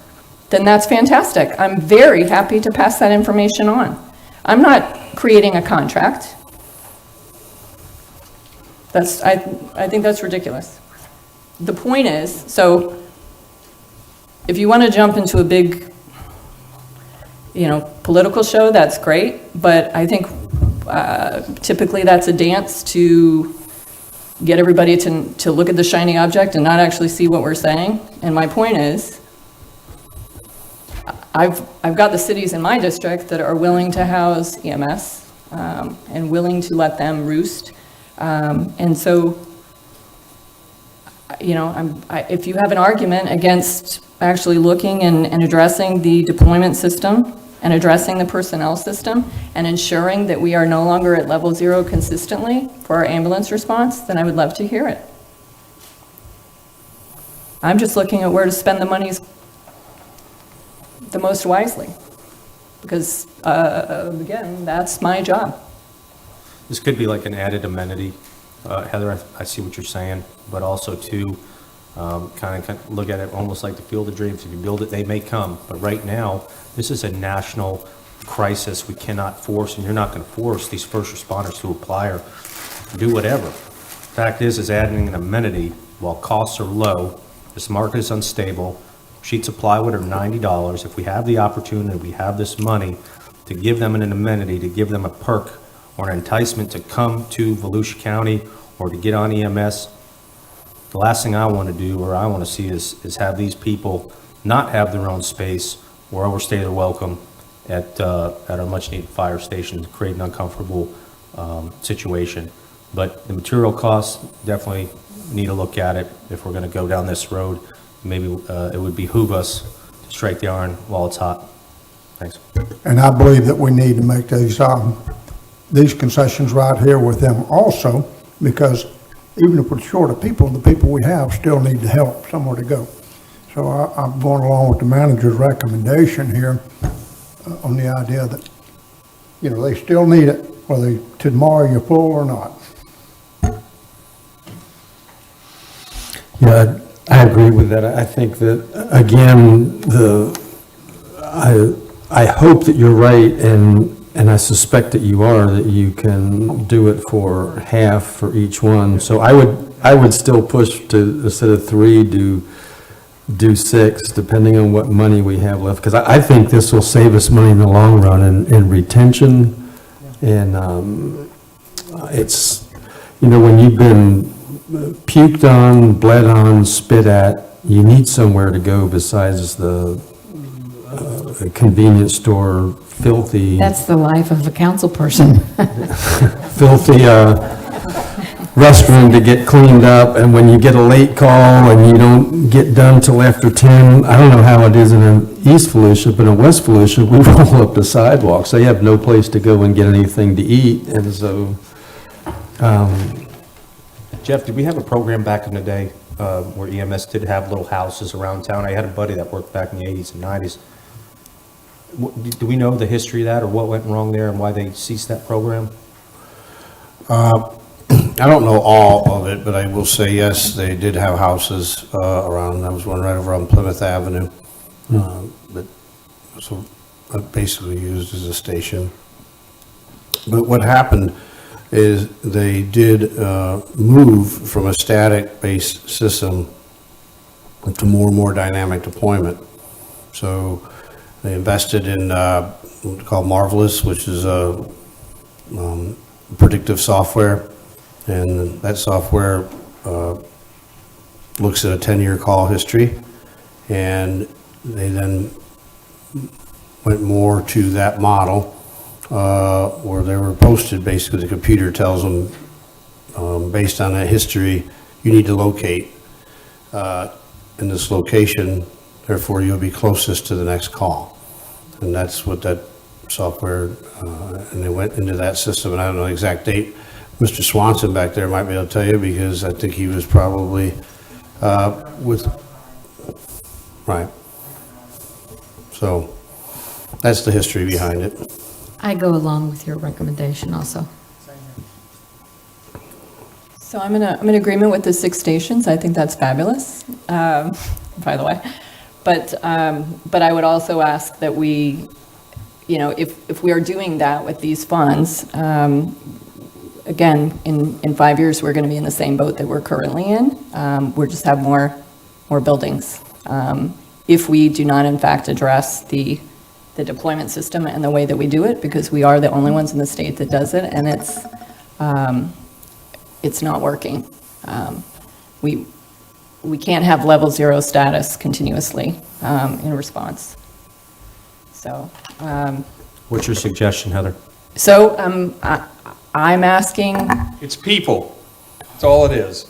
then that's fantastic. I'm very happy to pass that information on. I'm not creating a contract. I think that's ridiculous. The point is, so if you want to jump into a big, political show, that's great, but I think typically that's a dance to get everybody to look at the shiny object and not actually see what we're saying. And my point is, I've got the cities in my district that are willing to house EMS and willing to let them roost. And so, if you have an argument against actually looking and addressing the deployment system and addressing the personnel system and ensuring that we are no longer at level 0 consistently for our ambulance response, then I would love to hear it. I'm just looking at where to spend the monies the most wisely, because, again, that's my job. This could be like an added amenity. Heather, I see what you're saying, but also too, kind of look at it almost like the Field of Dreams. If you build it, they may come. But right now, this is a national crisis we cannot force, and you're not going to force these first responders to apply or do whatever. Fact is adding an amenity while costs are low, this market is unstable, sheets of plywood are $90. If we have the opportunity, we have this money to give them an amenity, to give them a perk or an enticement to come to Volusia County or to get on EMS, the last thing I want to do or I want to see is have these people not have their own space or overstay their welcome at our much-needed fire station to create an uncomfortable situation. But the material costs, definitely need to look at it if we're going to go down this road. Maybe it would behoove us to strike the iron while it's hot. Thanks. And I believe that we need to make these concessions right here with them also, because even if we're short of people, the people we have still need to help, somewhere to go. So I'm going along with the manager's recommendation here on the idea that, they still need it, whether tomorrow you're full or not. Yeah, I agree with that. I think that, again, the I hope that you're right, and I suspect that you are, that you can do it for half for each one. So I would still push to, instead of 3, do 6, depending on what money we have left. Because I think this will save us money in the long run in retention. And it's, when you've been puked on, bled on, spit at, you need somewhere to go besides the convenience store, filthy. That's the life of a council person. Filthy restroom to get cleaned up, and when you get a late call and you don't get done till after 10, I don't know how it is in East Volusia, but in West Volusia, we roll up the sidewalks. They have no place to go and get anything to eat, and so. Jeff, did we have a program back in the day where EMS did have little houses around town? I had a buddy that worked back in the 80s and 90s. Do we know the history of that, or what went wrong there and why they ceased that program? I don't know all of it, but I will say, yes, they did have houses around. There was one right over on Plymouth Avenue that was basically used as a station. But what happened is they did move from a static-based system to more and more dynamic deployment. So they invested in what's called Marvelous, which is a predictive software. And that software looks at a 10-year call history, and they then went more to that model where they were posted. Basically, the computer tells them, based on that history, you need to locate in this location, therefore you'll be closest to the next call. And that's what that software, and they went into that system, and I don't know the exact date. Mr. Swanson back there might be able to tell you, because I think he was probably right. So that's the history behind it. I go along with your recommendation also. So I'm in agreement with the 6 stations. I think that's fabulous, by the way. But I would also ask that we, if we are doing that with these funds, again, in 5 years, we're going to be in the same boat that we're currently in. We'll just have more buildings. If we do not, in fact, address the deployment system and the way that we do it, because we are the only ones in the state that does it, and it's not working. We can't have level 0 status continuously in response. So. What's your suggestion, Heather? So I'm asking. It's people. That's all it is.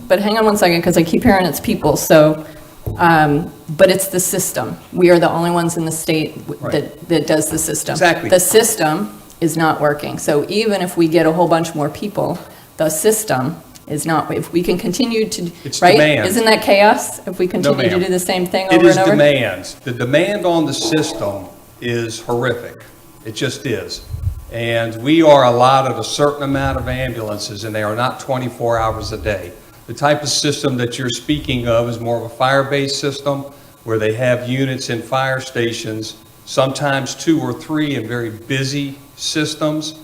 But hang on one second, because I keep hearing it's people. So, but it's the system. We are the only ones in the state that does the system. Exactly. The system is not working. So even if we get a whole bunch more people, the system is not. If we can continue to, It's right? demand. Isn't that chaos? If we continue to do the same thing over It is and over. demand. The demand on the system is horrific. It just is. And we are allotted a certain amount of ambulances, and they are not 24 hours a day. The type of system that you're speaking of is more of a fire-based system, where they have units in fire stations, sometimes 2 or 3 in very busy systems,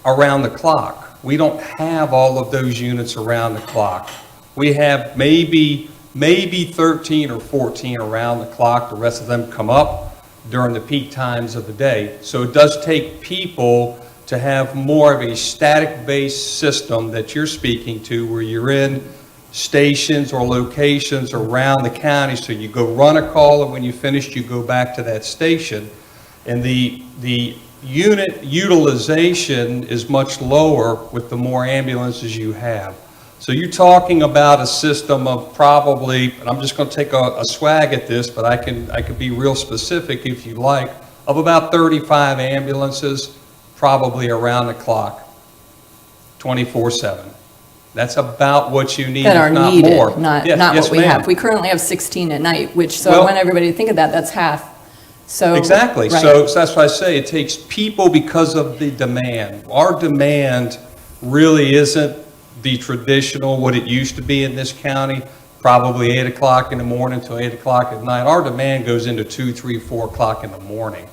around the clock. We don't have all of those units around the clock. We have maybe 13 or 14 around the clock. The rest of them come up during the peak times of the day. So it does take people to have more of a static-based system that you're speaking to, where you're in stations or locations around the county. So you go run a call, and when you finish, you go back to that station. And the unit utilization is much lower with the more ambulances you have. So you're talking about a system of probably, and I'm just going to take a swag at this, but I can be real specific if you like, of about 35 ambulances, probably around the clock, 24/7. That's about what you need, That are if not needed, more. not Yes, what we ma'am. have. We currently have 16 at night, which, so Well- I want everybody to think of that, that's half. So. Exactly. Right. So that's why I say it takes people because of the demand. Our demand really isn't the traditional, what it used to be in this county. probably 8 o'clock in the morning till 8 o'clock at night. Our demand goes into 2, 3, 4 o'clock in the morning.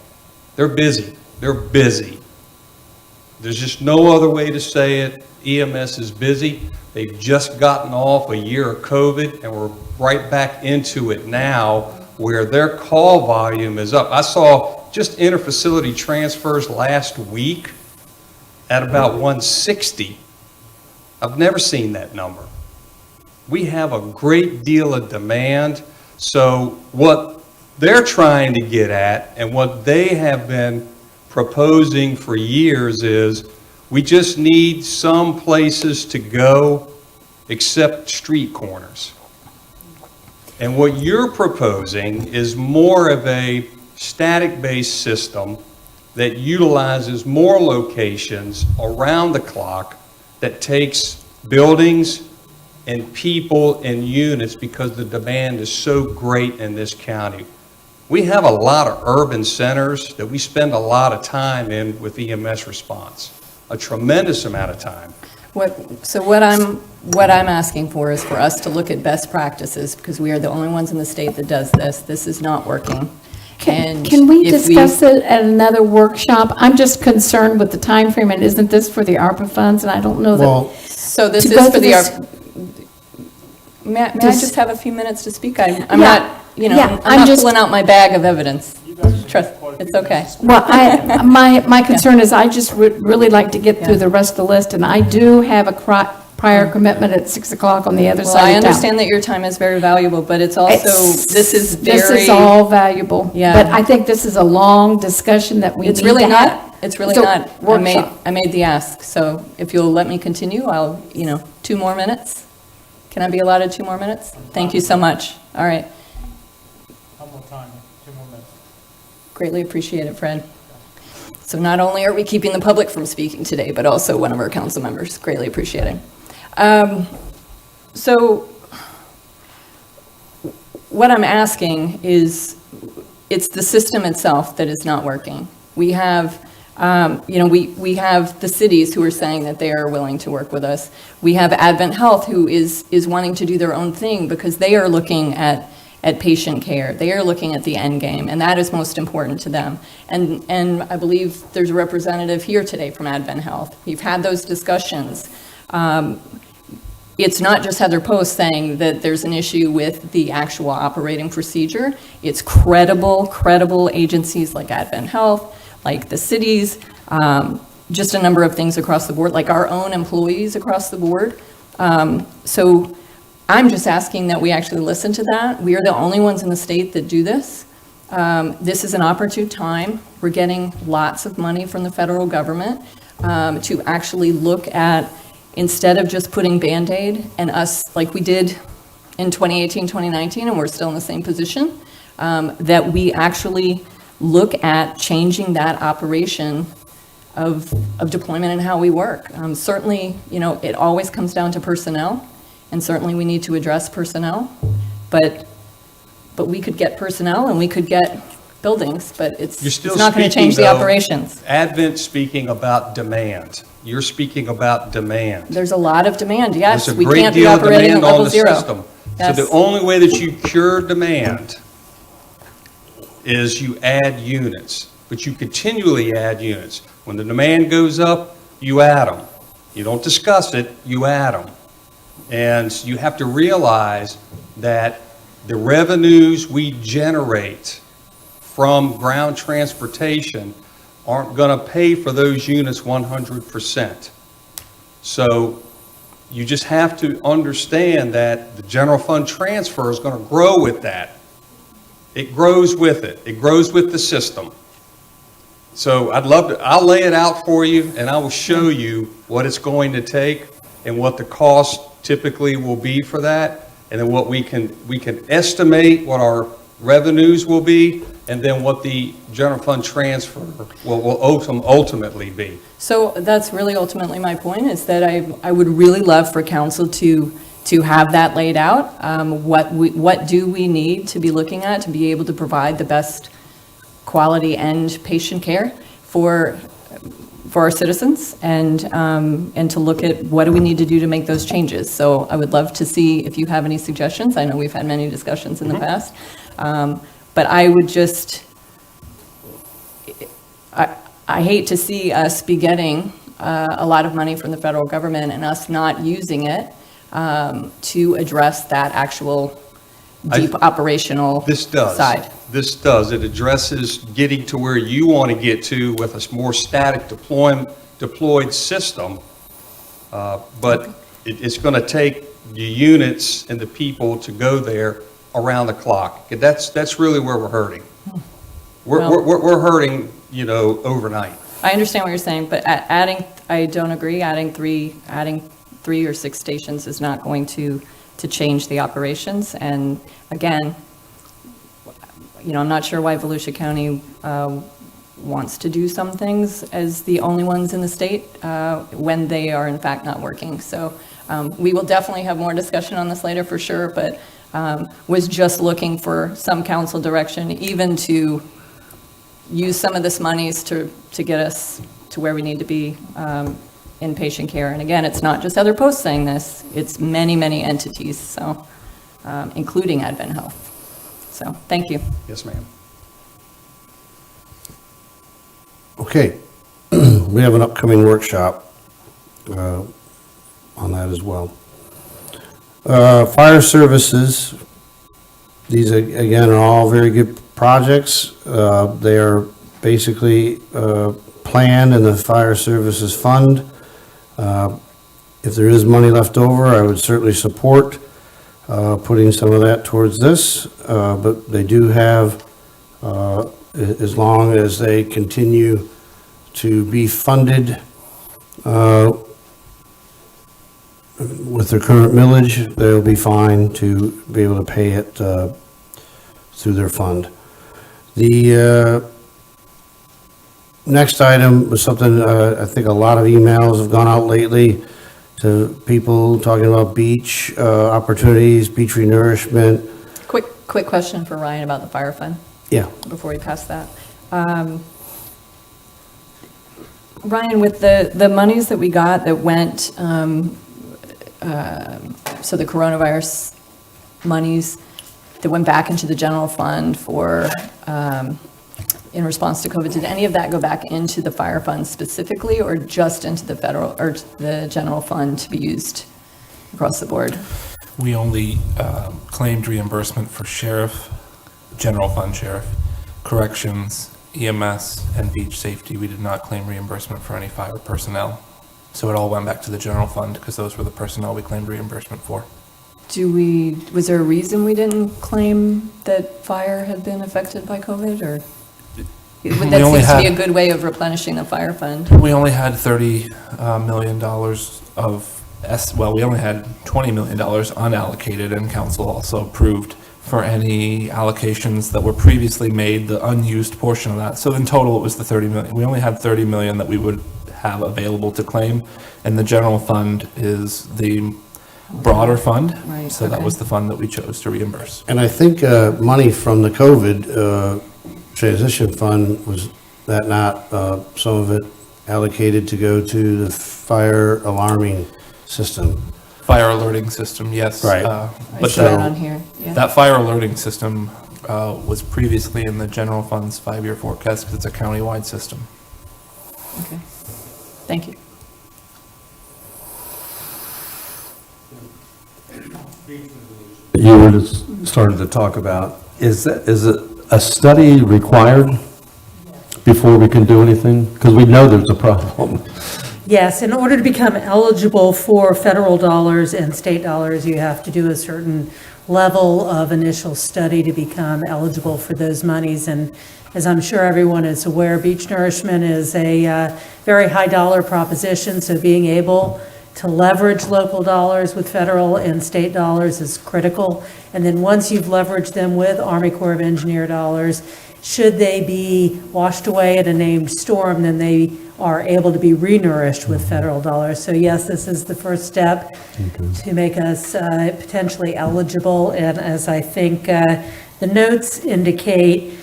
They're busy. They're busy. There's just no other way to say it. EMS is busy. They've just gotten off a year of COVID, and we're right back into it now where their call volume is up. I saw just interfacility transfers last week at about 160. I've never seen that number. We have a great deal of demand. So what they're trying to get at and what they have been proposing for years is we just need some places to go except street corners. And what you're proposing is more of a static-based system that utilizes more locations around the clock that takes buildings and people and units because the demand is so great in this county. We have a lot of urban centers that we spend a lot of time in with EMS response, a tremendous amount of time. What I'm asking for is for us to look at best practices, because we are the only ones in the state that does this. This is not working. And Can we if discuss it at another workshop? I'm just concerned with the time frame, and isn't this for the ARPA funds? And I don't know that. So this to is go for through the this- ARPA. May I Just- just have a few minutes to speak? I'm Yeah, not, you know, yeah, I'm not just- pulling out my bag of evidence. Trust, it's okay. Well, my concern is I just would really like to get through the rest of the list, and I do have a prior commitment at 6 o'clock on the other Well, side I of town. understand that your time is very valuable, but it's also, this is very. This is all valuable. Yeah. But I think this is a long discussion that we need It's to really have. not, it's really So, not. workshop. I made the ask, so if you'll let me continue, I'll, 2 more minutes? Can I be allotted 2 more minutes? Thank you so much. All right. One more time, 2 more minutes. Greatly appreciate it, Fred. So not only are we keeping the public from speaking today, but also one of our council members. Greatly appreciate it. So what I'm asking is, it's the system itself that is not working. We have, we have the cities who are saying that they are willing to work with us. We have Advent Health who is wanting to do their own thing because they are looking at patient care. They are looking at the end game, and that is most important to them. And I believe there's a representative here today from Advent Health. We've had those discussions. It's not just Heather Post saying that there's an issue with the actual operating procedure. It's credible agencies like Advent Health, like the cities, just a number of things across the board, like our own employees across the board. So I'm just asking that we actually listen to that. We are the only ones in the state that do this. This is an opportune time. We're getting lots of money from the federal government to actually look at, instead of just putting Band-Aid and us, like we did in 2018, 2019, and we're still in the same position, that we actually look at changing that operation of deployment and how we work. Certainly, it always comes down to personnel, and certainly we need to address personnel, but we could get personnel and we could get buildings, but it's not going to change the operations. Advent speaking about demand. You're speaking about demand. There's a lot of demand, yes. There's a We great can't be deal of operating at demand on level the 0. system. So Yes. the only way that you cure demand is you add units, but you continually add units. When the demand goes up, you add them. You don't discuss it, you add them. And you have to realize that the revenues we generate from ground transportation aren't going to pay for those units 100%. So you just have to understand that the general fund transfer is going to grow with that. It grows with it. It grows with the system. So I'll lay it out for you, and I will show you what it's going to take and what the cost typically will be for that, and then what we can estimate what our revenues will be, and then what the general fund transfer will ultimately be. So that's really ultimately my point, is that I would really love for council to have that laid out. What do we need to be looking at to be able to provide the best quality and patient care for for our citizens and to look at what do we need to do to make those changes. So I would love to see if you have any suggestions. I know we've had many discussions in the past. But I would just, I hate to see us be getting a lot of money from the federal government and us not using it to address that actual deep operational side. This does. It addresses getting to where you want to get to with a more static deployed system. But it's going to take the units and the people to go there around the clock. That's really where we're hurting. We're hurting, overnight. I understand what you're saying, but I don't agree. Adding three or six stations is not going to change the operations. And again, I'm not sure why Volusia County wants to do some things as the only ones in the state when they are in fact not working. So we will definitely have more discussion on this later for sure, but was just looking for some council direction, even to use some of this monies to get us to where we need to be in patient care. And again, it's not just other posts saying this, it's many, many entities, so including Advent Health. So, thank you. Yes, ma'am. Okay, we have an upcoming workshop on that as well. Fire services, these again are all very good projects. They are basically planned in the fire services fund. If there is money left over, I would certainly support putting some of that towards this, but they do have, as long as they continue to be funded with their current millage, they'll be fine to be able to pay it through their fund. The next item was something, I think a lot of emails have gone out lately to people talking about beach opportunities, beach renourishment. Quick question for Ryan about the fire fund. Yeah. Before we pass that. Ryan, with the monies that we got that went, so the coronavirus monies that went back into the general fund for, in response to COVID, did any of that go back into the fire fund specifically, or just into the federal, or the general fund to be used across the board? We only claimed reimbursement for sheriff, general fund sheriff, corrections, EMS, and beach safety. We did not claim reimbursement for any fire personnel. So it all went back to the general fund because those were the personnel we claimed reimbursement for. Was there a reason we didn't claim that fire had been affected by COVID, or? That seems to be a good way of replenishing the fire fund. We only had $30 million we only had $20 million unallocated, and council also approved for any allocations that were previously made, the unused portion of that. So in total, it was the 30 million. We only had 30 million that we would have available to claim, and the general fund is the broader fund. Right, so that was the fund that we chose to reimburse. And I think money from the COVID transition fund, was that not some of it allocated to go to the fire alarming system? Fire alerting system, yes. Right. But that on here. Yeah. That fire alerting system was previously in the general fund's 5-year forecast because it's a countywide system. Okay. Thank you. You were just starting to talk about, is it a study required before we can do anything? Because we know there's a problem. Yes, in order to become eligible for federal dollars and state dollars, you have to do a certain level of initial study to become eligible for those monies. And as I'm sure everyone is aware, beach nourishment is a very high dollar proposition, so being able to leverage local dollars with federal and state dollars is critical. And then once you've leveraged them with Army Corps of Engineer dollars, should they be washed away in a named storm, then they are able to be renourished with federal dollars. So yes, this is the first step to make us potentially eligible. And as I think the notes indicate,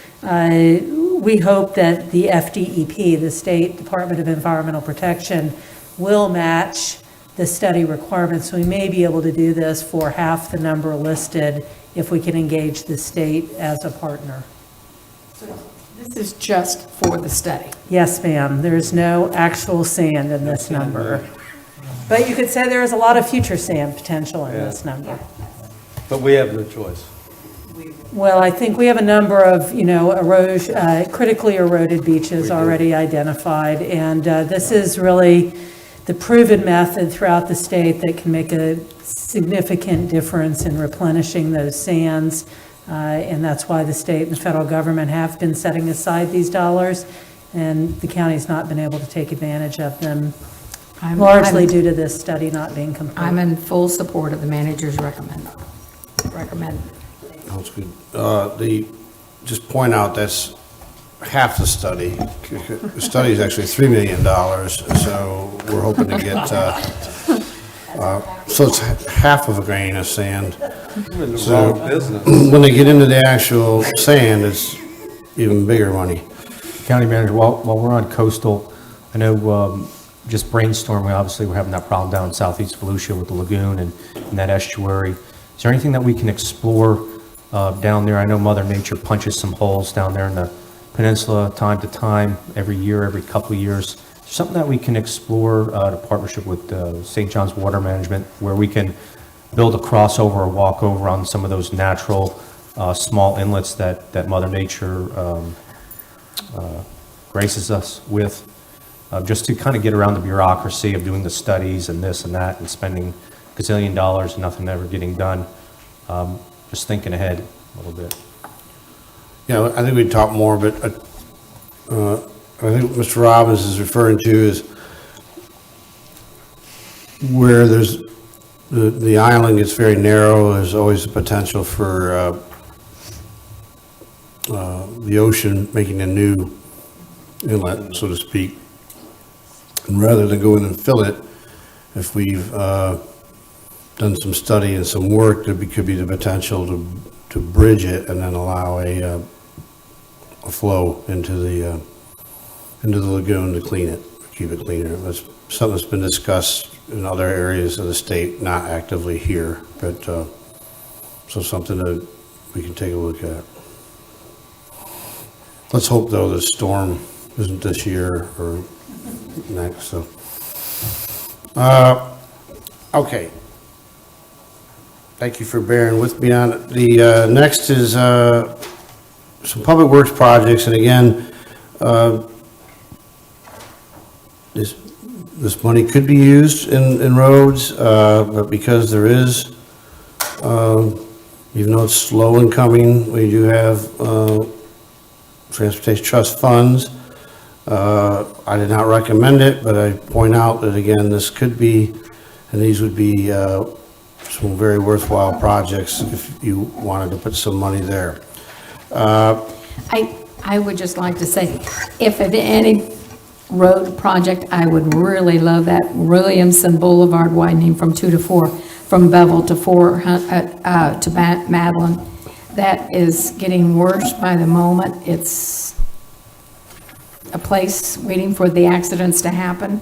we hope that the FDEP, the State Department of Environmental Protection, will match the study requirements. We may be able to do this for half the number listed if we can engage the state as a partner. This is just for the study. Yes, ma'am. There's no actual sand in this number. But you could say there is a lot of future sand potential in this number. But we have no choice. Well, I think we have a number of, critically eroded beaches already identified, and this is really the proven method throughout the state that can make a significant difference in replenishing those sands, and that's why the state and the federal government have been setting aside these dollars, and the county's not been able to take advantage of them, largely due to this study not being complete. I'm in full support of the manager's recommend. Sounds good. Just point out that's half the study. The study is actually $3 million, so we're hoping to get, so it's half of a grain of sand. So when they get into the actual sand, it's even bigger money. County Manager, while we're on coastal, I know just brainstorming, obviously we're having that problem down in southeast Volusia with the lagoon and that estuary. Is there anything that we can explore down there? I know Mother Nature punches some holes down there in the peninsula time to time, every year, every couple of years. Something that we can explore in partnership with St. John's Water Management, where we can build a crossover or walkover on some of those natural small inlets that Mother Nature graces us with, just to kind of get around the bureaucracy of doing the studies and this and that and spending gazillion dollars and nothing ever getting done. Just thinking ahead a little bit. Yeah, I think we'd talk more, but I think what Mr. Robbins is referring to is where there's the island gets very narrow. There's always the potential for the ocean making a new inlet, so to speak. And rather than go in and fill it, if we've done some study and some work, there could be the potential to bridge it and then allow a flow into the lagoon to clean it, keep it cleaner. That's something that's been discussed in other areas of the state, not actively here, but so something that we can take a look at. Let's hope though the storm isn't this year or next. So, okay. Thank you for bearing with me on it. The next is some public works projects, and again, this money could be used in roads, but because there is, even though it's slow in coming, we do have transportation trust funds. I did not recommend it, but I point out that again, this could be, and these would be some very worthwhile projects if you wanted to put some money there. I would just like to say, if at any road project, I would really love that Williamson Boulevard widening from 2 to 4, from Bevel to 4 to Madeline. That is getting worse by the moment. It's a place waiting for the accidents to happen.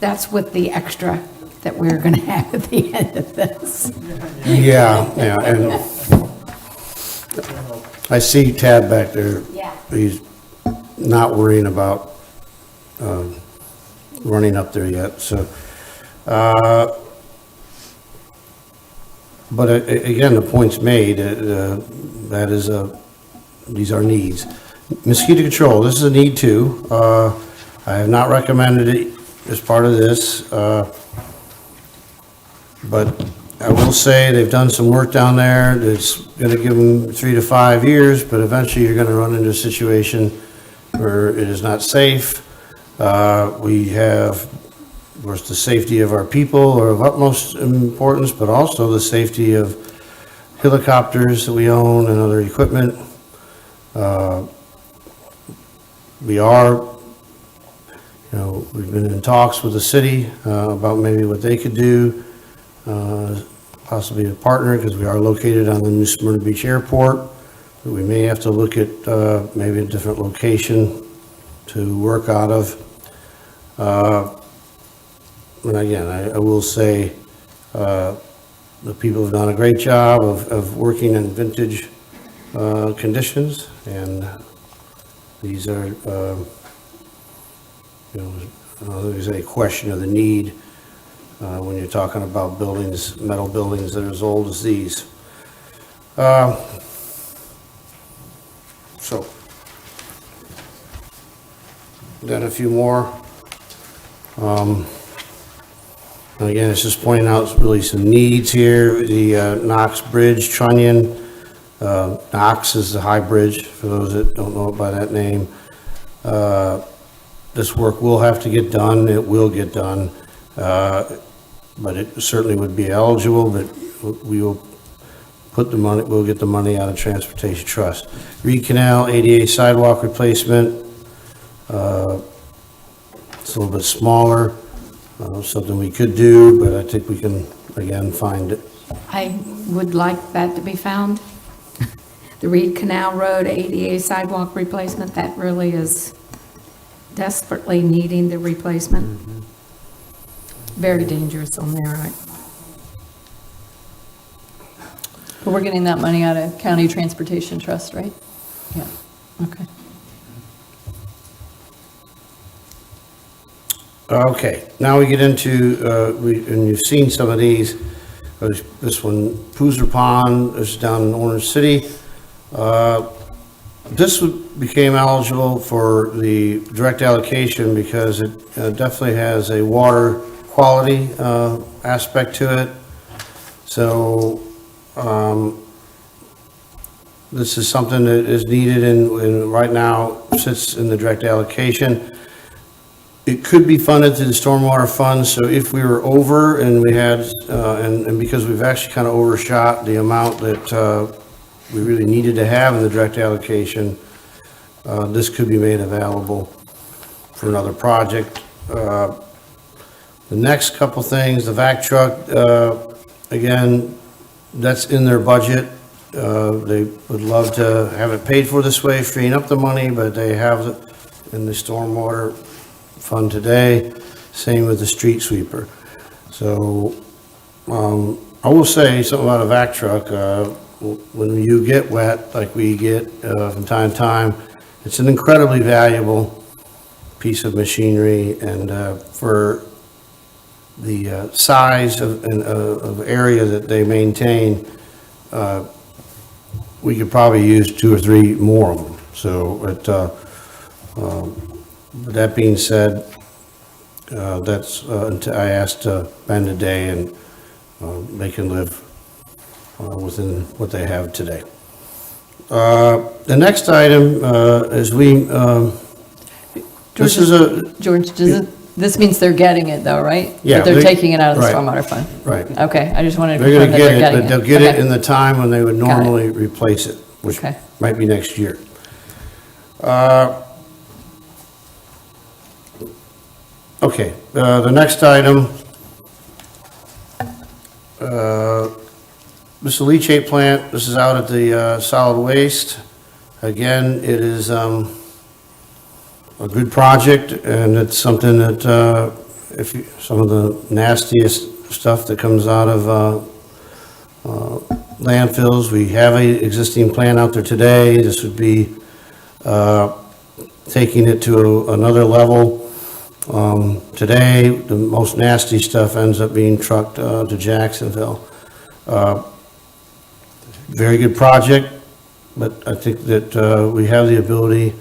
That's with the extra that we're going to have at the end of this. Yeah, and I see Tad back there. Yeah. He's not worrying about running up there yet, so. But again, the point's made, that is these are needs. Mosquito control, this is a need too. I have not recommended it as part of this, but I will say they've done some work down there that's going to give them 3 to 5 years, but eventually you're going to run into a situation where it is not safe. We have, of course, the safety of our people are of utmost importance, but also the safety of helicopters that we own and other equipment. We are, we've been in talks with the city about maybe what they could do, possibly a partner, because we are located on the New Smyrna Beach Airport. We may have to look at maybe a different location to work out of. And again, I will say, the people have done a great job of working in vintage conditions, and these are, you know, I don't think there's any question of the need when you're talking about buildings, metal buildings that are as old as these. So, then a few more. And again, it's just pointing out really some needs here. The Knox Bridge trunnion. Knox is the high bridge, for those that don't know it by that name. This work will have to get done. It will get done. But it certainly would be eligible, but we will put the money, we'll get the money out of Transportation Trust. Reed Canal, ADA sidewalk replacement. It's a little bit smaller, something we could do, but I think we can, again, find it. I would like that to be found. The Reed Canal Road ADA sidewalk replacement, that really is desperately needing the replacement. Very dangerous on there, right? But we're getting that money out of County Transportation Trust, right? Yeah, okay. Okay, now we get into, and you've seen some of these. This one, Poozer Pond, is down in Orange City. This became eligible for the direct allocation because it definitely has a water quality aspect to it. So this is something that is needed and right now sits in the direct allocation. It could be funded through the stormwater fund, so if we were over and we had, and because we've actually kind of overshot the amount that we really needed to have in the direct allocation, this could be made available for another project. The next couple things, the vac truck, again, that's in their budget. They would love to have it paid for this way, freeing up the money, but they have it in the stormwater fund today. Same with the street sweeper. So I will say something about a vac truck. When you get wet, like we get from time to time, it's an incredibly valuable piece of machinery, and for the size of area that they maintain, we could probably use 2 or 3 more of them. So, with that being said, that's I asked Ben today, and they can live within what they have today. The next item is this is a... George, this means they're getting it though, right? Yeah. That they're taking it out of the right, stormwater fund? Right. Okay, I just wanted to They're confirm going to that they're get it, getting but it. they'll get it Okay. in the time when they would Got it. normally replace it, which Okay. might be next year. Okay, the next item, this is a leachate plant. This is out at the solid waste. Again, it is a good project, and it's something that some of the nastiest stuff that comes out of landfills, we have a existing plant out there today. This would be taking it to another level. Today, the most nasty stuff ends up being trucked to Jacksonville. Very good project, but I think that we have the ability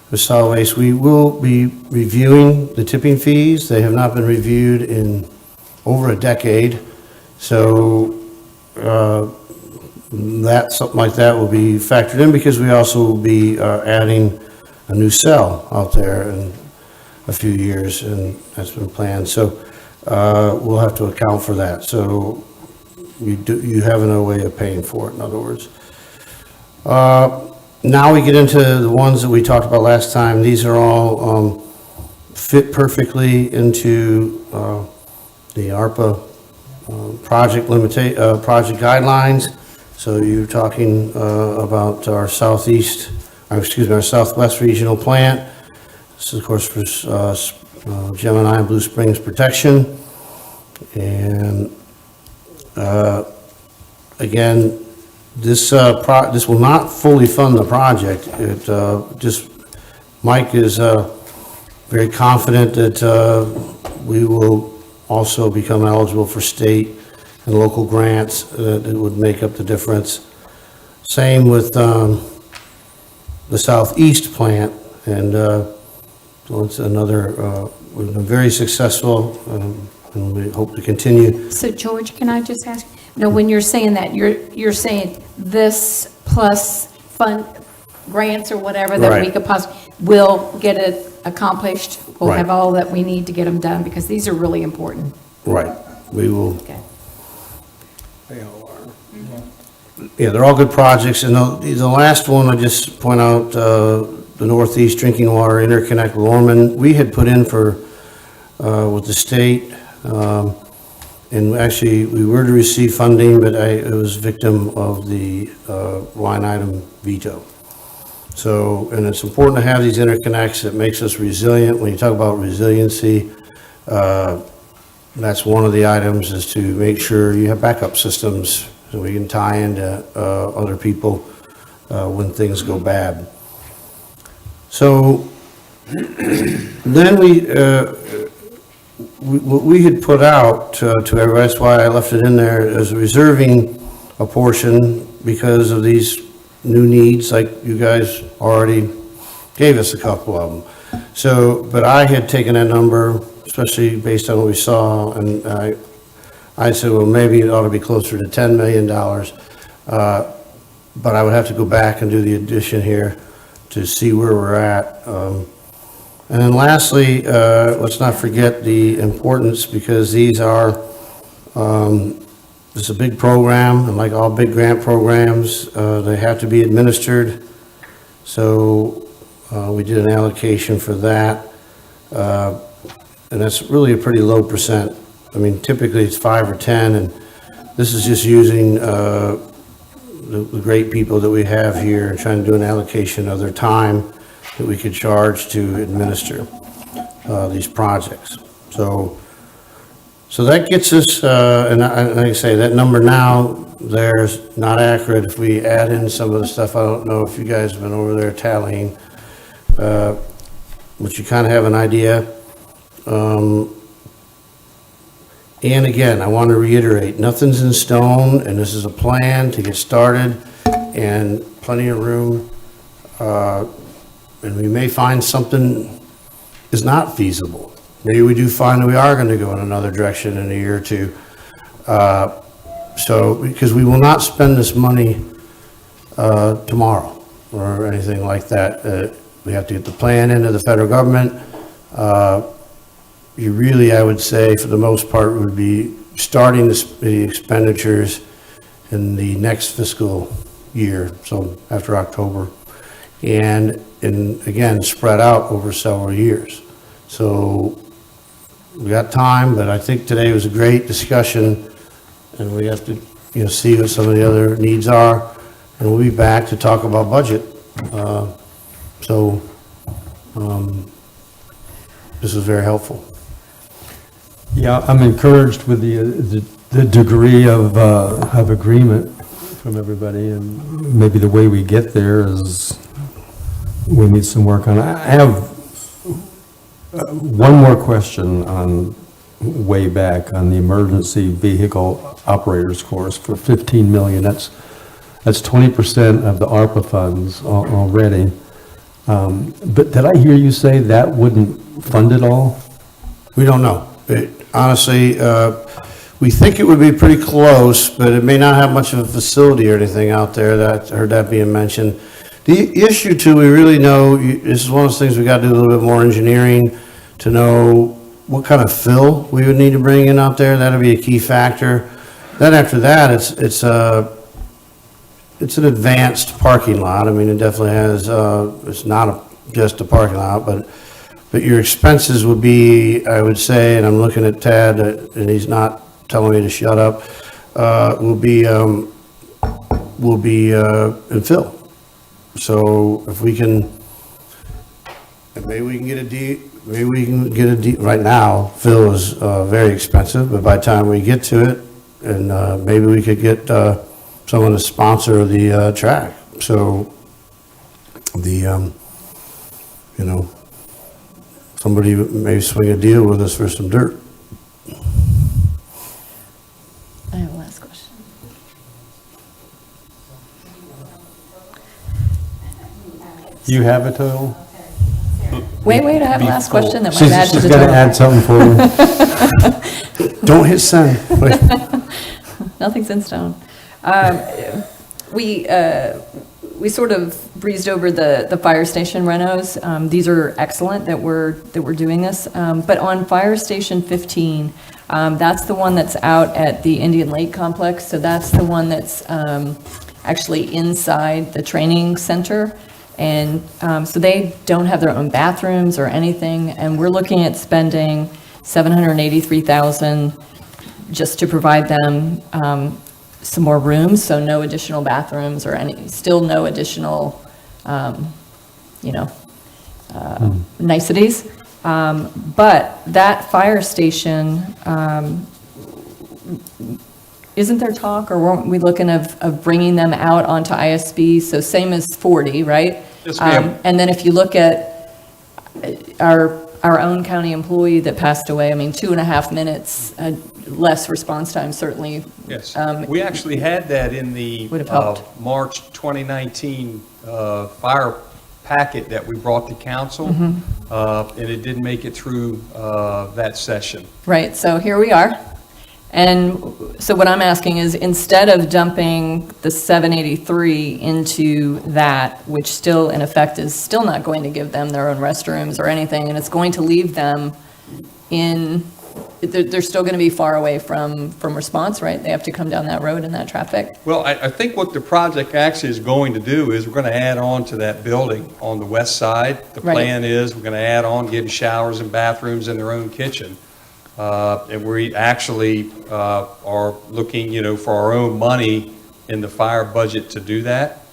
with solid waste. We will be reviewing the tipping fees. They have not been reviewed in over a decade. So something like that will be factored in, because we also will be adding a new cell out there in a few years, and that's been planned. So we'll have to account for that. So you have no way of paying for it, in other words. Now we get into the ones that we talked about last time. These are all fit perfectly into the ARPA project guidelines. So you're talking about our our southwest regional plant. This is, of course, for Gemini and Blue Springs protection. And again, this will not fully fund the project. Mike is very confident that we will also become eligible for state and local grants that would make up the difference. Same with the southeast plant, and so it's another, we've been very successful, and we hope to continue. So George, can I just ask, when you're saying that, you're saying this plus fund grants or whatever that we Right. could possibly, will get it accomplished? We'll Right. have all that we need to get them done, because these are really important. Right, we will. Okay. Yeah, they're all good projects, and the last one, I just point out, the Northeast Drinking Water Interconnect with Ormond, we had put in for, with the state, and actually, we were to receive funding, but it was victim of the line item veto. So, and it's important to have these interconnects. It makes us resilient. When you talk about resiliency, that's one of the items, is to make sure you have backup systems so we can tie into other people when things go bad. So then what we had put out to everybody, that's why I left it in there, as reserving a portion because of these new needs, like you guys already gave us a couple of them. So, but I had taken that number, especially based on what we saw, and I said, well, maybe it ought to be closer to $10 million. But I would have to go back and do the addition here to see where we're at. And then lastly, let's not forget the importance, because these are, it's a big program, and like all big grant programs, they have to be administered. So we did an allocation for that. And that's really a pretty low percent. I mean, typically it's 5 or 10, and this is just using the great people that we have here and trying to do an allocation of their time that we could charge to administer these projects. So that gets us, and like I say, that number now, there's not accurate. If we add in some of the stuff, I don't know if you guys have been over there tallying, but you kind of have an idea. And again, I want to reiterate, nothing's in stone, and this is a plan to get started, and plenty of room. And we may find something is not feasible. Maybe we do find that we are going to go in another direction in a year or two. So, because we will not spend this money tomorrow or anything like that. We have to get the plan into the federal government. You really, I would say, for the most part, would be starting the expenditures in the next fiscal year, so after October, and again, spread out over several years. So we got time, but I think today was a great discussion, and we have to, see what some of the other needs are, and we'll be back to talk about budget. This was very helpful. Yeah, I'm encouraged with the degree of agreement from everybody, and maybe the way we get there is we need some work on it. I have one more question on way back on the emergency vehicle operators course for 15 million. That's 20% of the ARPA funds already. But did I hear you say that wouldn't fund it all? We don't know. Honestly, we think it would be pretty close, but it may not have much of a facility or anything out there. I heard that being mentioned. The issue too, we really know, this is one of those things we got to do a little bit more engineering to know what kind of fill we would need to bring in out there. That'll be a key factor. Then after that, it's an advanced parking lot. I mean, it definitely has, it's not just a parking lot, but your expenses would be, I would say, and I'm looking at Tad, and he's not telling me to shut up, will be will be in fill. So if we can, maybe we can get a deal, right now, fill is very expensive, but by the time we get to it, and maybe we could get someone to sponsor the track. So the, somebody may swing a deal with us for some dirt. I have a last question. You have a total? Wait, I have a last question that might She's add to the got to total. add something for you. Don't hit send. Wait. Nothing's in stone. We sort of breezed over the fire station renos. These are excellent that we're doing this. But on Fire Station 15, that's the one that's out at the Indian Lake Complex. So that's the one that's actually inside the training center. And so they don't have their own bathrooms or anything. And we're looking at spending $783,000 just to provide them some more rooms, so no additional bathrooms or still no additional, niceties. But that fire station, isn't there talk, or weren't we looking of bringing them out onto ISB? So same as 40, right? Yes, ma'am. And then if you look at our own county employee that passed away, 2.5 minutes less response time, certainly. Yes, we actually had that in the Would have helped. March 2019 fire packet that we brought to council, and it didn't make it through that session. Right, so here we are. And so what I'm asking is, instead of dumping the 783 into that, which still in effect is still not going to give them their own restrooms or anything, and it's going to leave them they're still going to be far away from response, right? They have to come down that road in that traffic. Well, I think what the project actually is going to do is we're going to add on to that building on the west side. The Right. plan is we're going to add on, give them showers and bathrooms in their own kitchen. And we actually are looking, for our own money in the fire budget to do that,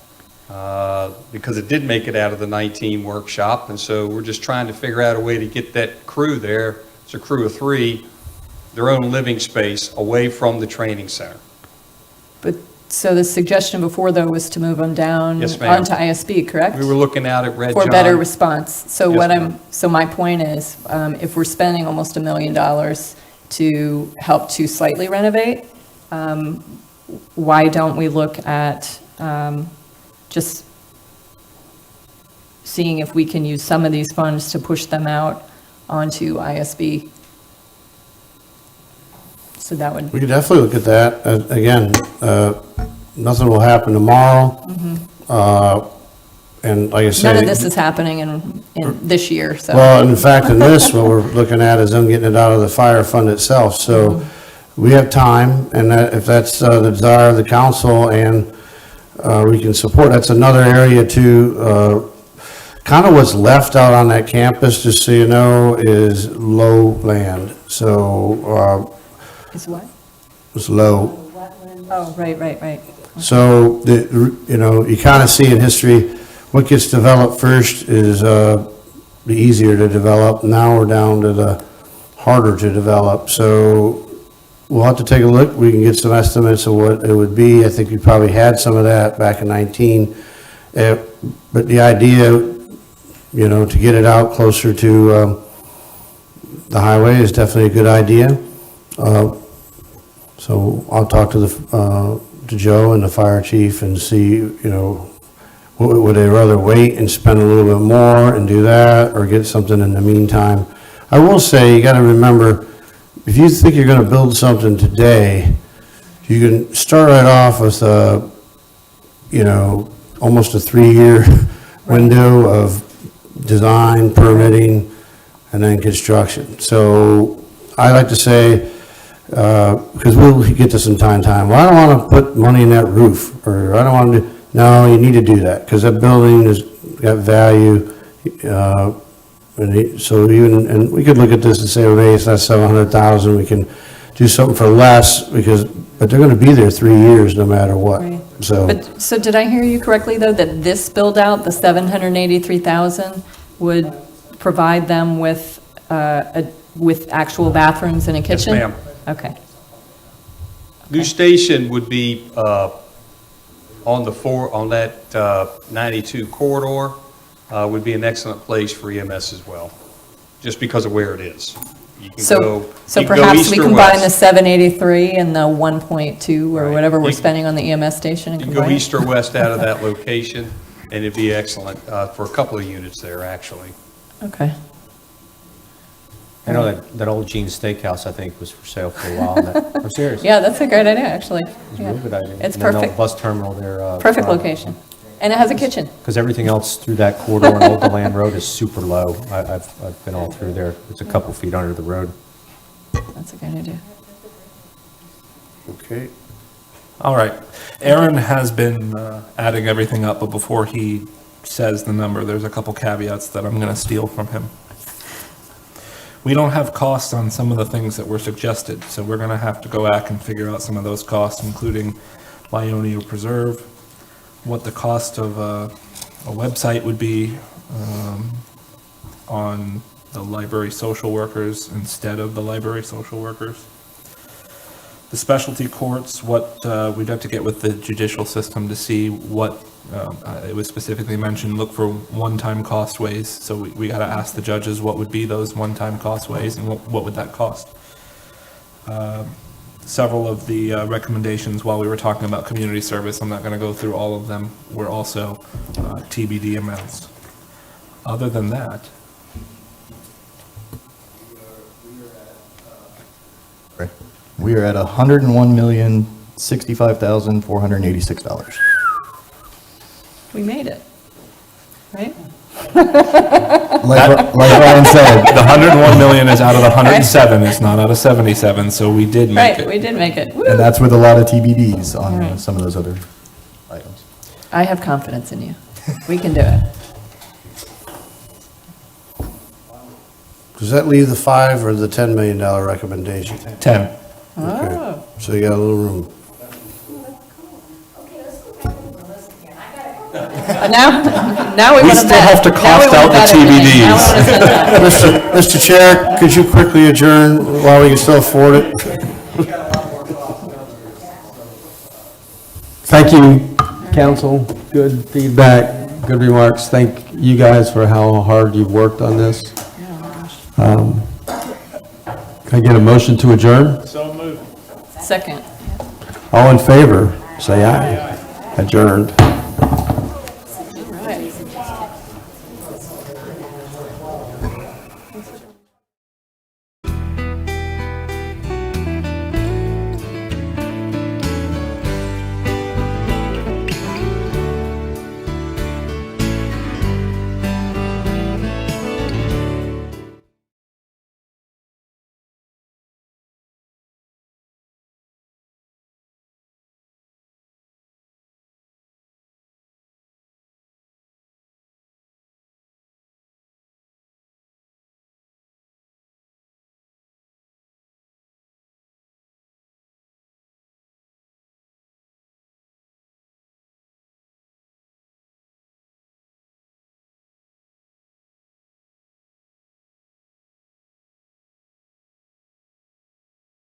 because it did make it out of the 19 workshop. And so we're just trying to figure out a way to get that crew there, it's a crew of 3, their own living space away from the training center. But, so the suggestion before, though, was to move them down Yes, ma'am. onto ISB, correct? We were looking out at Red John. For better response. So Yes, so my point is, if we're spending almost $1 million to help to slightly renovate, why don't we look at just seeing if we can use some of these funds to push them out onto ISB? So that would. We could definitely look at that. Again, nothing will happen tomorrow. And like I said. None of this is happening in this year, so. Well, in fact, in this, what we're looking at is them getting it out of the fire fund itself. So we have time, and if that's the desire of the council and we can support, that's another area too. Kind of what's left out on that campus, just so you know, is low land. So, Is what? it's low. Oh, right. So, you kind of see in history, what gets developed first is the easier to develop. Now we're down to the harder to develop. So we'll have to take a look. We can get some estimates of what it would be. I think we probably had some of that back in 19. But the idea, to get it out closer to the highway is definitely a good idea. So I'll talk to Joe and the fire chief and see, would they rather wait and spend a little bit more and do that, or get something in the meantime? I will say, you gotta remember, if you think you're gonna build something today, you can start right off with almost a 3-year window of design, permitting, and then construction. So I like to say, because we'll get this in time, well, I don't want to put money in that roof, or I don't want to do, no, you need to do that, because that building has got value, and we could look at this and say, well, hey, it's not 700,000, we can do something for less, because But they're gonna be there 3 years no matter what, Right. so. But, so did I hear you correctly, though, that this build-out, the 783,000, would provide them with, with actual bathrooms and a Yes, kitchen? ma'am. Okay. New station would be on that 92 corridor, would be an excellent place for EMS as well, just because of where it is. You can So, go- so you can go perhaps east we or combine the west. 783 and the 1.2, or whatever we're You- spending on the EMS station and You can go combine it? east or west out of that location, and it'd be excellent for a couple of units there, actually. Okay. I know that old Gene's Steakhouse, I think, was for sale for a while. I'm serious. Yeah, that's a great idea, actually. It's a really good idea. It's And then the perfect. bus terminal there. Perfect location. And it has a kitchen. Because everything else through that corridor on Old Deland Road is super low. I've been all through there. It's a couple feet under the road. That's a good idea. Okay. All right. Aaron has been adding everything up, but before he says the number, there's a couple caveats that I'm going to steal from him. We don't have costs on some of the things that were suggested, so we're going to have to go back and figure out some of those costs, including Biennial Preserve, what the cost of a website would be on the library social workers instead of the library social workers. The specialty courts, what we'd have to get with the judicial system to see what, it was specifically mentioned, look for one-time cost ways. So we got to ask the judges what would be those one-time cost ways and what would that cost. Several of the recommendations while we were talking about community service, I'm not going to go through all of them, were also TBD amounts. Other than that, We are at $101,065,486. We made it, right? Like Ryan said. The 101 million is out of the 107, it's not out of 77, so we did make Right, it. we did make it. Woo! And that's with a lot of TBDs on All right. some of those other items. I have confidence in you. We can do it. Does that leave the 5 or the $10 million recommendation? 10. Oh. So you got a little room. Now we want to still have to cost out the TBDs. Mr. Chair, could you quickly adjourn while we can still afford it? Thank you, council. Good feedback, good remarks. Thank you guys for how hard you've worked on this. Can I get a motion to adjourn? So moved. Second. All in favor, say aye. Adjourned.